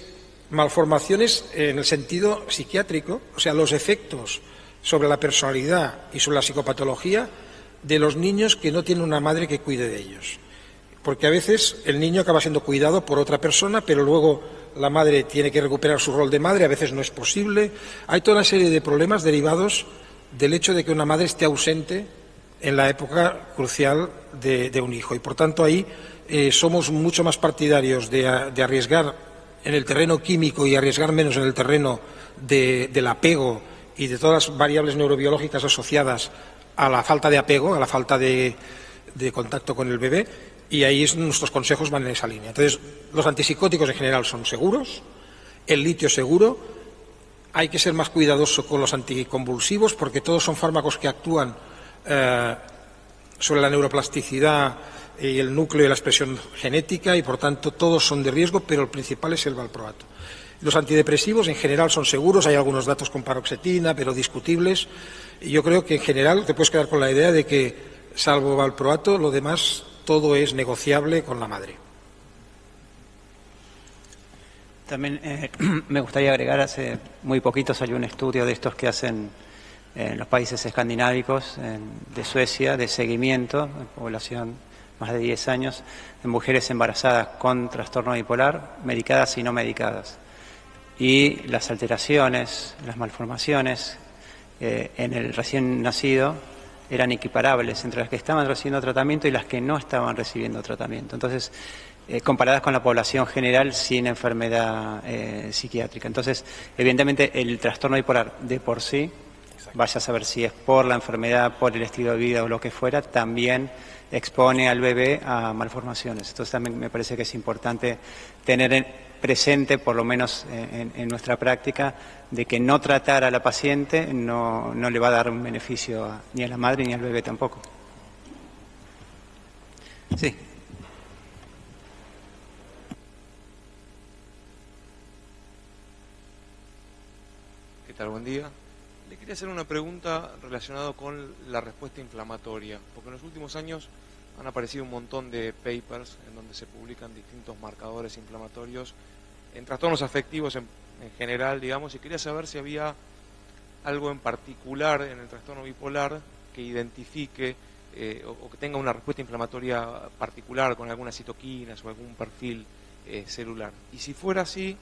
S3: malformaciones en el sentido psiquiátrico, o sea, los efectos sobre la personalidad y sobre la psicopatología de los niños que no tienen una madre que cuide de ellos. Porque a veces el niño acaba siendo cuidado por otra persona, pero luego la madre tiene que recuperar su rol de madre, a veces no es posible. Hay toda una serie de problemas derivados del hecho de que una madre esté ausente en la época crucial de un hijo. Y por tanto ahí somos mucho más partidarios de arriesgar en el terreno químico y arriesgar menos en el terreno del apego y de todas las variables neurobiológicas asociadas a la falta de apego, a la falta de contacto con el bebé, y ahí nuestros consejos van en esa línea. Entonces, los antipsicóticos en general son seguros, el litio seguro, hay que ser más cuidadoso con los anticonvulsivos porque todos son fármacos que actúan sobre la neuroplasticidad y el núcleo y la expresión genética y por tanto todos son de riesgo, pero el principal es el valproato. Los antidepresivos en general son seguros, hay algunos datos con paroxetina, pero discutibles, y yo creo que en general te puedes quedar con la idea de que, salvo valproato, lo demás todo es negociable con la madre.
S2: También me gustaría agregar, hace muy poquito salió un estudio de estos que hacen en los países escandinávicos, de Suecia, de seguimiento, en población más de 10 años, de mujeres embarazadas con trastorno bipolar, medicadas y no medicadas. Y las alteraciones, las malformaciones en el recién nacido eran equiparables entre las que estaban recibiendo tratamiento y las que no estaban recibiendo tratamiento. Entonces, comparadas con la población general sin enfermedad psiquiátrica. Entonces, evidentemente, el trastorno bipolar de por sí, vaya a saber si es por la enfermedad, por el estilo de vida o lo que fuera, también expone al bebé a malformaciones. Entonces, también me parece que es importante tener presente, por lo menos en nuestra práctica, de que no tratar a la paciente no le va a dar un beneficio ni a la madre ni al bebé tampoco. Sí.
S10: ¿Qué tal? Buen día. Le quería hacer una pregunta relacionada con la respuesta inflamatoria, porque en los últimos años han aparecido un montón de papers en donde se publican distintos marcadores inflamatorios en trastornos afectivos en general, digamos, y quería saber si había algo en particular en el trastorno bipolar que identifique o que tenga una respuesta inflamatoria particular con algunas citoquinas o algún perfil celular. Y si fuera así,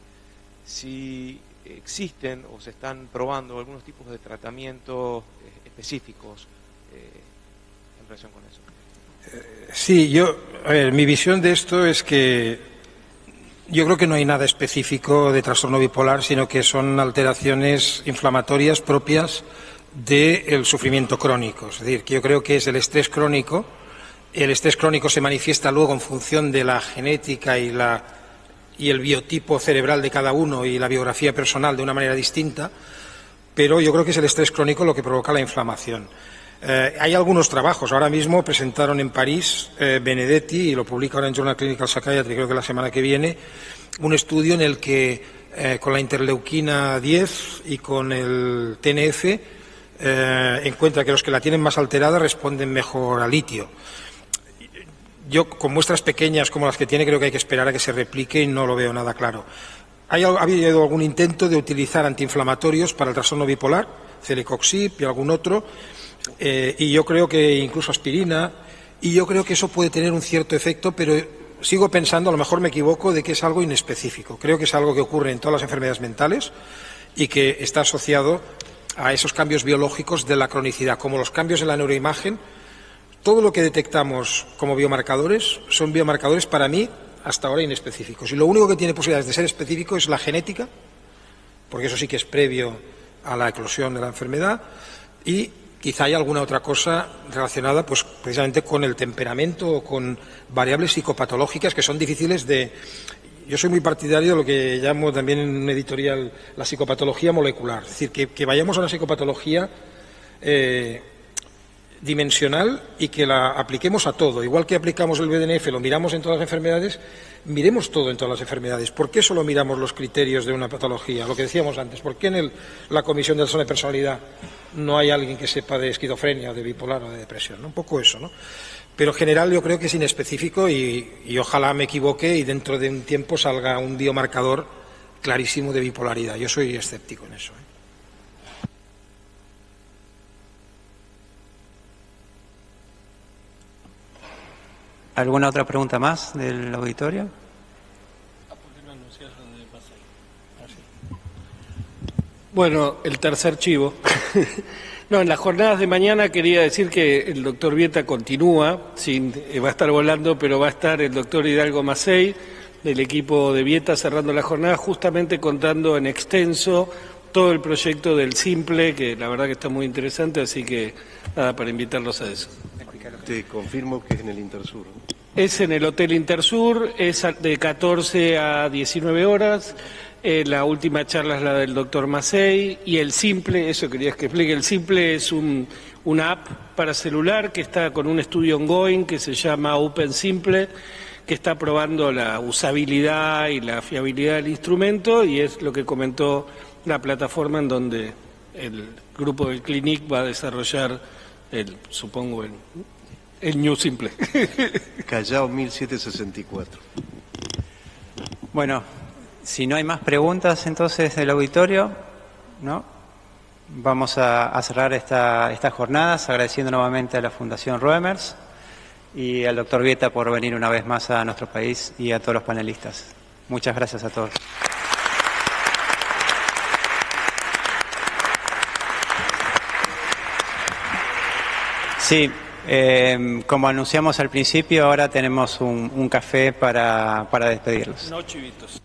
S10: si existen o se están probando algunos tipos de tratamientos específicos en relación con eso.
S3: Sí, mi visión de esto es que yo creo que no hay nada específico de trastorno bipolar, sino que son alteraciones inflamatorias propias del sufrimiento crónico. Es decir, que yo creo que es el estrés crónico. El estrés crónico se manifiesta luego en función de la genética y el biotipo cerebral de cada uno y la biografía personal de una manera distinta, pero yo creo que es el estrés crónico lo que provoca la inflamación. Hay algunos trabajos, ahora mismo presentaron en París Benedetti, y lo publica ahora en Journal Clinical Psychiatry, creo que la semana que viene, un estudio en el que con la interleuquina 10 y con el TNF encuentra que los que la tienen más alterada responden mejor al litio. Yo, con muestras pequeñas como las que tiene, creo que hay que esperar a que se replique y no lo veo nada claro. Ha habido algún intento de utilizar antiinflamatorios para el trastorno bipolar, celecoxib y algún otro, y yo creo que incluso aspirina, y yo creo que eso puede tener un cierto efecto, pero sigo pensando, a lo mejor me equivoco, de que es algo inespecífico. Creo que es algo que ocurre en todas las enfermedades mentales y que está asociado a esos cambios biológicos de la cronicidad, como los cambios en la neuroimagen. todo lo que detectamos como biomarcadores son biomarcadores para mí hasta ahora inespecíficos. Y lo único que tiene posibilidades de ser específico es la genética, porque eso sí que es previo a la eclosión de la enfermedad, y quizá hay alguna otra cosa relacionada pues precisamente con el temperamento o con variables psicopatológicas que son difíciles de... Yo soy muy partidario de lo que llamo también en un editorial la psicopatología molecular, es decir, que vayamos a una psicopatología dimensional y que la apliquemos a todo. Igual que aplicamos el BDNF, lo miramos en todas las enfermedades, miremos todo en todas las enfermedades. ¿Por qué solo miramos los criterios de una patología? Lo que decíamos antes, ¿por qué en la comisión de trastorno de personalidad no hay alguien que sepa de esquizofrenia o de bipolar o de depresión? ¿No? Un poco eso, ¿no? Pero en general yo creo que es inespecífico y ojalá me equivoque y dentro de un tiempo salga un biomarcador clarísimo de bipolaridad. Yo soy escéptico en eso, ¿eh?
S2: ¿Alguna otra pregunta más del auditorio?
S4: Bueno, el tercer chivo. No, en las jornadas de mañana quería decir que el doctor Vieta continúa, va a estar volando, pero va a estar el doctor Hidalgo Macei, del equipo de Vieta, cerrando la jornada, justamente contando en extenso todo el proyecto del Simple, que la verdad que está muy interesante, así que nada, para invitarlos a eso.
S6: Te confirmo que es en el Intersur.
S4: Es en el Hotel Intersur, es de 14 a 19 horas. La última charla es la del doctor Macei y el Simple, eso querías que explique, el Simple es una app para celular que está con un estudio ongoing que se llama Open Simple, que está probando la usabilidad y la fiabilidad del instrumento y es lo que comentó la plataforma en donde el grupo del Clinic va a desarrollar supongo el New Simple.
S6: Callao 1764.
S2: Bueno, si no hay más preguntas entonces del auditorio, ¿no? Vamos a cerrar estas jornadas agradeciendo nuevamente a la Fundación Roemers y al doctor Vieta por venir una vez más a nuestro país y a todos los panelistas. Muchas gracias a todos. Sí, como anunciamos al principio, ahora tenemos un café para despedirlos.
S4: No chivitos.